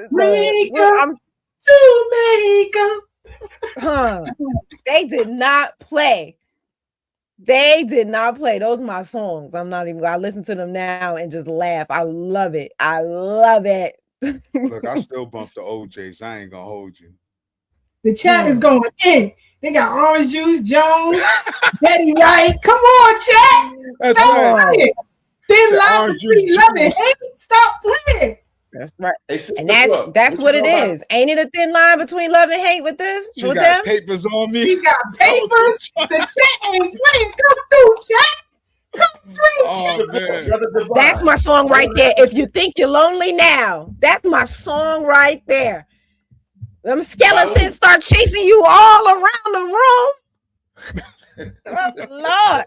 They did not play. They did not play. Those are my songs. I'm not even gonna listen to them now and just laugh. I love it. I love it. Look, I still bump the OJs. I ain't gonna hold you. The chat is going in. They got Orange Juice, Jones, Betty Wright. Come on, chat. That's Stop right. playing. Thin It's line Orange between Juice, love and hate. Stop playing. That's right. Hey, Sister And that's Brooke, what you it know about- is. Ain't it a thin line between love and hate with this? She with got them? papers on me. She got papers. The chat ain't playing. Come through, chat. Come through, chat. That's my song right there. If you think you're lonely now, that's my song right there. Them skeletons start chasing you all around the room. Oh, Lord.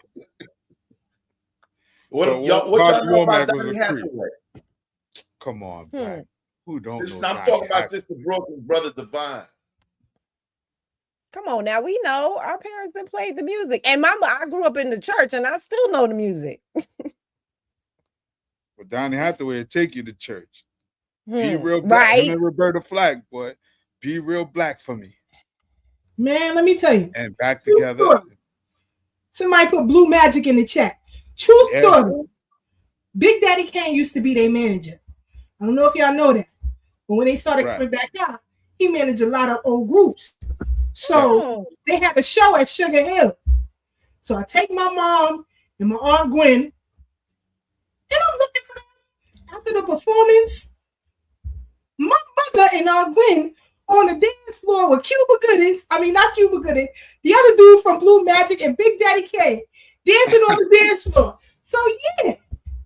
What So y'all Bobby know about Womack was Donny a creep. Hathaway? Come on, Black. Who don't Listen, know I'm Donny talking about Hathaway? Sister Brooke and Brother Divine. Come on now, we know our parents that played the music. And I grew up in the church and I still know the music. But Donny Hathaway would take you to church. Be real black. Right. Him and Roberta Flack, boy. Be real black for me. Man, let me tell you. And back together. Somebody put Blue Magic in the chat. True story. Big Daddy Kane used to be their manager. I don't know if y'all know that. But when they started coming back out, he managed a lot of old groups. So they had a show at Sugar Hill. So I take my mom and my Aunt Gwen, and I'm looking for them. After the performance, my mother and Aunt Gwen on the dance floor with Cuba Goodings. I mean, not Cuba Gooding. The other dude from Blue Magic and Big Daddy Kane dancing on the dance floor. So yeah,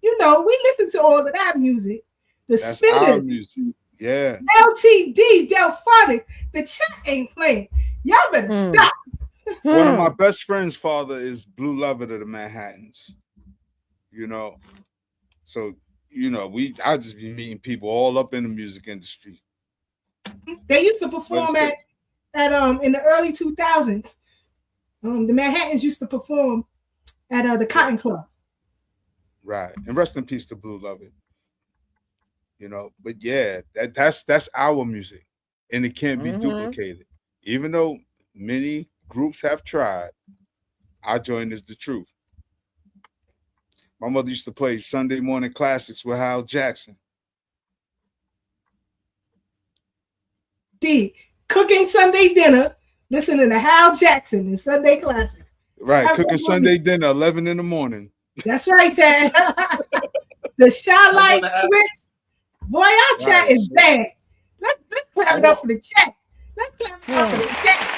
you know, we listen to all of that music. That's Spinners, our music. Yeah. LTD, Delphonic. The chat ain't playing. Y'all better stop. One of my best friends' father is Blue Lovett of the Manhattans. You know, so you know, I just be meeting people all up in the music industry. They used to perform at in the early 2000s. The Manhattans used to perform at the Cotton Club. Right. And rest in peace to Blue Lovett. You know, but yeah, that's our music. And it can't be duplicated. Even though many groups have tried, Our joint is the truth. My mother used to play Sunday morning classics with Hal Jackson. D, cooking Sunday dinner, listening to Hal Jackson and Sunday classics. Right, cooking Sunday dinner, 11 in the morning. That's right, Tad. The Shy Light switch. Boy, our chat is bad. Let's clap it up for the chat. Let's clap it up for the chat.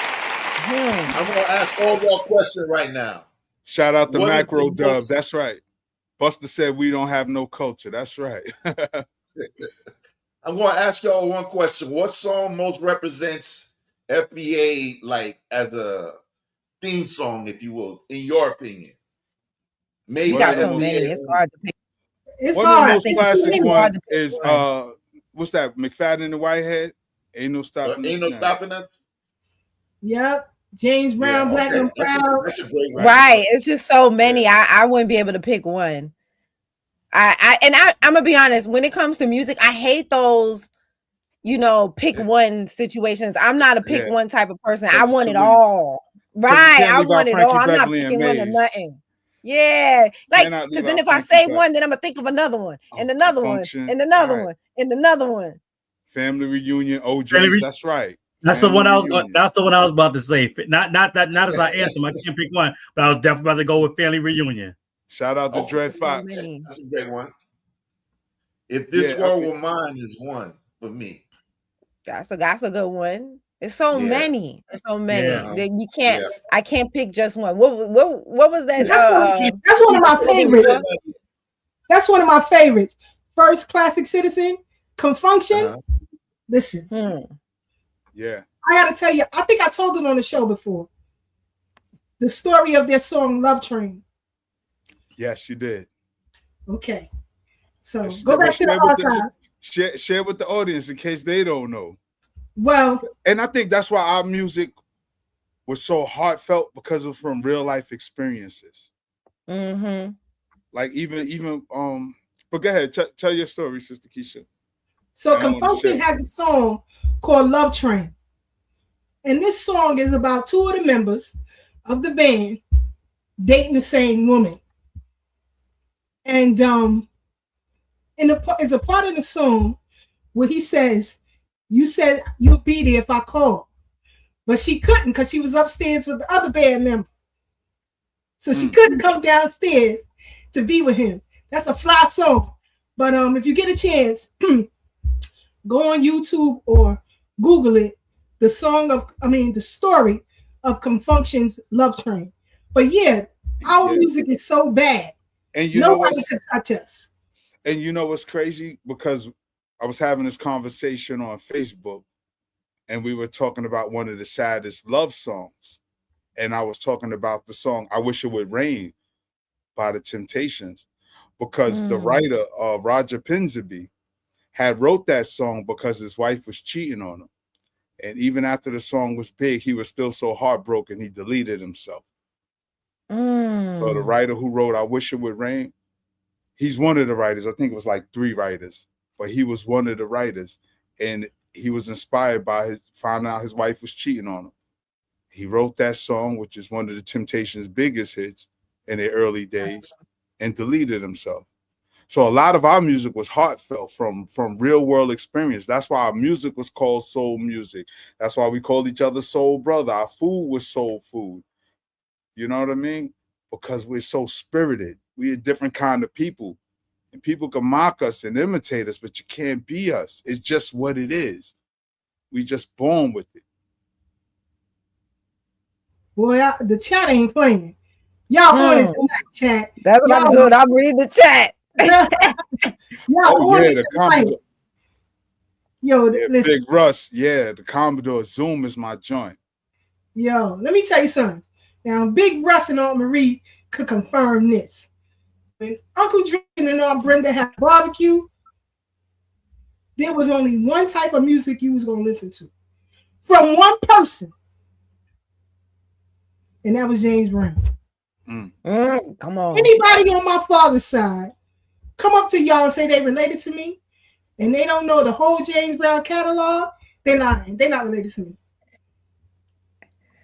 I'm going to ask all y'all a question right now. Shout out to What is Macro the Dub. most- That's right. Buster said we don't have no culture. That's right. I'm going to ask y'all one question. What song most represents FBA like as a theme song, if you will, in your opinion? Maybe You got so many. It's hard to pick. It's one hard. of the most classic one is what's that? McFadden and Whitehead. Ain't no stopping. Ain't no stopping us. Yep. James Brown, Black and Proud. That's a great one. Right. It's just so many. I wouldn't be able to pick one. I'm gonna be honest, when it comes to music, I hate those, pick one situations. I'm not a pick one type of person. I want it all. Right. I want it all. I'm not picking one or nothing. Yeah. Like, because then if I say one, then I'm gonna think of another one and another one and another one and another one. Family Reunion, OJ's. That's right. That's the one I was. That's the one I was about to say. Not as I anthem. I can't pick one, but I was definitely about to go with Family Reunion. Shout out to Dread Fox. That's a great one. If This World Were Mine is one for me. That's a good one. It's so many. It's so many. That you can't. I can't pick just one. What was that? That's one of my favorites. That's one of my favorites. First Classic Citizen, Confunction. Listen. Yeah. I gotta tell you, I think I told it on the show before. The story of their song Love Train. Yes, you did. Okay. So go back to the archives. Share with the audience in case they don't know. Well, and I think that's why our music was so heartfelt, because of from real life experiences. Mm-hmm. Like even but go ahead, tell your story, Sister Keisha. So Confunction has a song called Love Train. And this song is about two of the members of the band dating the same woman. And it's a part of the song where he says, "You said you'll be there if I call." But she couldn't because she was upstairs with the other band member. So she couldn't come downstairs to be with him. That's a fly song. But if you get a chance, go on YouTube or Google it. The story of Confunction's Love Train. But our music is so bad. And nobody could touch us. And you know what's crazy? Because I was having this conversation on Facebook, and we were talking about one of the saddest love songs. And I was talking about the song I Wish It Would Rain by the Temptations, because the writer, Roger Pinsby, had wrote that song because his wife was cheating on him. And even after the song was big, he was still so heartbroken, he deleted himself. So the writer who wrote I Wish It Would Rain, he's one of the writers. I think it was like 3 writers, but he was one of the writers. And he was inspired by finding out his wife was cheating on him. He wrote that song, which is one of the Temptations' biggest hits in their early days, and deleted himself. So a lot of our music was heartfelt from real world experience. That's why our music was called soul music. That's why we called each other soul brother. Our food was soul food. You know what I mean? Because we're so spirited. We're a different kind of people. And people can mock us and imitate us, but you can't be us. It's just what it is. We just born with it. Boy, the chat ain't playing. Y'all on it tonight, chat. That's what I'm doing. I'm reading the chat. The Commodore. Listen. Big Russ. Yeah, the Commodore Zoom is my joint. Yo, let me tell you something. Now, Big Russ and Aunt Marie could confirm this. When Uncle Drew and Aunt Brenda had barbecue, there was only one type of music you was going to listen to from one person. And that was James Brown. Come on. Anybody on my father's side come up to y'all and say they related to me, and they don't know the whole James Brown catalog, they're not related to me.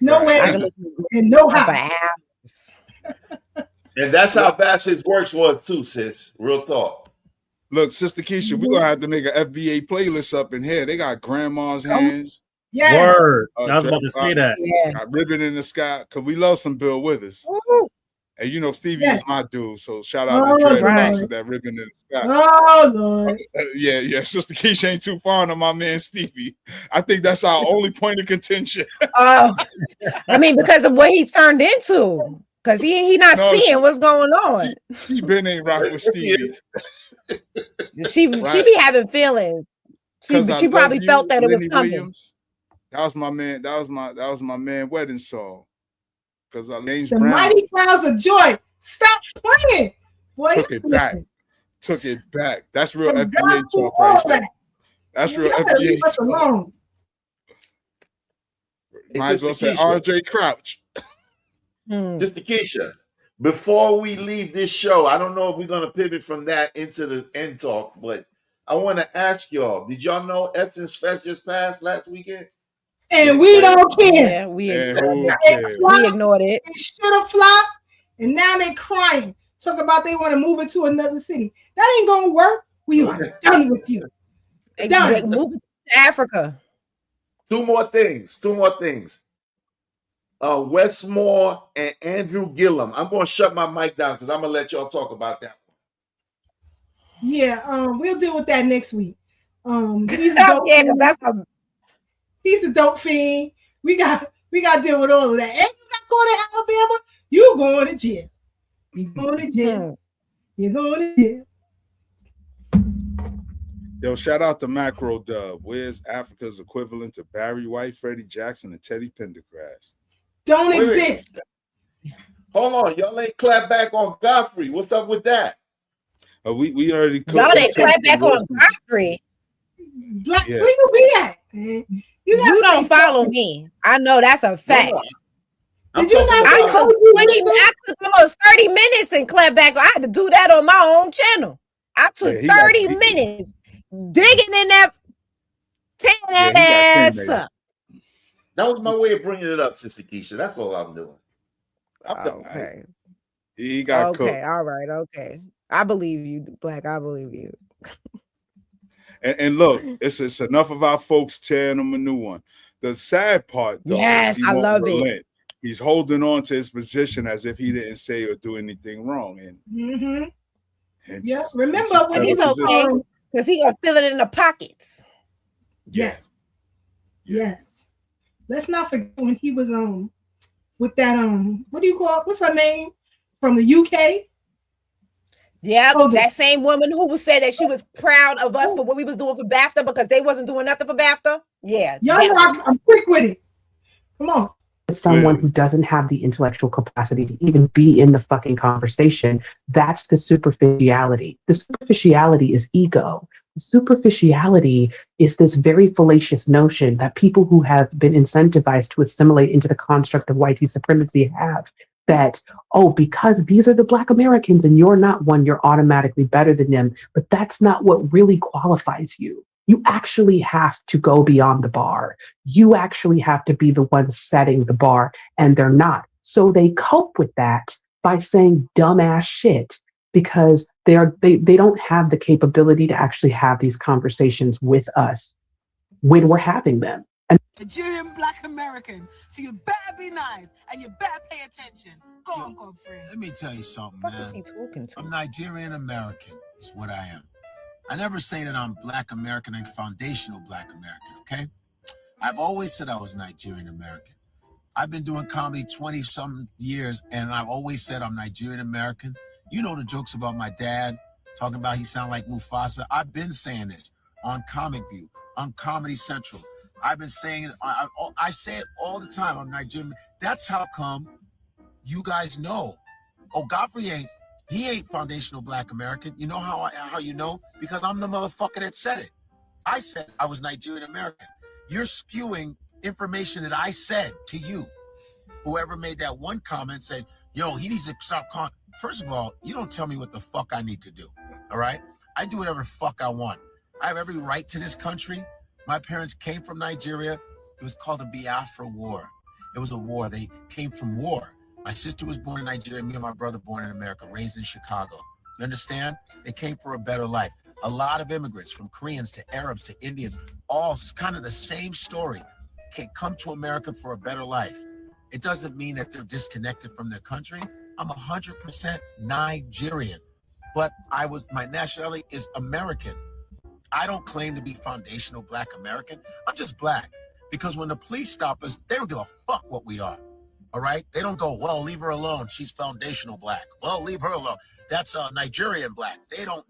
No way and no how. And that's how fast his works was too, sis. Real talk. Look, Sister Keisha, we're gonna have to make an FBA playlist up in here. They got grandma's hands. Yes. Word. I was about to say that. Got Ribbon in the Sky, because we love some Bill Withers. Woo. And you know Stevie Yes. is my dude, so shout out to Dread Fox with that Ribbon in the Sky. Oh Lord. Yeah. Sister Keisha ain't too fond of my man Stevie. I think that's our only point of contention. Oh, I mean, because of what he's turned into. Because he not seeing what's going on. She been ain't rock with Stevie. She be having feelings. She probably felt that it was coming. Williams. That was my man. That was my man wedding song. Because James The Brown Mighty Clouds of Joy. Stop playing. Boy, took it back. Took it back. That's real FBA talk right there. That's real FBA leave us alone. Might as well say RJ Crouch. Sister Keisha, before we leave this show, I don't know if we're going to pivot from that into the end talk, but I want to ask y'all, did y'all know Essence Fest just passed last weekend? And we don't care. Yeah, we ignored it. It should have flopped, and now they're crying. Talk about they want to move it to another city. That ain't gonna work. We are done with you. Done. Move it to Africa. Two more things. Westmore and Andrew Gillum. I'm going to shut my mic down because I'm going to let y'all talk about that one. Yeah, we'll deal with that next week. He's a dope fiend. He's a dope fiend. We got to deal with all of that. And you got to go to Alabama. You going to jail. You going to jail. You're going to jail. Yo, shout out to Macro Dub. Where's Africa's equivalent to Barry White, Freddie Jackson, and Teddy Pendergrass? Don't exist. Hold on. Y'all ain't clap back on Godfrey. What's up with that? We already y'all ain't clap back on Godfrey. Black, where you be at? You don't follow me. I know that's a fact. Did you not I took almost 30 minutes and clap back. I had to do that on my own channel. I took 30 minutes digging in that ass up. That was my way of bringing it up, Sister Keisha. That's all I'm doing. Okay. He got cooked. Okay, all right, okay. I believe you, Black. I believe you. And look, it's enough of our folks tearing him a new one. The sad part, though, yes, I love it. He's holding on to his position as if he didn't say or do anything wrong. And yeah, remember when he's okay because he gonna fill it in the pockets. Yes. Let's not forget when he was with that what do you call it? What's her name from the UK? Yeah, that same woman who said that she was proud of us for what we was doing for BAFTA because they wasn't doing nothing for BAFTA. Yeah, y'all know I'm quick with it. Come on. Someone who doesn't have the intellectual capacity to even be in the fucking conversation. That's the superficiality. The superficiality is ego. The superficiality is this very fallacious notion that people who have been incentivized to assimilate into the construct of white supremacy have. That, because these are the Black Americans and you're not one, you're automatically better than them. But that's not what really qualifies you. You actually have to go beyond the bar. You actually have to be the one setting the bar, and they're not. So they cope with that by saying dumbass shit because they don't have the capability to actually have these conversations with us when we're having them. Nigerian Black American, so you better be nice and you better pay attention. Go on, Godfrey. Let me tell you something, man. I'm Nigerian American, is what I am. I never say that I'm Black American and foundational Black American, okay? I've always said I was Nigerian American. I've been doing comedy 20-something years, and I've always said I'm Nigerian American. You know the jokes about my dad, talking about he sound like Mufasa. I've been saying this on Comic View, on Comedy Central. I've been saying it, I say it all the time, I'm Nigerian. That's how come you guys know. Godfrey ain't foundational Black American. You know how you know? Because I'm the motherfucker that said it. I said I was Nigerian American. You're spewing information that I said to you. Whoever made that one comment said, yo, he needs to stop calling. First of all, you don't tell me what the fuck I need to do, all right? I do whatever the fuck I want. I have every right to this country. My parents came from Nigeria. It was called the Biafra War. It was a war. They came from war. My sister was born in Nigeria, me and my brother born in America, raised in Chicago. You understand? They came for a better life. A lot of immigrants, from Koreans to Arabs to Indians, all kind of the same story, can come to America for a better life. It doesn't mean that they're disconnected from their country. I'm 100% Nigerian, but my nationality is American. I don't claim to be foundational Black American. I'm just Black. Because when the police stop us, they don't give a fuck what we are. All right? They don't go, well, leave her alone. She's foundational Black. Well, leave her alone. That's a Nigerian Black. They don't.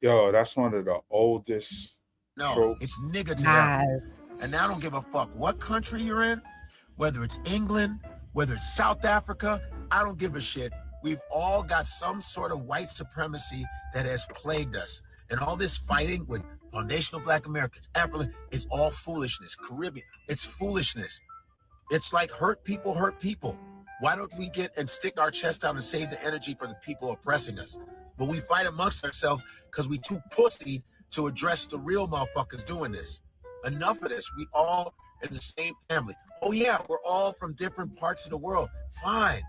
Yo, that's one of the oldest tropes. It's nigga to them. And I don't give a fuck what country you're in, whether it's England, whether it's South Africa, I don't give a shit. We've all got some sort of white supremacy that has plagued us. And all this fighting with foundational Black Americans, African, is all foolishness. Caribbean, it's foolishness. It's like hurt people hurt people. Why don't we get and stick our chest out and save the energy for the people oppressing us? But we fight amongst ourselves because we too pussy to address the real motherfuckers doing this. Enough of this. We all in the same family. Oh yeah, we're all from different parts of the world. Fine.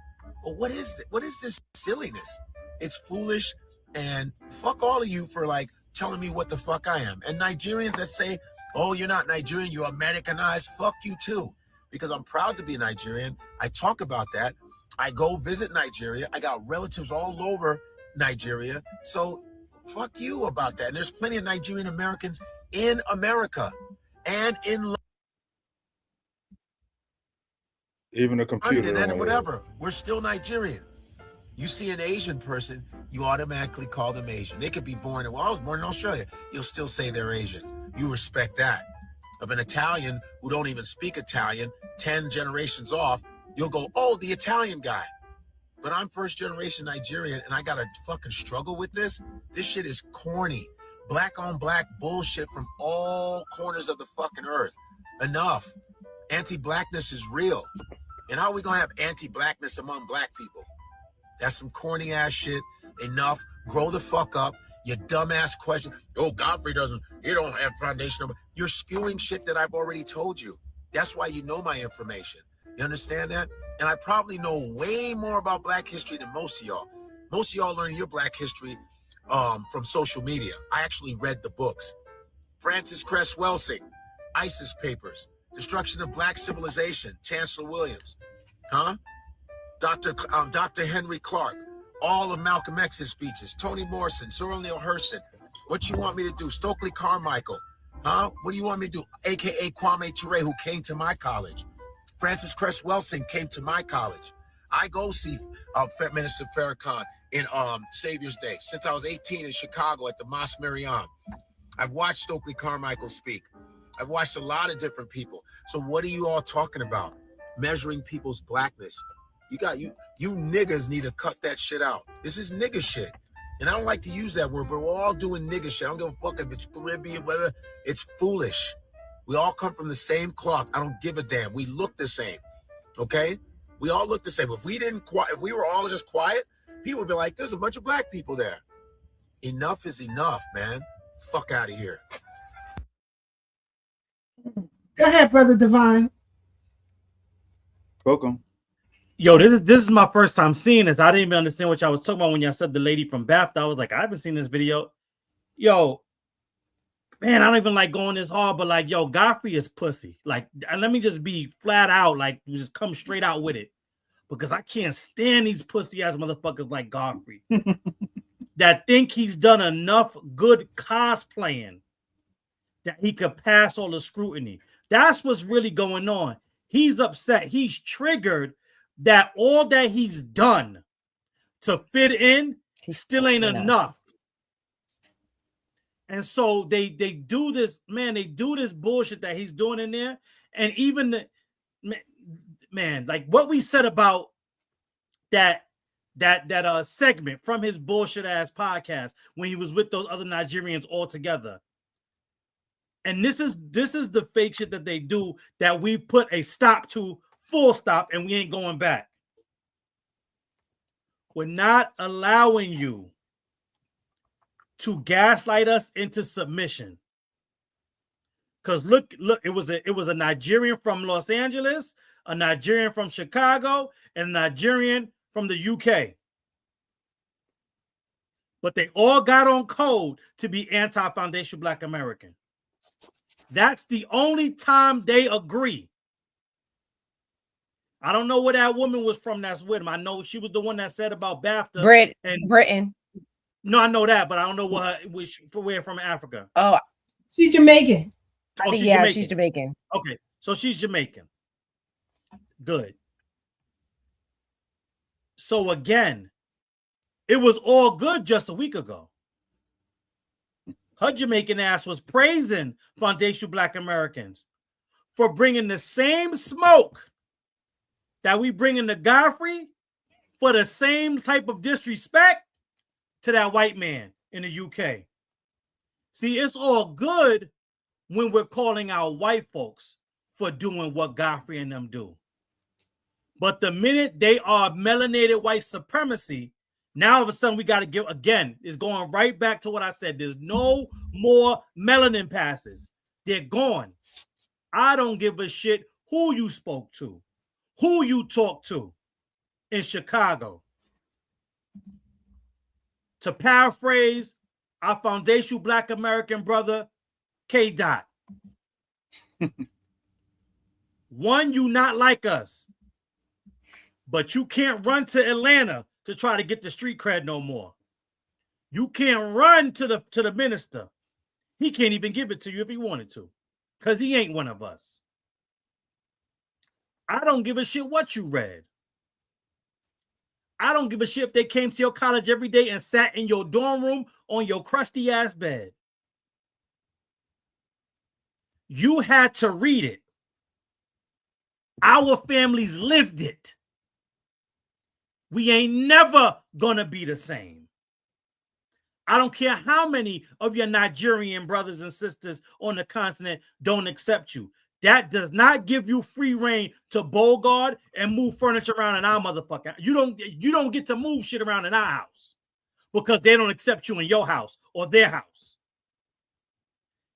But what is it? What is this silliness? It's foolish, and fuck all of you for like telling me what the fuck I am. And Nigerians that say, oh, you're not Nigerian, you're Americanized, fuck you too. Because I'm proud to be Nigerian. I talk about that. I go visit Nigeria. I got relatives all over Nigeria. So fuck you about that. And there's plenty of Nigerian Americans in America and in even a computer London and whatever. We're still Nigerian. You see an Asian person, you automatically call them Asian. They could be born in, well, I was born in Australia. You'll still say they're Asian. You respect that. Of an Italian who don't even speak Italian, 10 generations off, you'll go, oh, the Italian guy. But I'm first generation Nigerian and I gotta fucking struggle with this. This shit is corny. Black on black bullshit from all corners of the fucking earth. Enough. Anti-blackness is real. And how are we gonna have anti-blackness among Black people? That's some corny ass shit. Enough. Grow the fuck up. Your dumbass question. Oh, Godfrey he don't have foundational. You're spewing shit that I've already told you. That's why you know my information. You understand that? And I probably know way more about Black history than most of y'all. Most of y'all learn your Black history from social media. I actually read the books. Francis Cress Welsing, ISIS Papers, Destruction of Black Civilization, Chancellor Williams, Dr. Henry Clark, all of Malcolm X's speeches, Toni Morrison, Zora Neale Hurston. What you want me to do? Stokely Carmichael, What do you want me to do? AKA Kwame Ture, who came to my college. Francis Cress Welsing came to my college. I go see Minister Farrakhan in Savior's Day since I was 18 in Chicago at the Mosque Mariam. I've watched Stokely Carmichael speak. I've watched a lot of different people. So what are you all talking about? Measuring people's blackness. You niggas need to cut that shit out. This is nigga shit. And I don't like to use that word, but we're all doing nigga shit. I don't give a fuck if it's Caribbean, whether it's foolish. We all come from the same cloth. I don't give a damn. We look the same. Okay? We all look the same. If we were all just quiet, people would be like, there's a bunch of Black people there. Enough is enough, man. Fuck out of here. Go ahead, Brother Divine. Welcome. Yo, this is my first time seeing this. I didn't even understand what y'all was talking about when y'all said the lady from BAFTA. I was like, I haven't seen this video. Yo, man, I don't even like going this hard, but like, yo, Godfrey is pussy. Like, and let me just be flat out, like, just come straight out with it. Because I can't stand these pussy ass motherfuckers like Godfrey that think he's done enough good cosplaying that he could pass all the scrutiny. That's what's really going on. He's upset. He's triggered that all that he's done to fit in still ain't enough. And so they do this, man, they do this bullshit that he's doing in there. And even man, like what we said about that segment from his bullshit ass podcast when he was with those other Nigerians all together. And this is the fake shit that they do that we put a stop to, full stop, and we ain't going back. We're not allowing you to gaslight us into submission. Because look, it was a Nigerian from Los Angeles, a Nigerian from Chicago, and a Nigerian from the UK. But they all got on code to be anti-foundational Black American. That's the only time they agree. I don't know where that woman was from that's with him. I know she was the one that said about BAFTA. Britain. No, I know that, but I don't know where from Africa. Oh, she's Jamaican. Oh, she's yeah, Jamaican. she's Jamaican. Okay, so she's Jamaican. Good. So again, it was all good just a week ago. Her Jamaican ass was praising foundational Black Americans for bringing the same smoke that we bring in the Godfrey for the same type of disrespect to that white man in the UK. See, it's all good when we're calling out white folks for doing what Godfrey and them do. But the minute they are melanated white supremacy, now all of a sudden we got to give, again, it's going right back to what I said. There's no more melanin passes. They're gone. I don't give a shit who you spoke to, who you talked to in Chicago. To paraphrase our foundational Black American brother, K. Dot. One, you not like us, but you can't run to Atlanta to try to get the street cred no more. You can't run to the minister. He can't even give it to you if he wanted to, because he ain't one of us. I don't give a shit what you read. I don't give a shit if they came to your college every day and sat in your dorm room on your crusty ass bed. You had to read it. Our families lived it. We ain't never gonna be the same. I don't care how many of your Nigerian brothers and sisters on the continent don't accept you. That does not give you free reign to bogard and move furniture around in our motherfucker. You don't get to move shit around in our house because they don't accept you in your house or their house.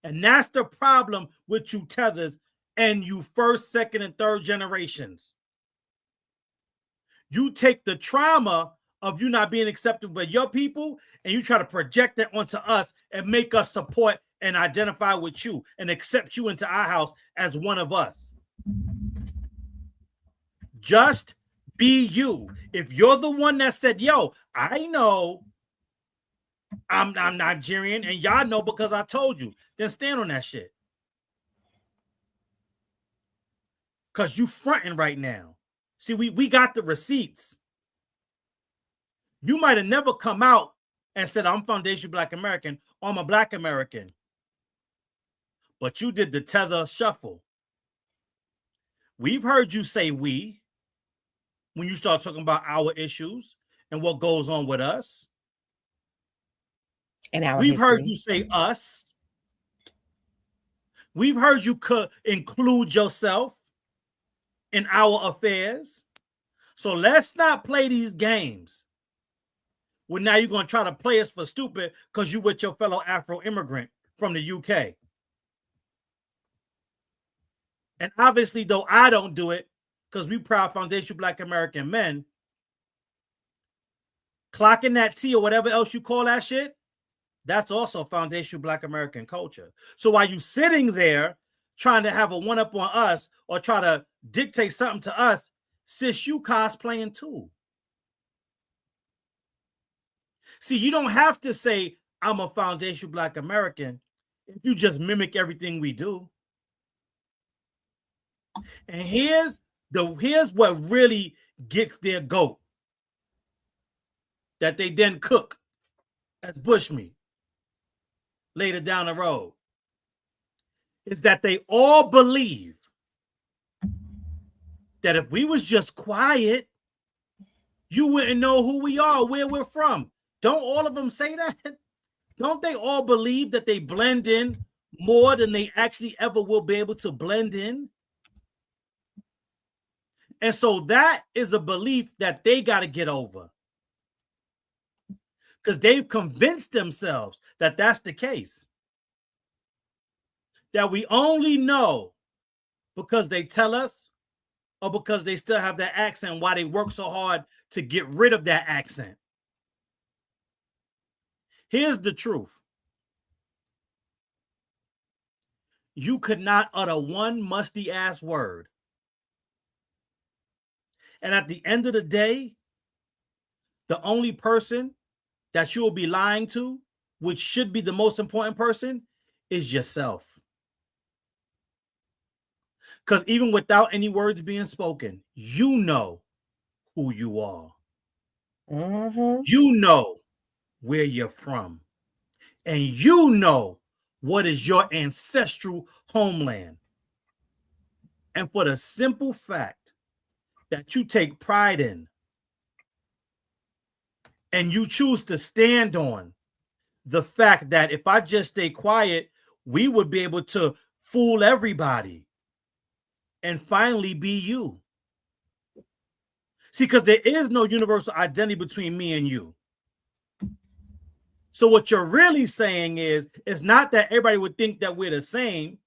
And that's the problem with you tethers and you first, second, and third generations. You take the trauma of you not being accepted by your people and you try to project that onto us and make us support and identify with you and accept you into our house as one of us. Just be you. If you're the one that said, yo, I know I'm Nigerian and y'all know because I told you, then stand on that shit. Because you fronting right now. See, we got the receipts. You might have never come out and said, I'm foundational Black American, or I'm a Black American. But you did the tether shuffle. We've heard you say we when you start talking about our issues and what goes on with us. And our We've heard history. you say us. We've heard you include yourself in our affairs. So let's not play these games. Well, now you're going to try to play us for stupid because you with your fellow Afro immigrant from the UK. And obviously, though I don't do it because we proud foundational Black American men, clocking that T or whatever else you call that shit, that's also foundational Black American culture. So while you sitting there trying to have a one-up on us or try to dictate something to us, sis, you cosplaying too. See, you don't have to say, I'm a foundational Black American if you just mimic everything we do. And here's what really gets their goat that they then cook as bushmeat later down the road, is that they all believe that if we was just quiet, you wouldn't know who we are, where we're from. Don't all of them say that? Don't they all believe that they blend in more than they actually ever will be able to blend in? And so that is a belief that they got to get over. Because they've convinced themselves that that's the case. That we only know because they tell us or because they still have that accent, why they work so hard to get rid of that accent. Here's the truth. You could not utter one musty ass word. And at the end of the day, the only person that you will be lying to, which should be the most important person, is yourself. Because even without any words being spoken, you know who you are. Mm-hmm. You know where you're from. And you know what is your ancestral homeland. And for the simple fact that you take pride in and you choose to stand on the fact that if I just stay quiet, we would be able to fool everybody and finally be you. See, because there is no universal identity between me and you. So what you're really saying is, it's not that everybody would think that we're the same.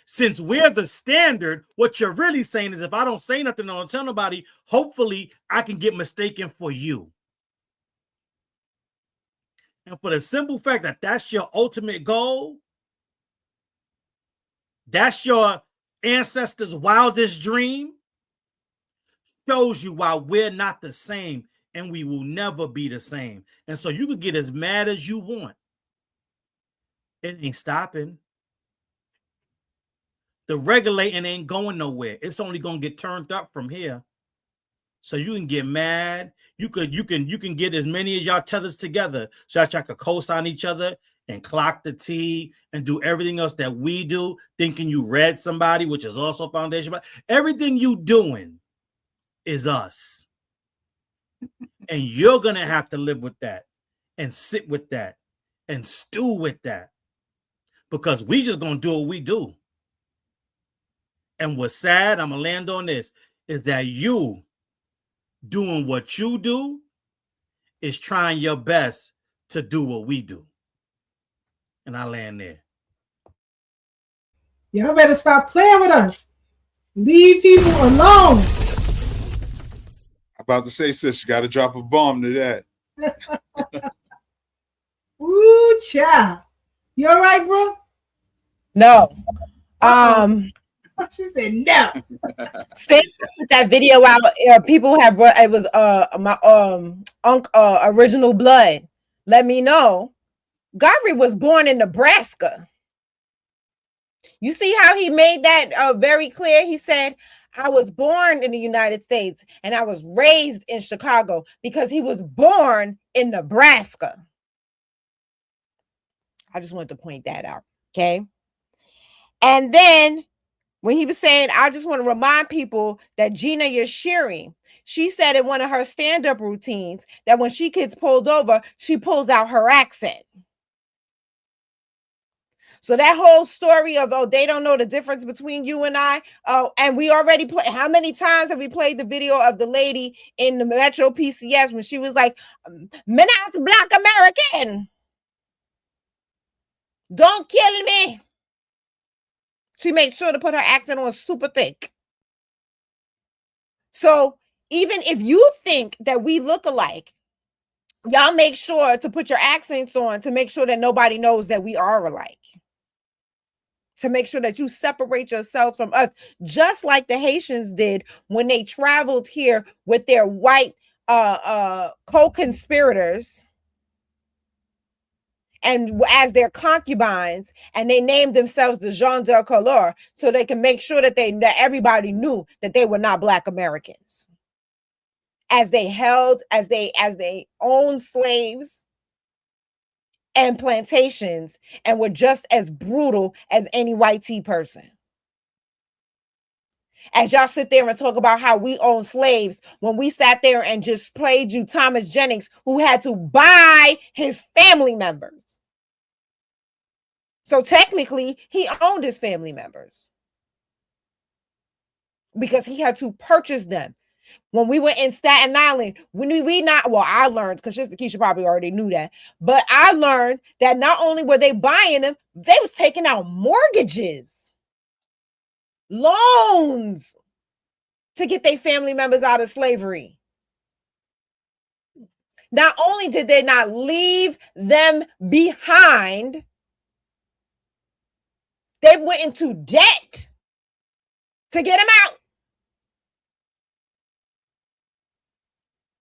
Since we're the standard, what you're really saying is if I don't say nothing, I don't tell nobody, hopefully I can get mistaken for you. And for the simple fact that that's your ultimate goal, that's your ancestors' wildest dream, shows you why we're not the same and we will never be the same. And so you can get as mad as you want. It ain't stopping. The regulating ain't going nowhere. It's only going to get turned up from here. So you can get mad. You can get as many as y'all tethers together so that y'all could co-sign each other and clock the T and do everything else that we do, thinking you read somebody, which is also foundation. Everything you doing is us. And you're going to have to live with that and sit with that and stew with that because we just going to do what we do. And what's sad, I'm going to land on this, is that you doing what you do is trying your best to do what we do. And I land there. Y'all better stop playing with us. Leave people alone. I'm about to say, sis, you got to drop a bomb to that. Ooh, child. You all right, bro? No. She said no. Same with that video out. People have it was my Original Blood. Let me know. Godfrey was born in Nebraska. You see how he made that very clear? He said, I was born in the United States and I was raised in Chicago because he was born in Nebraska. I just wanted to point that out. Okay. And then when he was saying, I just want to remind people that Gina Yashiri, she said in one of her stand-up routines that when she gets pulled over, she pulls out her accent. So that whole story of, oh, they don't know the difference between you and I. And we already played. How many times have we played the video of the lady in the Metro PCS when she was like, "Men out Black American. Don't kill me." She made sure to put her accent on super thick. So even if you think that we look alike, y'all make sure to put your accents on to make sure that nobody knows that we are alike. To make sure that you separate yourselves from us, just like the Haitians did when they traveled here with their white co-conspirators and as their concubines, and they named themselves the gens de couleur so they can make sure that everybody knew that they were not Black Americans. As they owned slaves and plantations and were just as brutal as any white tea person. As y'all sit there and talk about how we own slaves when we sat there and just played you Thomas Jennings, who had to buy his family members. So technically, he owned his family members because he had to purchase them. When we were in Staten Island, I learned, because Sister Keisha probably already knew that, but I learned that not only were they buying them, they was taking out mortgages, loans to get their family members out of slavery. Not only did they not leave them behind, they went into debt to get them out.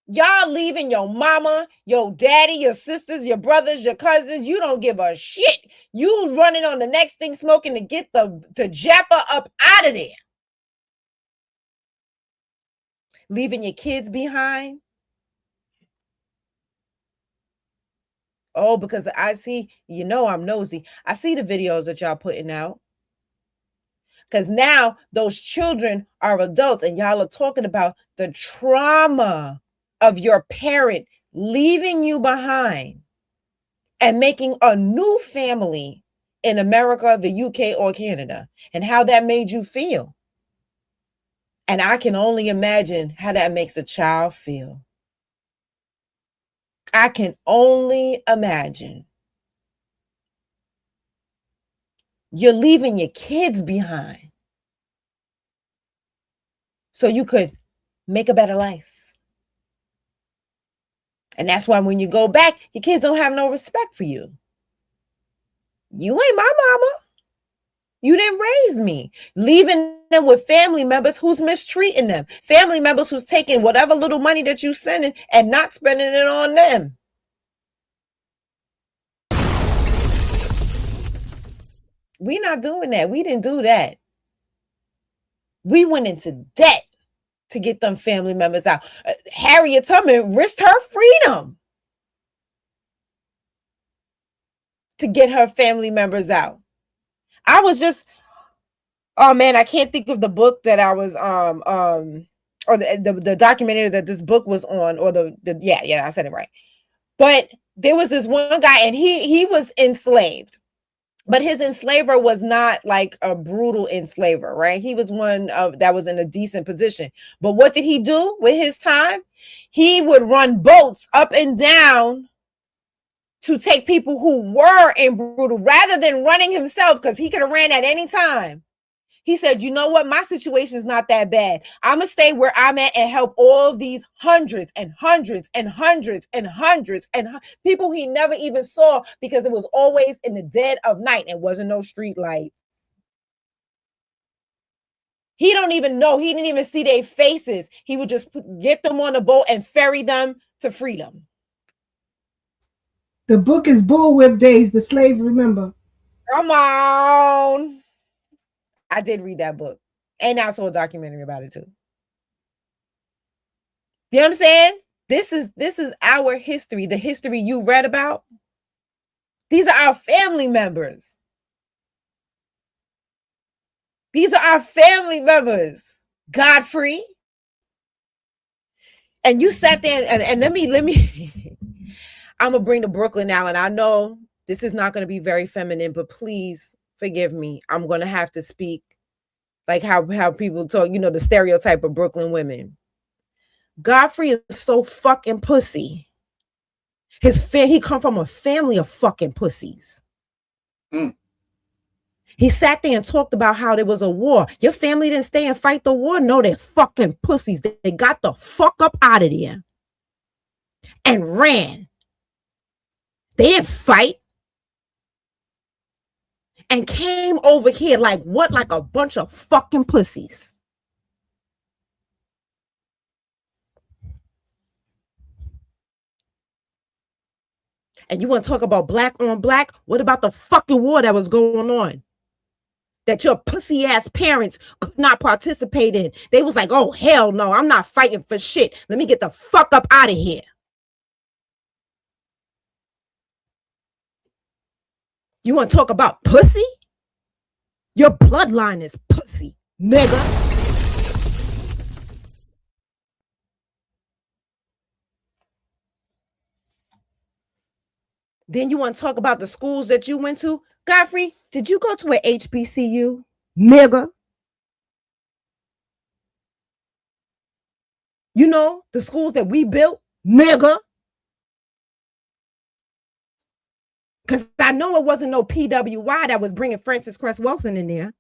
Y'all leaving your mama, your daddy, your sisters, your brothers, your cousins. You don't give a shit. You running on the next thing smoking to get the japper up out of there. Leaving your kids behind. Oh, because I see, you know, I'm nosy. I see the videos that y'all putting out. Because now those children are adults and y'all are talking about the trauma of your parent leaving you behind and making a new family in America, the UK, or Canada, and how that made you feel. And I can only imagine how that makes a child feel. I can only imagine. You're leaving your kids behind so you could make a better life. And that's why when you go back, your kids don't have no respect for you. You ain't my mama. You didn't raise me. Leaving them with family members who's mistreating them. Family members who's taking whatever little money that you sending and not spending it on them. We not doing that. We didn't do that. We went into debt to get them family members out. Harriet Tubman risked her freedom to get her family members out. I was just, oh man, I can't think of the book that I was or the documentary that this book was on, or yeah, I said it right. But there was this one guy and he was enslaved. But his enslaver was not like a brutal enslaver, right? He was one that was in a decent position. But what did he do with his time? He would run boats up and down to take people who were in brutal, rather than running himself, because he could have ran at any time. He said, you know what? My situation is not that bad. I'm going to stay where I'm at and help all these hundreds and hundreds and hundreds and hundreds and people he never even saw, because it was always in the dead of night and wasn't no street light. He don't even know. He didn't even see their faces. He would just get them on a boat and ferry them to freedom. The book is Bullwhip Days, the Slave Remember. Come on. I did read that book, and I saw a documentary about it too. You know what I'm saying? This is our history, the history you read about. These are our family members. These are our family members. Godfrey. And you sat there and let me I'm gonna bring to Brooklyn now, and I know this is not gonna be very feminine, but please forgive me. I'm going to have to speak like how people talk, you know, the stereotype of Brooklyn women. Godfrey is so fucking pussy. He come from a family of fucking pussies. He sat there and talked about how there was a war. Your family didn't stay and fight the war? No, they're fucking pussies. They got the fuck up out of there and ran. They didn't fight. And came over here like what? Like a bunch of fucking pussies. And you want to talk about black on black? What about the fucking war that was going on? That your pussy ass parents could not participate in. They was like, oh, hell no, I'm not fighting for shit. Let me get the fuck up out of here. You want to talk about pussy? Your bloodline is pussy, nigga. Then you want to talk about the schools that you went to? Godfrey, did you go to a HBCU, nigga? You know, the schools that we built, nigga? Because I know it wasn't no PWI that was bringing Francis Cress Wilson in there.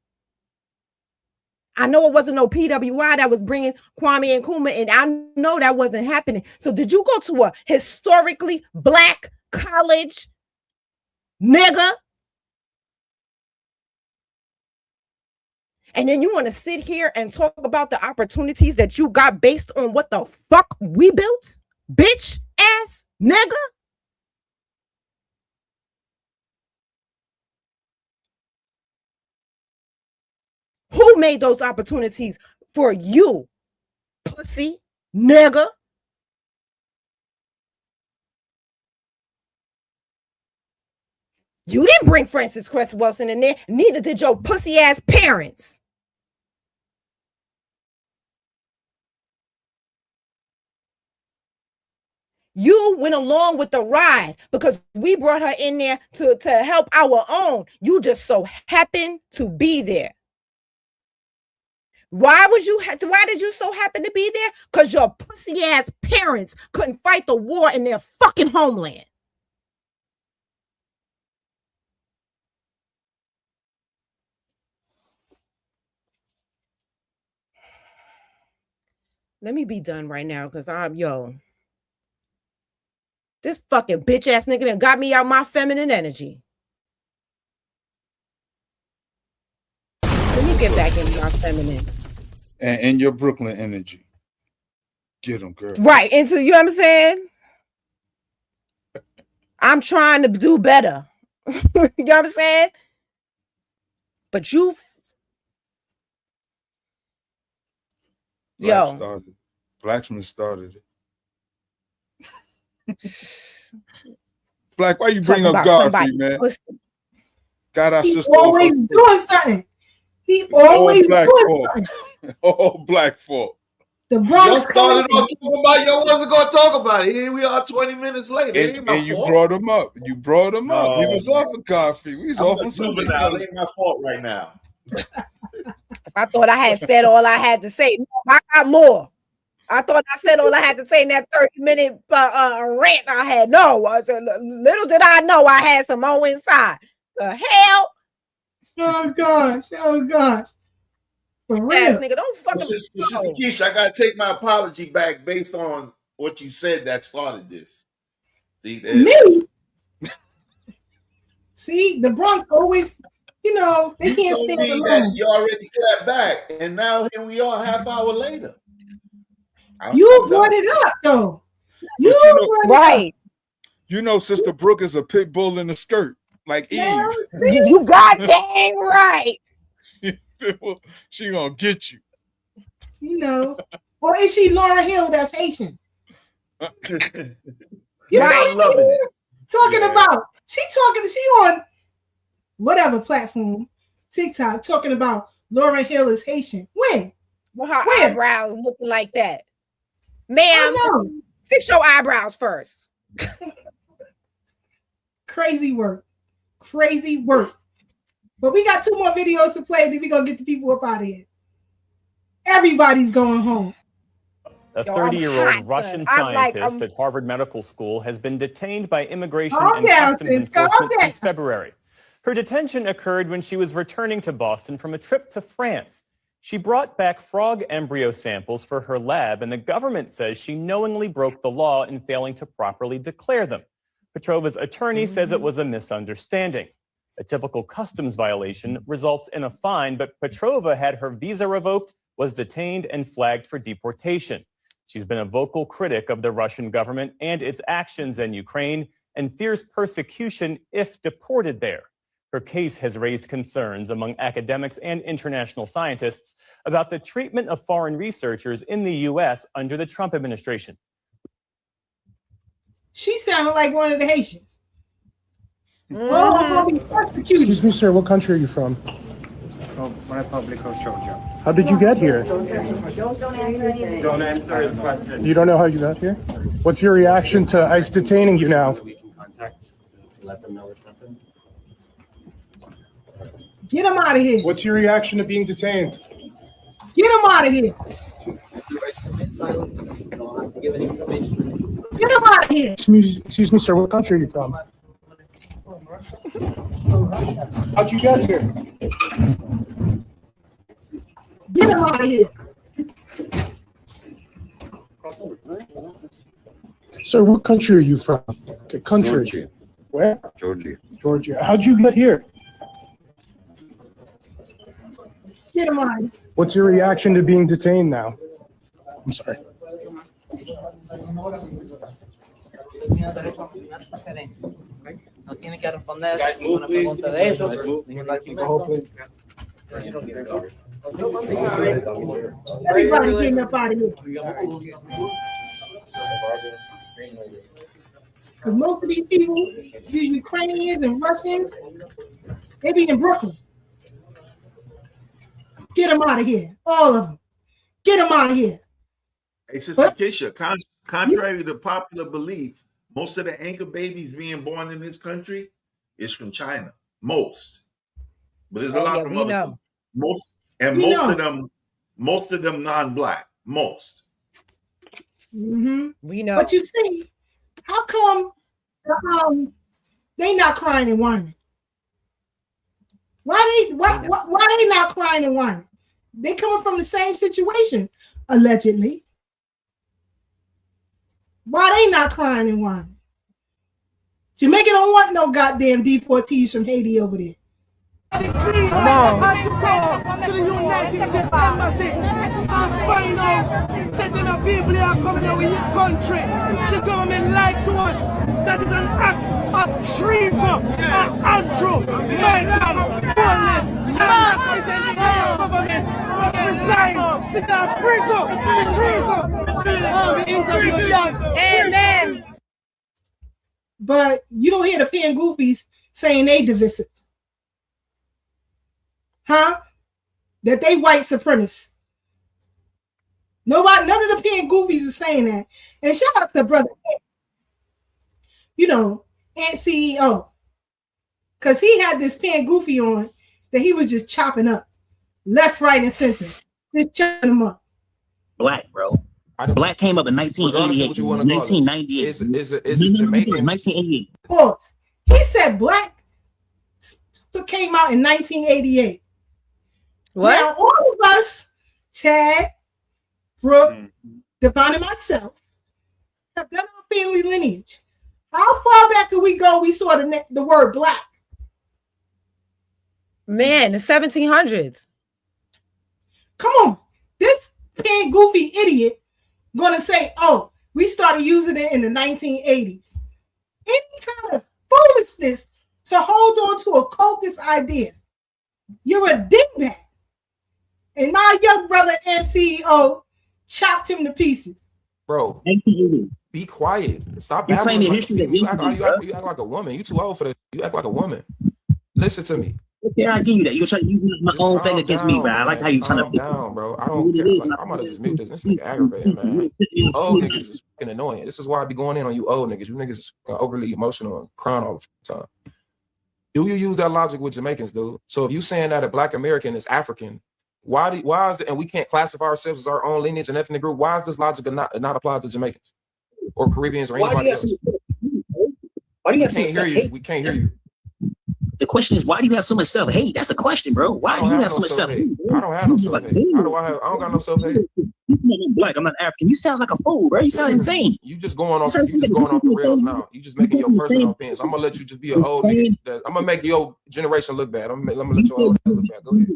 I know it wasn't no PWI that was bringing Kwame Nkrumah, and I know that wasn't happening. So did you go to a historically black college, nigga? And then you want to sit here and talk about the opportunities that you got based on what the fuck we built? Bitch ass nigga? Who made those opportunities for you, pussy nigga? You didn't bring Francis Cress Wilson in there. Neither did your pussy ass parents. You went along with the ride because we brought her in there to help our own. You just so happened to be there. Why did you so happen to be there? Because your pussy ass parents couldn't fight the war in their fucking homeland. Let me be done right now because this fucking bitch ass nigga done got me out my feminine energy. Let me get back into my feminine. And your Brooklyn energy. Get them, girl. Right, into, you know what I'm saying? I'm trying to do better. You know what I'm saying? But you... Blacksmith started it. Black, why you bring up Godfrey, man? Got our sister. Always doing something. He always doing something. All black fault. The Bronx started off talking about y'all wasn't gonna talk about it. Here we are 20 minutes later. And you brought him up. You brought him up. He was off of Godfrey. We was off on something else. It ain't my fault right now. I thought I had said all I had to say. No, I got more. I thought I said all I had to say in that 30-minute rant I had. No, little did I know I had some more inside. The hell? Oh gosh. For real. Yes, nigga, don't fucking. Sister Keisha, I gotta take my apology back based on what you said that started this. See, me? See, the Bronx always, they can't stand alone. That you already clapped back, and now here we are, half hour later. You brought it up, though. Right. Sister Brooke is a pit bull in a skirt, like Eve. You goddamn right. She gonna get you. Or is she Laura Hill that's Haitian? You I'm loving it. Talking about she on whatever platform, TikTok, talking about Laura Hill is Haitian. When? Well, her eyebrows looking like that. Ma'am, fix your eyebrows first. Crazy work. But we got 2 more videos to play, then we're going to get the people up out of here. Everybody's going home. A 30-year-old Russian scientist at Harvard Medical School has been detained by Immigration and Customs Enforcement since February. Her detention occurred when she was returning to Boston from a trip to France. She brought back frog embryo samples for her lab, and the government says she knowingly broke the law in failing to properly declare them. Petrova's attorney says it was a misunderstanding. A typical customs violation results in a fine, but Petrova had her visa revoked, was detained, and flagged for deportation. She's been a vocal critic of the Russian government and its actions in Ukraine and fears persecution if deported there. Her case has raised concerns among academics and international scientists about the treatment of foreign researchers in the U.S. under the Trump administration. She sounded like one of the Haitians. Oh, excuse me, sir. What country are you from? From Republic of Georgia. How did you get here? Don't answer his question. You don't know how you got here? What's your reaction to ICE detaining you now? We can contact to let them know what's happened. Get him out of here. What's your reaction to being detained? Get him out of here. Get him out of here. Excuse me, sir. What country are you from? How'd you get here? Get Get him out of here. Sir, what country are you from? Okay, country. Georgia. Where? Georgia. Georgia. How'd you get here? Get him out of here. What's your reaction to being detained now? I'm sorry. Guys, move, please. Everybody getting up out of here. Because most of these people, these Ukrainians and Russians, they be in Brooklyn. Get them out of here. All of them. Get them out of here. Hey, Sister Keisha, contrary to popular belief, most of the anchor babies being born in this country is from China. Most. But there's a lot from other most of them non-black. Most. Mm-hmm. We know. But you see, how come they not crying and whining? Why they not crying and whining? They coming from the same situation, allegedly. Why they not crying and whining? Jamaica don't want no goddamn deportees from Haiti over there. Come on. To the United States Embassy and find out that the people are coming out with your country. The government lied to us. That is an act of treason, untrue, murder, boldness. And the government must resign. Sit down, treason. Amen. But you don't hear the pan goofies saying they divisive. Huh? That they white supremacists. None of the pan goofies are saying that. And shout out to brother, you know, and CEO. Because he had this pan goofy on that he was just chopping up. Left, right, and center. Just chopping them up. Black, bro. Black came up in 1988. 1998. Is it Jamaican? 1988. Pause. He said black came out in 1988. What? Now, all of us, Tad, Brooke, Devon, and myself, have done our family lineage. How far back could we go? We saw the word black. Man, the 1700s. Come on. This pan goofy idiot gonna say, oh, we started using it in the 1980s. Any kind of foolishness to hold on to a caucus idea. You're a dingbat. And my young brother and CEO chopped him to pieces. Bro, 1980. Be quiet. Stop You're babbling. claiming history that You act like a woman. You too old for that. You act like a woman. Listen to me. Okay, I give you that. You're trying to use my own thing against me, bro. I like how you trying to down, bro. I don't care. Like, I'm gonna just mute this. This nigga aggravating, man. You old niggas is fucking annoying. This is why I be going in on you old niggas. You niggas is overly emotional and crying all the time. Do you use that logic with Jamaicans, dude? So if you saying that a black American is African, why is it, and we can't classify ourselves as our own lineage and ethnic group? Why is this logic not applied to Jamaicans or Caribbeans or anybody else? Why do you have We can't hear you. We can't hear you. The question is, why do you have so much self-hate? That's the question, bro. Why do you have so much self-hate? I don't have no self-hate. How do I have? I don't got no self-hate. I'm black. I'm not African. You sound like a fool, bro. You sound insane. You just going off. You just going off the rails now. You just making your personal opinions. I'm gonna let you just be an old nigga. I'm gonna make your generation look bad. I'm gonna let your old look bad. Go ahead.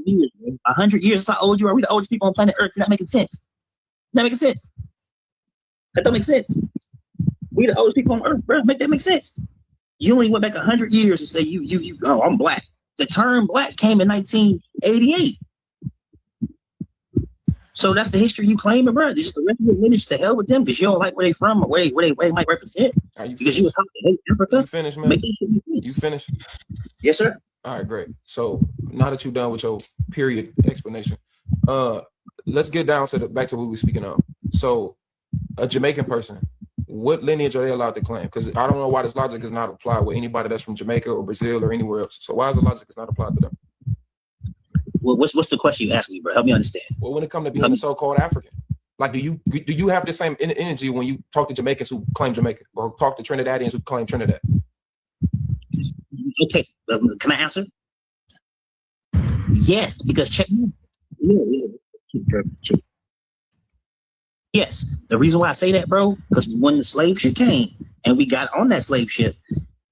100 years is how old you are. We the oldest people on planet Earth. You're not making sense. Not making sense. That don't make sense. We the oldest people on Earth, bro. Make that make sense. You only went back 100 years to say you. Oh, I'm black. The term black came in 1988. So that's the history you claiming, bro. Just the rest of the lineage, to hell with them, because you don't like where they from or where they might represent. Because you were talking to Africa. You finished, man. You finished? Yes, sir. All right, great. So now that you're done with your period explanation, let's get down to back to what we're speaking of. So a Jamaican person, what lineage are they allowed to claim? Because I don't know why this logic is not applied with anybody that's from Jamaica or Brazil or anywhere else. So why is the logic is not applied to them? Well, what's the question you asking me, bro? Help me understand. Well, when it comes to being a so-called African, like do you have the same energy when you talk to Jamaicans who claim Jamaica or talk to Trinidadians who claim Trinidad? Okay, can I answer? Yes, because check Yes, the reason why I say that, bro, because when the slave ship came and we got on that slave ship,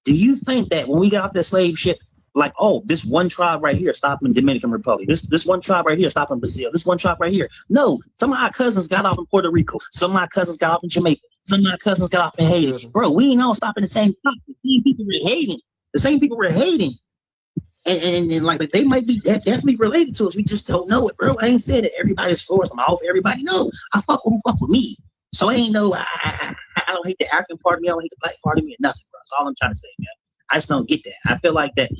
do you think that when we got off that slave ship, like, oh, this one tribe right here stopping Dominican Republic, this one tribe right here stopping Brazil, this one tribe right here? No, some of our cousins got off in Puerto Rico, some of our cousins got off in Jamaica, some of our cousins got off in Haiti. Bro, we ain't all stopping the same time. The same people we're hating. The same people we're hating. And like they might be definitely related to us. We just don't know it, bro. I ain't saying that everybody's for us. I'm all for everybody. No, I fuck with who fuck with me. So I ain't no. I don't hate the African part of me. I don't hate the black part of me or nothing, bro. That's all I'm trying to say, man. I just don't get that. I feel like that.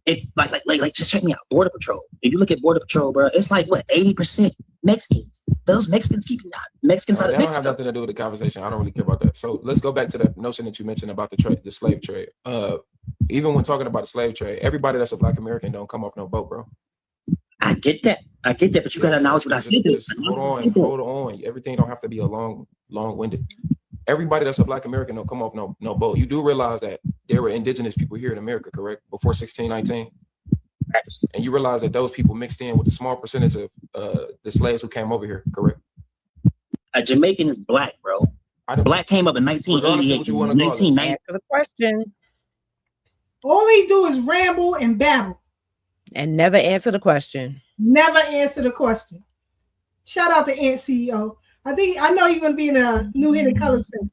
If like just check me out. Border Patrol. If you look at Border Patrol, bro, it's like what 80% Mexicans. Those Mexicans keeping Mexicans out of Mexico. That don't have nothing to do with the conversation. I don't really care about that. So let's go back to the notion that you mentioned about the slave trade. Even when talking about the slave trade, everybody that's a Black American don't come off no boat, bro. I get that, but you gotta acknowledge what I said. Hold on. Everything don't have to be a long-winded. Everybody that's a Black American don't come off no boat. You do realize that there were indigenous people here in America, correct? Before 1619. And you realize that those people mixed in with a small percentage of the slaves who came over here, correct? A Jamaican is black, bro. Black came up in 1988. 1990. Answer the question. All they do is ramble and babble. And never answer the question. Never answer the question. Shout out to Ant CEO. I know you're gonna be in a New Hidden Colors film.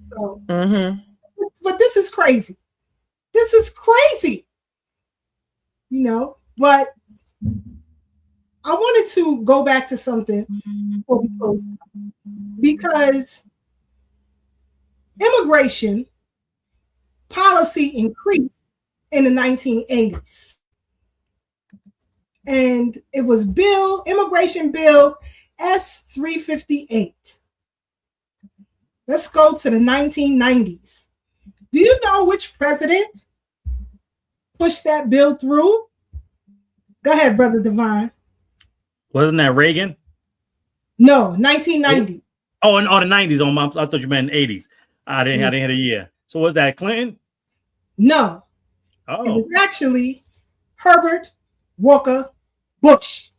So but this is crazy. This is crazy. You know, but I wanted to go back to something before we close, because immigration policy increased in the 1980s. And it was Immigration Bill S-358. Let's go to the 1990s. Do you know which president pushed that bill through? Go ahead, Brother Divine. Wasn't that Reagan? No, 1990. Oh, in the 90s. I thought you meant 80s. I didn't hit a year. So was that Clinton? No. Oh. It was actually Herbert Walker Bush.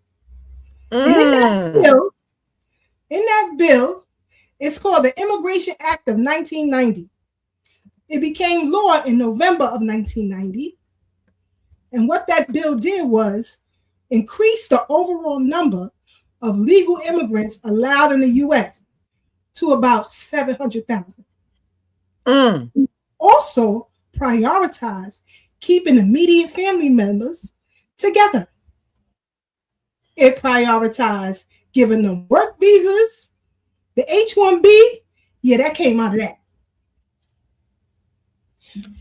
And in that bill, it's called the Immigration Act of 1990. It became law in November of 1990. And what that bill did was increase the overall number of legal immigrants allowed in the U.S. to about 700,000. Also prioritize keeping immediate family members together. It prioritized giving them work visas. The H-1B, yeah, that came out of that.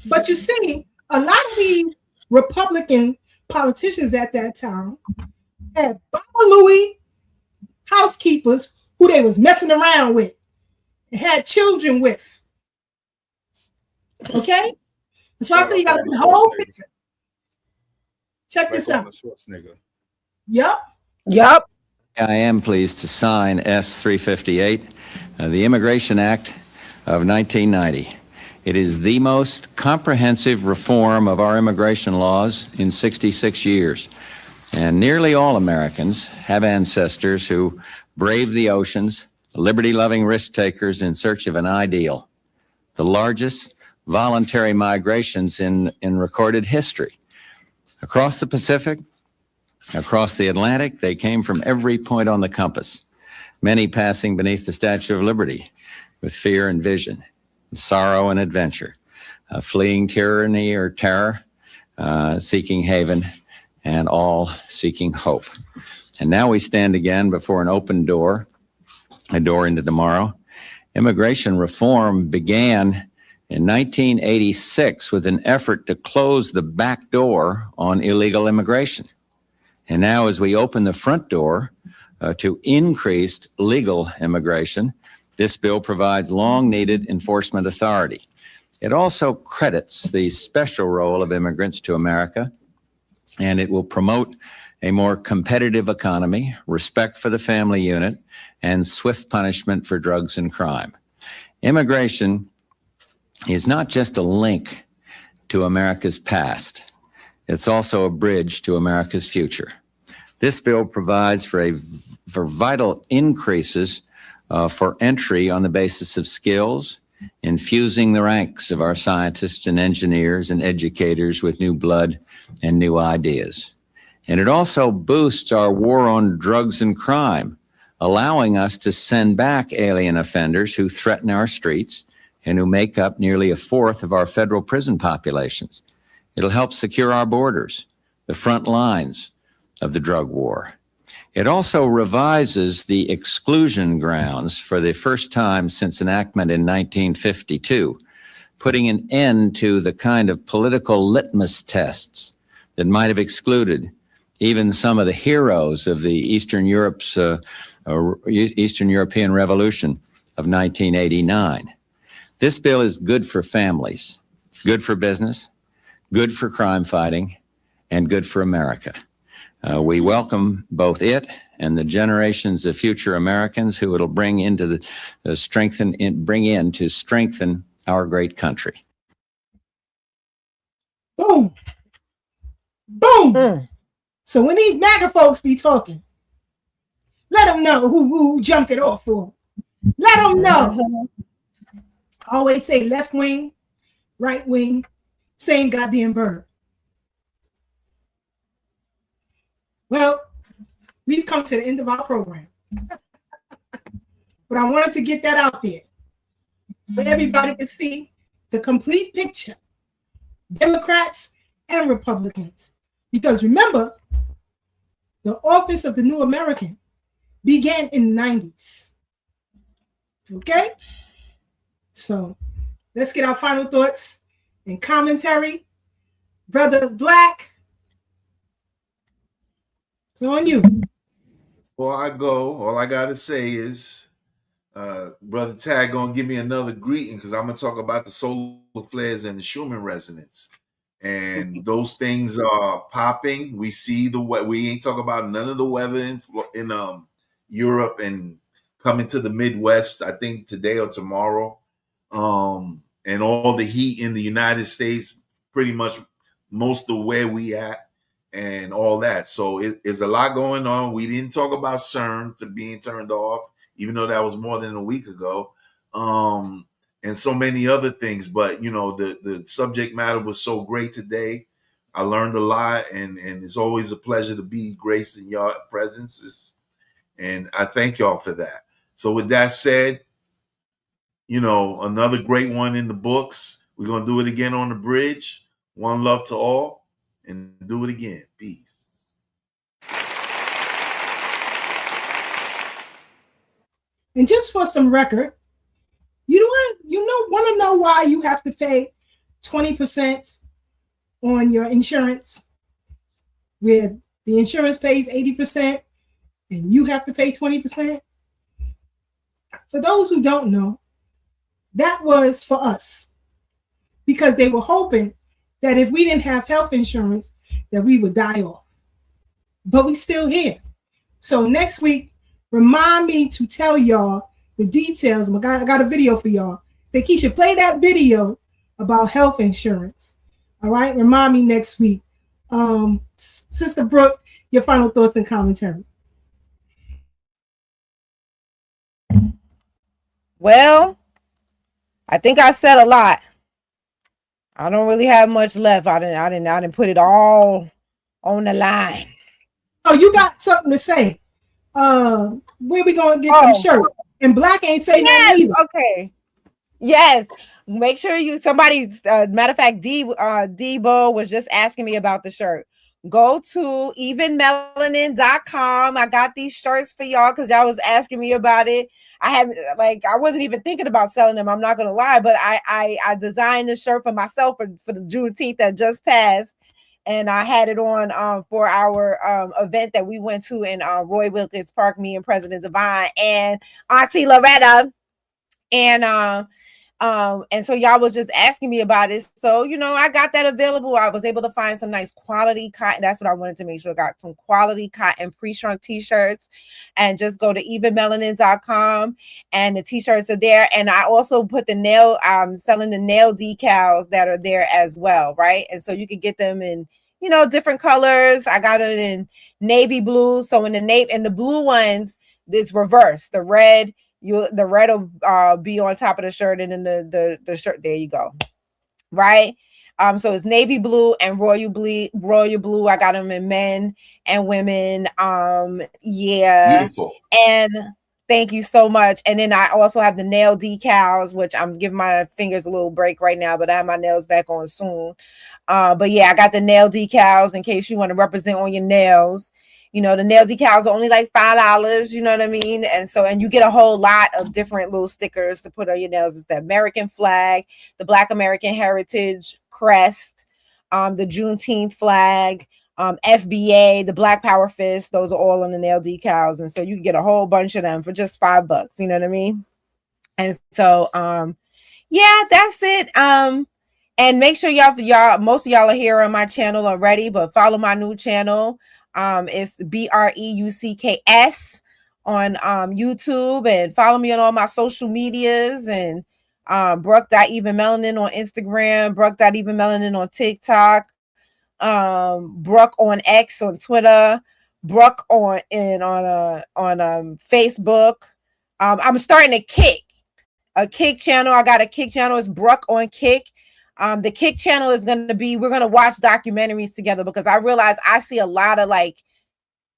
But you see, a lot of these Republican politicians at that time had Baba Louie housekeepers who they was messing around with and had children with. Okay? That's why I say you got the whole picture. Check this out. Yep. I am pleased to sign S-358, the Immigration Act of 1990. It is the most comprehensive reform of our immigration laws in 66 years. And nearly all Americans have ancestors who braved the oceans, liberty-loving risk-takers in search of an ideal. The largest voluntary migrations in recorded history. Across the Pacific, across the Atlantic, they came from every point on the compass, many passing beneath the Statue of Liberty with fear and vision, sorrow and adventure, fleeing tyranny or terror, seeking haven, and all seeking hope. And now we stand again before an open door, a door into tomorrow. Immigration reform began in 1986 with an effort to close the back door on illegal immigration. And now as we open the front door to increased legal immigration, this bill provides long-needed enforcement authority. It also credits the special role of immigrants to America, and it will promote a more competitive economy, respect for the family unit, and swift punishment for drugs and crime. Immigration is not just a link to America's past. It's also a bridge to America's future. This bill provides for vital increases for entry on the basis of skills, infusing the ranks of our scientists and engineers and educators with new blood and new ideas. And it also boosts our war on drugs and crime, allowing us to send back alien offenders who threaten our streets and who make up nearly a fourth of our federal prison populations. It'll help secure our borders, the front lines of the drug war. It also revises the exclusion grounds for the first time since enactment in 1952, putting an end to the kind of political litmus tests that might have excluded even some of the heroes of the Eastern European Revolution of 1989. This bill is good for families, good for business, good for crime fighting, and good for America. We welcome both it and the generations of future Americans who it'll bring into to strengthen our great country. Boom. Boom. So when these MAGA folks be talking, let them know who jumped it off for them. Let them know. I always say left wing, right wing, same goddamn bird. Well, we've come to the end of our program. But I wanted to get that out there so everybody can see the complete picture, Democrats and Republicans. Because remember, the office of the New American began in the 90s. Okay? So let's get our final thoughts and commentary. Brother Black, it's on you. Before I go, all I got to say is, Brother Tag gonna give me another greeting because I'm gonna talk about the solar flares and the Schumann resonance, and those things are popping. We see we ain't talking about none of the weather in Europe and coming to the Midwest. I think today or tomorrow, and all the heat in the United States, pretty much most of where we at and all that. So it's a lot going on. We didn't talk about CERN to being turned off, even though that was more than a week ago, and so many other things. But, the subject matter was so great today. I learned a lot, and it's always a pleasure to be graced in your presences, and I thank y'all for that. So with that said, another great one in the books. We're going to do it again on the bridge. One love to all, and do it again. Peace. And just for some record, want to know why you have to pay 20% on your insurance, where the insurance pays 80% and you have to pay 20%? For those who don't know, that was for us, because they were hoping that if we didn't have health insurance, that we would die off. But we still here. So next week, remind me to tell y'all the details. I got a video for y'all. Say, Keisha, play that video about health insurance. All right? Remind me next week. Sister Breuck, your final thoughts and commentary. Well, I think I said a lot. I don't really have much left. I didn't put it all on the line. Oh, you got something to say? Where we gonna get them shirts? And Black ain't saying that either. Okay. Yes. Make sure somebody's matter of fact, Debo was just asking me about the shirt. Go to evenmelanin.com. I got these shirts for y'all because y'all was asking me about it. I wasn't even thinking about selling them. I'm not gonna lie, but I designed the shirt for myself for the Juneteenth that just passed, and I had it on for our event that we went to in Roy Wilkins Park. Me and President Devine and Auntie Loretta, and so y'all was just asking me about it. So, I got that available. I was able to find some nice quality cotton. That's what I wanted to make sure. I got some quality cotton pre-shrunk t-shirts, and just go to evenmelanin.com and the t-shirts are there. And I also put selling the nail decals that are there as well. Right. And so you can get them in you know, different colors. I got it in navy blue. So in the blue ones, it's reversed. The red will be on top of the shirt, and then the shirt. There you go. Right. So it's navy blue and royal blue. I got them in men and women. Yeah. Beautiful. And thank you so much. And then I also have the nail decals, which I'm giving my fingers a little break right now, but I have my nails back on soon. But yeah, I got the nail decals in case you want to represent on your nails. You know, the nail decals are only like $5, you know what I mean? And you get a whole lot of different little stickers to put on your nails. It's the American flag, the Black American Heritage crest, the Juneteenth flag, FBA, the Black Power fist. Those are all on the nail decals. And so you can get a whole bunch of them for just $5, you know what I mean? And so, yeah, that's it. And make sure y'all, most of y'all are here on my channel already, but follow my new channel. It's BREUCKS on YouTube, and follow me on all my social medias, and Breuck.evenmelanin on Instagram, Breuck.evenmelanin on TikTok, Breuck on X on Twitter, Breuck on Facebook. I'm starting a Kick channel. I got a Kick channel. It's Breuck on Kick. The Kick channel is going to be, we're going to watch documentaries together, because I realize I see a lot of like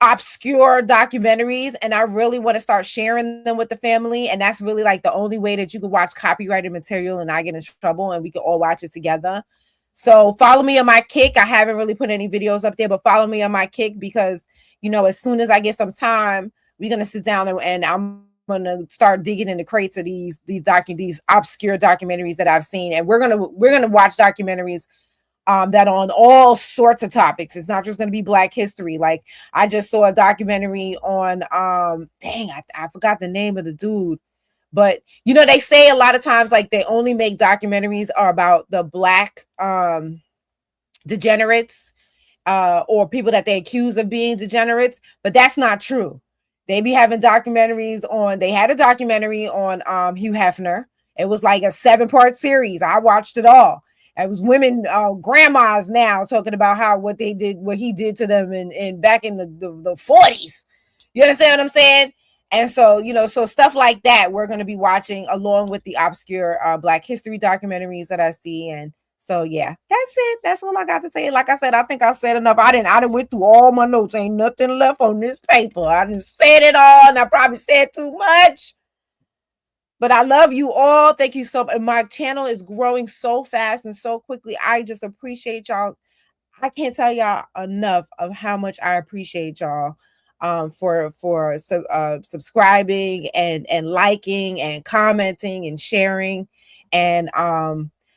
obscure documentaries, and I really want to start sharing them with the family. And that's really like the only way that you can watch copyrighted material and not get in trouble, and we can all watch it together. So follow me on my Kick. I haven't really put any videos up there, but follow me on my Kick, because, you know, as soon as I get some time, we're going to sit down and I'm going to start digging in the crates of these obscure documentaries that I've seen. And we're going to watch documentaries that on all sorts of topics. It's not just going to be Black history. Like, I just saw a documentary on I forgot the name of the dude, but you know, they say a lot of times like they only make documentaries are about the Black degenerates or people that they accuse of being degenerates, but that's not true. They be having documentaries on, they had a documentary on Hugh Hefner. It was like a 7-part series. I watched it all. It was women, grandmas now talking about what he did to them in back in the 40s. You understand what I'm saying? And so, you know, so stuff like that we're going to be watching along with the obscure Black history documentaries that I see. And so, yeah, that's it. That's all I got to say. Like I said, I think I said enough. I done went through all my notes. Ain't nothing left on this paper. I done said it all, and I probably said too much. But I love you all. Thank you so much. My channel is growing so fast and so quickly. I just appreciate y'all. I can't tell y'all enough of how much I appreciate y'all for subscribing and liking and commenting and sharing. And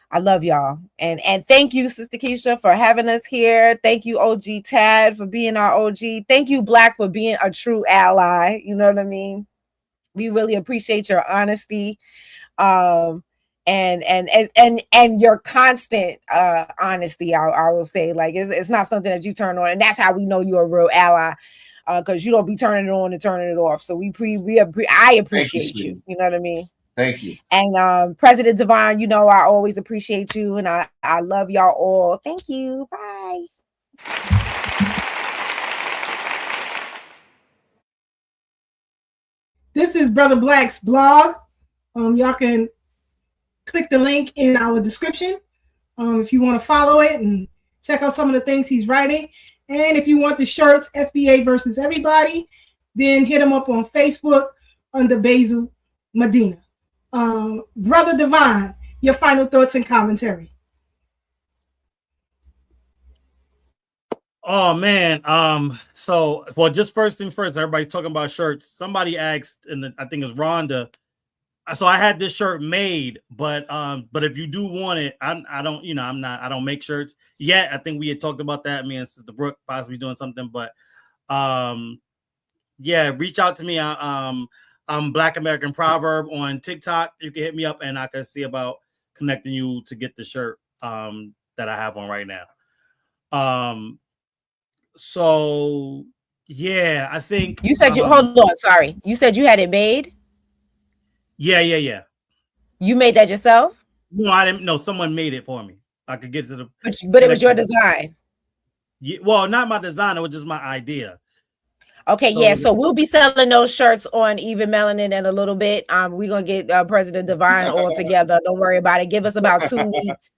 I love y'all. And thank you, Sister Keisha, for having us here. Thank you, OG Tad, for being our OG. Thank you, Black, for being a true ally. You know what I mean? We really appreciate your honesty, and your constant honesty. I will say, like, it's not something that you turn on, and that's how we know you're a real ally, because you don't be turning it on and turning it off. So I appreciate you. You know what I mean? Thank you. And President Divine, you know I always appreciate you, and I love y'all all. Thank you. Bye. This is Brother Black's blog. Y'all can click the link in our description if you want to follow it and check out some of the things he's writing. And if you want the shirts, FBA versus everybody, then hit him up on Facebook under Basil Medina. Brother Divine, your final thoughts and commentary. Oh man. So just first thing first, everybody talking about shirts. Somebody asked, and I think it's Rhonda. So I had this shirt made, but if you do want it, I don't make shirts yet. I think we had talked about that, me and Sister Breuck possibly doing something, but yeah, reach out to me. I'm Black American Proverb on TikTok. You can hit me up and I can see about connecting you to get the shirt that I have on right now. So yeah, I think you said hold on, sorry. You said you had it made? Yeah. You made that yourself? No, I didn't. No, someone made it for me. I could get to the. But it was your design. Yeah, well, not my design, it was just my idea. Okay, so, yeah, so we'll be selling those shirts on Even Melanin in a little bit. We're gonna get President Divine all together. Don't worry about it. Give us about 2 weeks.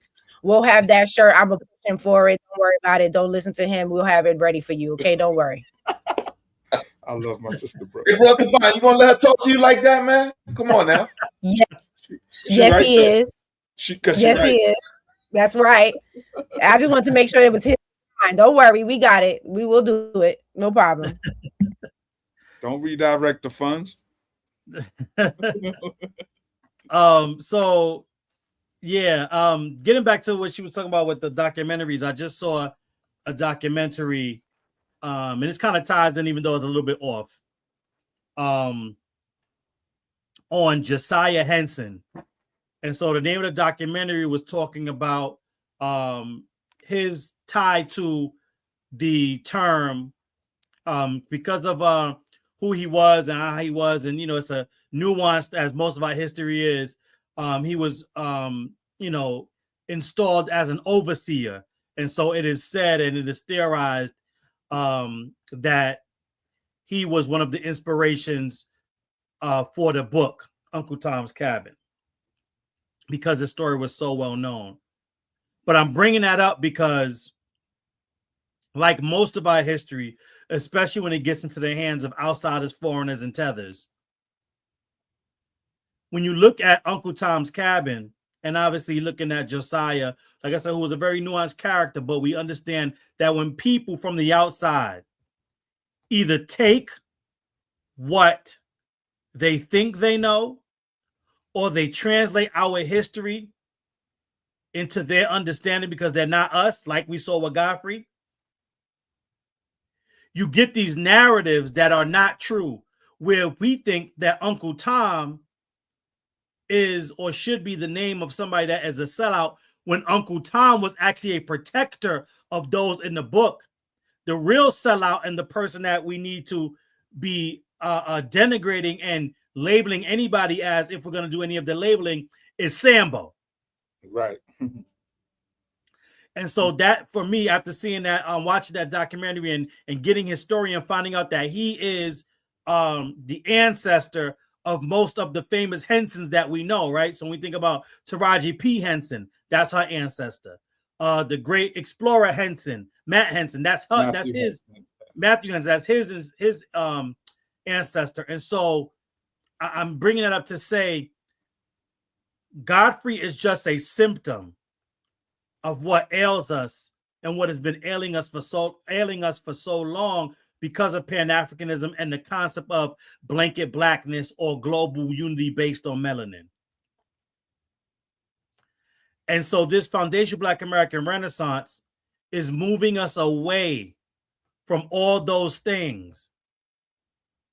We'll have that shirt. I'm pushing for it. Don't worry about it. Don't listen to him. We'll have it ready for you. Okay, don't worry. I love my sister, bro. Hey, Brother Divine, you gonna let her talk to you like that, man? Come on now. Yeah. She yes, right he there. is. Yes, he is. That's right. I just want to make sure it was his mind. Don't worry, we got it. We will do it. No problem. Don't redirect the funds. So yeah, getting back to what she was talking about with the documentaries, I just saw a documentary, and it's kind of ties in, even though it's a little bit off, on Josiah Henson. And so the name of the documentary was talking about his tie to the term, because of who he was and how he was. And, it's a nuanced, as most of our history is. He was, installed as an overseer. And so it is said, and it is theorized, that he was one of the inspirations for the book, Uncle Tom's Cabin, because his story was so well known. But I'm bringing that up because, like most of our history, especially when it gets into the hands of outsiders, foreigners, and tethers, when you look at Uncle Tom's Cabin, and obviously looking at Josiah, like I said, who was a very nuanced character, but we understand that when people from the outside either take what they think they know, or they translate our history into their understanding because they're not us, like we saw with Godfrey, you get these narratives that are not true, where we think that Uncle Tom is or should be the name of somebody that is a sellout, when Uncle Tom was actually a protector of those in the book. The real sellout and the person that we need to be denigrating and labeling anybody as, if we're going to do any of the labeling, is Sambo. Right. And so that, for me, after seeing that, watching that documentary and getting his story and finding out that he is the ancestor of most of the famous Hensons that we know, right? So when we think about Taraji P. Henson, that's her ancestor. The great explorer Henson, Matt Henson, that's her, that's his. Matthew Henson, that's his ancestor. And so I'm bringing it up to say Godfrey is just a symptom of what ails us and what has been ailing us for so long, because of Pan-Africanism and the concept of blanket blackness or global unity based on melanin. And so this foundational Black American Renaissance is moving us away from all those things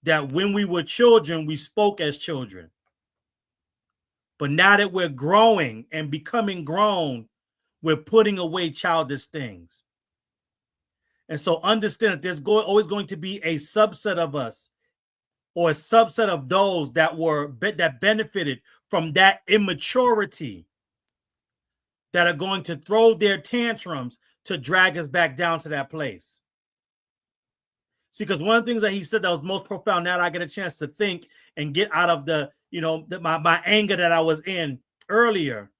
that when we were children, we spoke as children. But now that we're growing and becoming grown, we're putting away childish things. And so understand that there's always going to be a subset of us, or a subset of those that benefited from that immaturity, that are going to throw their tantrums to drag us back down to that place. See, because one of the things that he said that was most profound, now that I get a chance to think and get out of my anger that I was in earlier,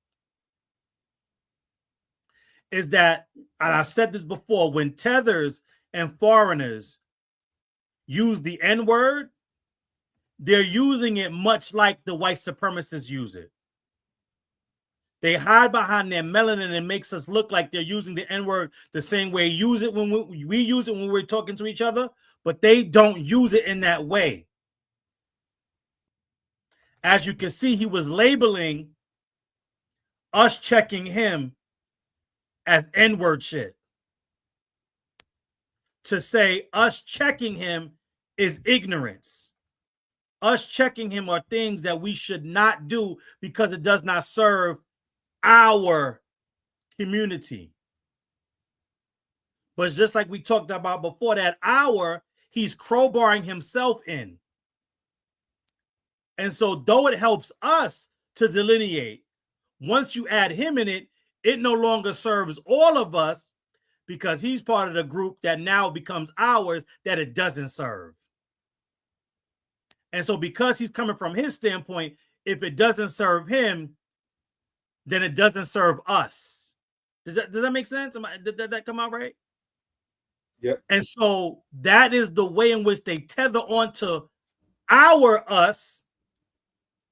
is that, and I've said this before, when tethers and foreigners use the N-word, they're using it much like the white supremacists use it. They hide behind their melanin and makes us look like they're using the N-word the same way we use it when we're talking to each other, but they don't use it in that way. As you can see, he was labeling us checking him as N-word shit. To say us checking him is ignorance. Us checking him are things that we should not do because it does not serve our community. But it's just like we talked about before, that he's crowbarring himself in. And so though it helps us to delineate, once you add him in it, it no longer serves all of us, because he's part of the group that now becomes ours that it doesn't serve. And so because he's coming from his standpoint, if it doesn't serve him, then it doesn't serve us. Does that make sense? Did that come out right? Yep. And so that is the way in which they tether onto our us,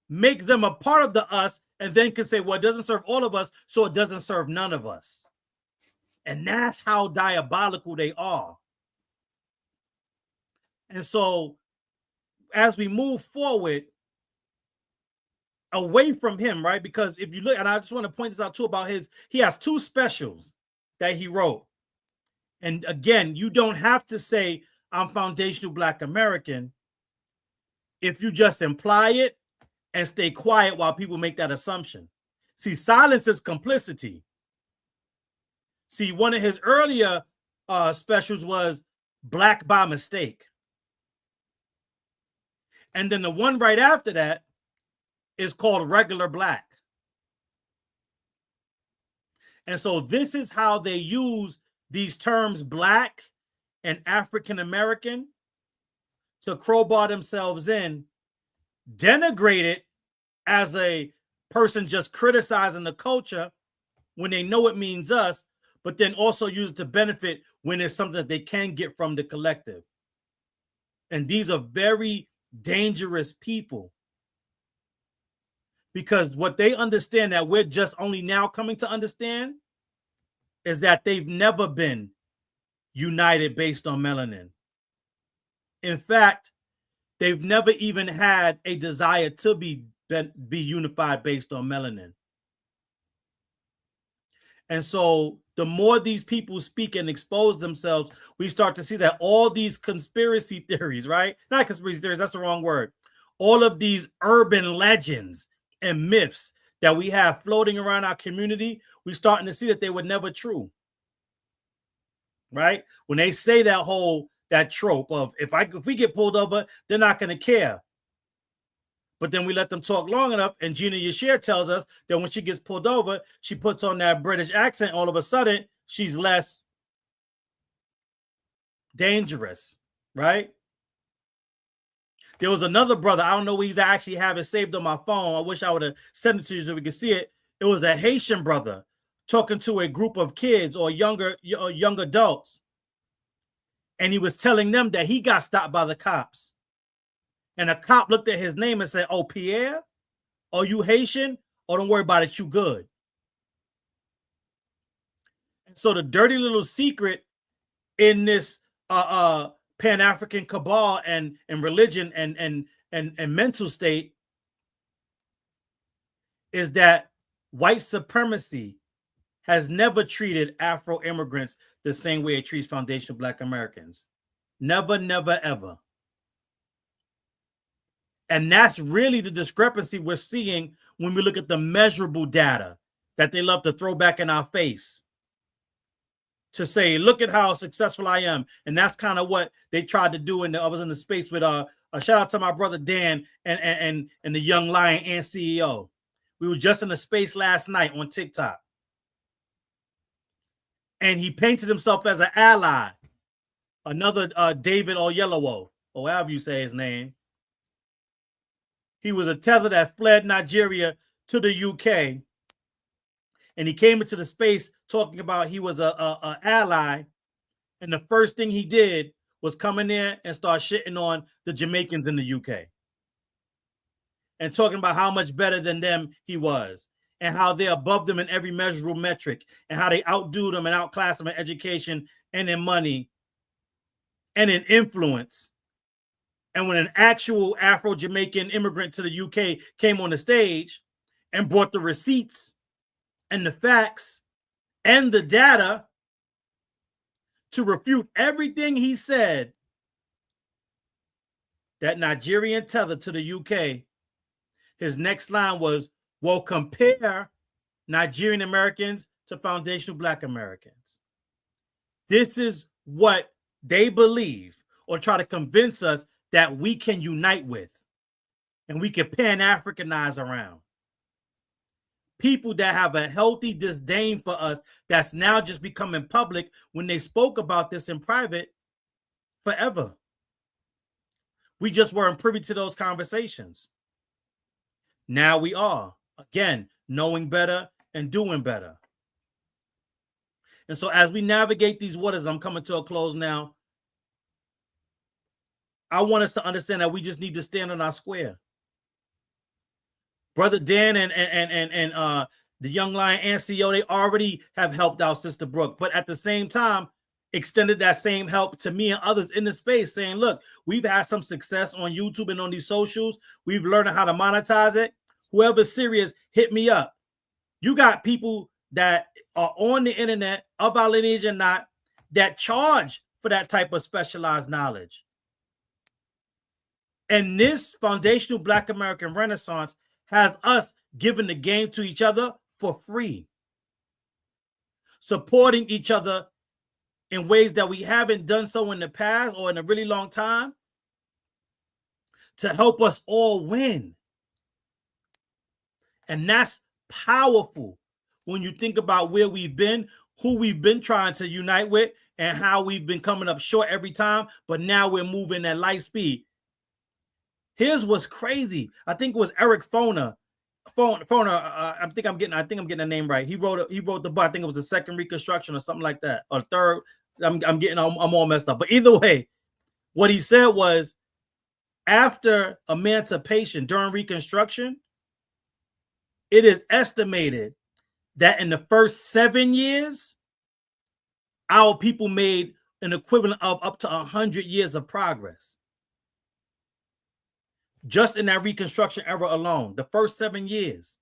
make them a part of the us, and then can say, well, it doesn't serve all of us, so it doesn't serve none of us. And that's how diabolical they are. And so as we move forward away from him, right? Because if you look, and I just want to point this out too about he has 2 specials that he wrote. And again, you don't have to say I'm foundational Black American if you just imply it and stay quiet while people make that assumption. See, silence is complicity. See, one of his earlier specials was Black by Mistake. And then the one right after that is called Regular Black. And so this is how they use these terms Black and African American to crowbar themselves in, denigrate it as a person just criticizing the culture when they know it means us, but then also use it to benefit when it's something that they can get from the collective. And these are very dangerous people, because what they understand that we're just only now coming to understand is that they've never been united based on melanin. In fact, they've never even had a desire to be unified based on melanin. And so the more these people speak and expose themselves, we start to see that all these conspiracy theories, right? Not conspiracy theories, that's the wrong word. All of these urban legends and myths that we have floating around our community, we're starting to see that they were never true. Right? When they say that trope of if we get pulled over, they're not going to care. But then we let them talk long enough, and Gina Yashir tells us that when she gets pulled over, she puts on that British accent. All of a sudden, she's less dangerous, right? There was another brother. I don't know where he's actually have it saved on my phone. I wish I would have sent it to you so we could see it. It was a Haitian brother talking to a group of kids or young adults. And he was telling them that he got stopped by the cops. And a cop looked at his name and said, "Oh, Pierre, are you Haitian? Oh, don't worry about it, you good." And so the dirty little secret in this Pan-African cabal and religion and mental state is that white supremacy has never treated Afro immigrants the same way it treats foundational Black Americans. Never, never, ever. And that's really the discrepancy we're seeing when we look at the measurable data that they love to throw back in our face to say, look at how successful I am. And that's kind of what they tried to do. I was in the space with a shout out to my brother Dan and the Young Lion and CEO. We were just in the space last night on TikTok. And he painted himself as an ally. Another David Oyelowo, or however you say his name. He was a tether that fled Nigeria to the UK. And he came into the space talking about he was a ally. And the first thing he did was come in there and start shitting on the Jamaicans in the UK. And talking about how much better than them he was. And how they're above them in every measurable metric. And how they outdo them and outclass them in education and in money. And in influence. And when an actual Afro-Jamaican immigrant to the UK came on the stage and brought the receipts and the facts and the data to refute everything he said, that Nigerian tether to the UK, his next line was, well, compare Nigerian Americans to foundational Black Americans. This is what they believe or try to convince us that we can unite with and we can pan-Africanize around. people that have a healthy disdain for us that's now just becoming public when they spoke about this in private forever. We just weren't privy to those conversations. Now we are, again, knowing better and doing better. And so as we navigate these waters, I'm coming to a close now. I want us to understand that we just need to stand on our square. Brother Dan and the Young Lion NCO, they already have helped out Sister Breuck, but at the same time, extended that same help to me and others in the space, saying, look, we've had some success on YouTube and on these socials. We've learned how to monetize it. Whoever's serious, hit me up. You got people that are on the internet, of our lineage or not, that charge for that type of specialized knowledge. And this foundational Black American Renaissance has us giving the game to each other for free, supporting each other in ways that we haven't done so in the past or in a really long time, to help us all win. And that's powerful when you think about where we've been, who we've been trying to unite with, and how we've been coming up short every time, but now we're moving at light speed. Here's what's crazy. I think it was Eric Foner. I think I'm getting the name right. He wrote the book. I think it was the second Reconstruction or something like that, or third. I'm all messed up. But either way, what he said was, after emancipation, during Reconstruction, it is estimated that in the first 7 years, our people made an equivalent of up to 100 years of progress. Just in that Reconstruction era alone, the first 7 years.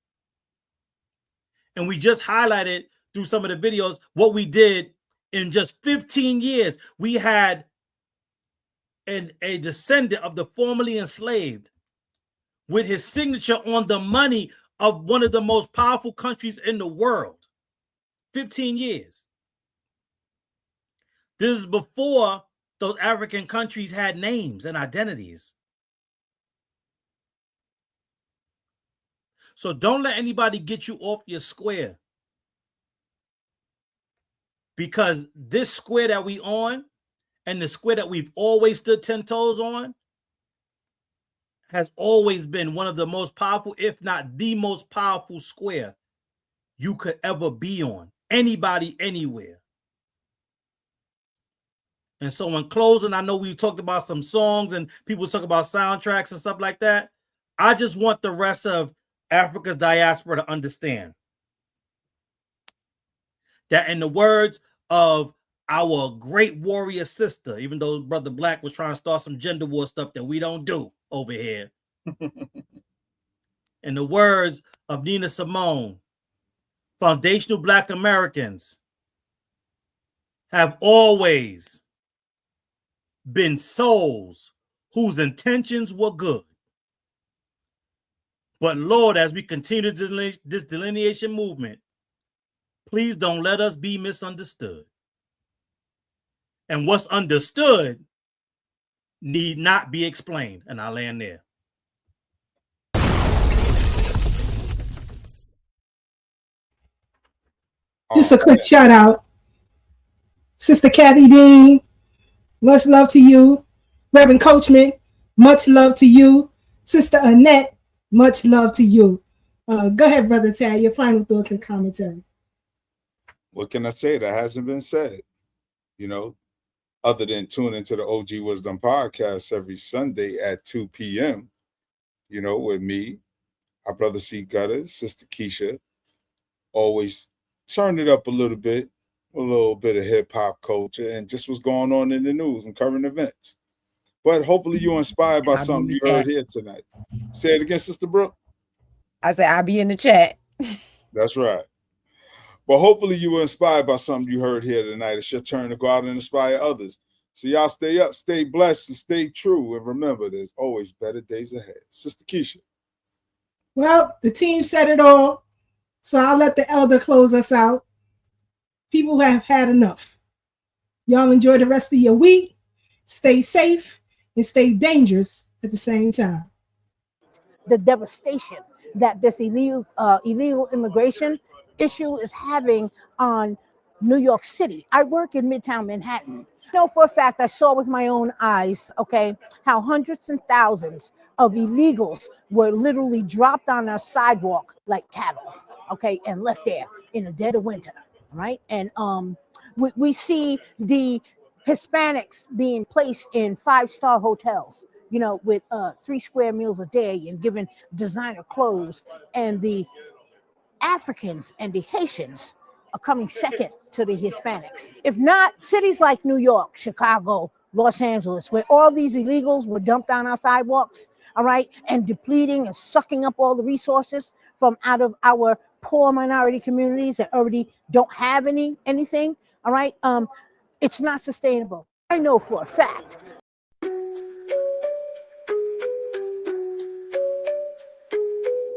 And we just highlighted through some of the videos what we did in just 15 years. We had a descendant of the formerly enslaved with his signature on the money of one of the most powerful countries in the world. 15 years. This is before those African countries had names and identities. So don't let anybody get you off your square. Because this square that we on, and the square that we've always stood 10 toes on, has always been one of the most powerful, if not the most powerful square you could ever be on. Anybody, anywhere. And so in closing, I know we talked about some songs and people talk about soundtracks and stuff like that. I just want the rest of Africa's diaspora to understand that, in the words of our great warrior sister, even though Brother Black was trying to start some gender war stuff that we don't do over here, in the words of Nina Simone, foundational Black Americans have always been souls whose intentions were good. But Lord, as we continue this delineation movement, please don't let us be misunderstood. And what's understood need not be explained. And I'll land there. Just a quick shout out. Sister Kathy Dean, much love to you. Reverend Coachman, much love to you. Sister Annette, much love to you. Go ahead, Brother Tad, your final thoughts and commentary. What can I say that hasn't been said? Other than tune into the OG Wisdom podcast every Sunday at 2 p.m., with me, our brother C. Gutters, Sister Keisha, always turn it up a little bit of hip-hop culture and just what's going on in the news and current events. But hopefully you're inspired by something you heard here tonight. Say it again, Sister Breuck. I said I'll be in the chat. That's right. But hopefully you were inspired by something you heard here tonight. It's your turn to go out and inspire others. So y'all stay up, stay blessed, and stay true. And remember, there's always better days ahead. Sister Keisha. Well, the team said it all. So I'll let the elder close us out. People have had enough. Y'all enjoy the rest of your week. Stay safe and stay dangerous at the same time. The devastation that this illegal immigration issue is having on New York City. I work in Midtown Manhattan. I know for a fact, I saw with my own eyes, okay, how hundreds and thousands of illegals were literally dropped on our sidewalk like cattle, okay, and left there in the dead of winter, right? And we see the Hispanics being placed in 5-star hotels, you know, with 3 square meals a day and given designer clothes, and the Africans and the Haitians are coming second to the Hispanics. If not, cities like New York, Chicago, Los Angeles, where all these illegals were dumped on our sidewalks, all right, and depleting and sucking up all the resources from out of our poor minority communities that already don't have anything, all right, it's not sustainable. I know for a fact.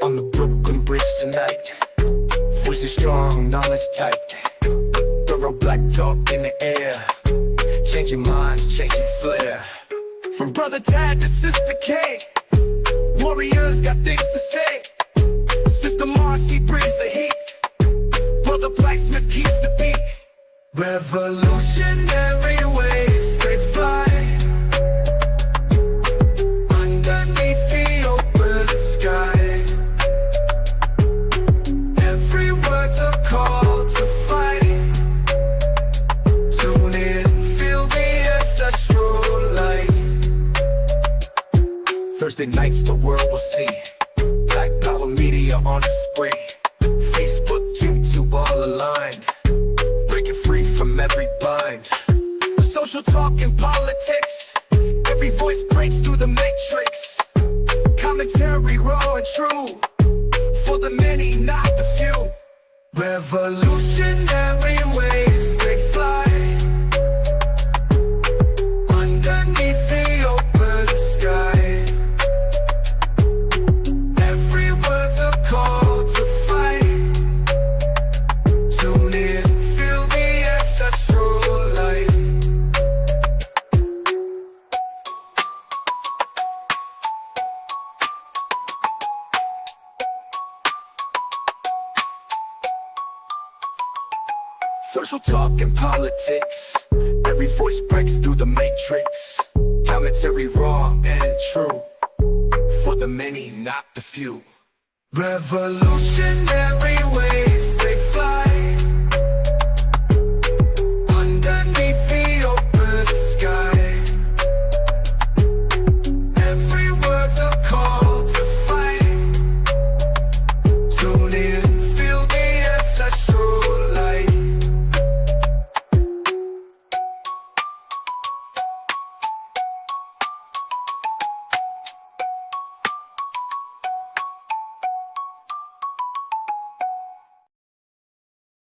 On the Brooklyn Bridge tonight, voices strong, knowledge tight. Thorough black talk in the air, changing minds, changing flair. From brother Tad to sister K, warriors got things to say. Sister Marcy brings the heat, brother Blacksmith keeps the beat. Revolutionary waves, they fly underneath the open sky. Every word's a call to fight. Tune in, feel the ancestral light. Thursday nights the world will see Black Power media on the spree. Facebook, YouTube all aligned, breaking free from every bind. Social talk and politics, every voice breaks through the matrix. Commentary raw and true, for the many, not the few. Revolutionary waves, they fly underneath the open sky. Every word's a call to fight. Tune in, feel the ancestral light. Social talk and politics, every voice breaks through the matrix. Commentary raw and true, for the many, not the few. Revolutionary waves, they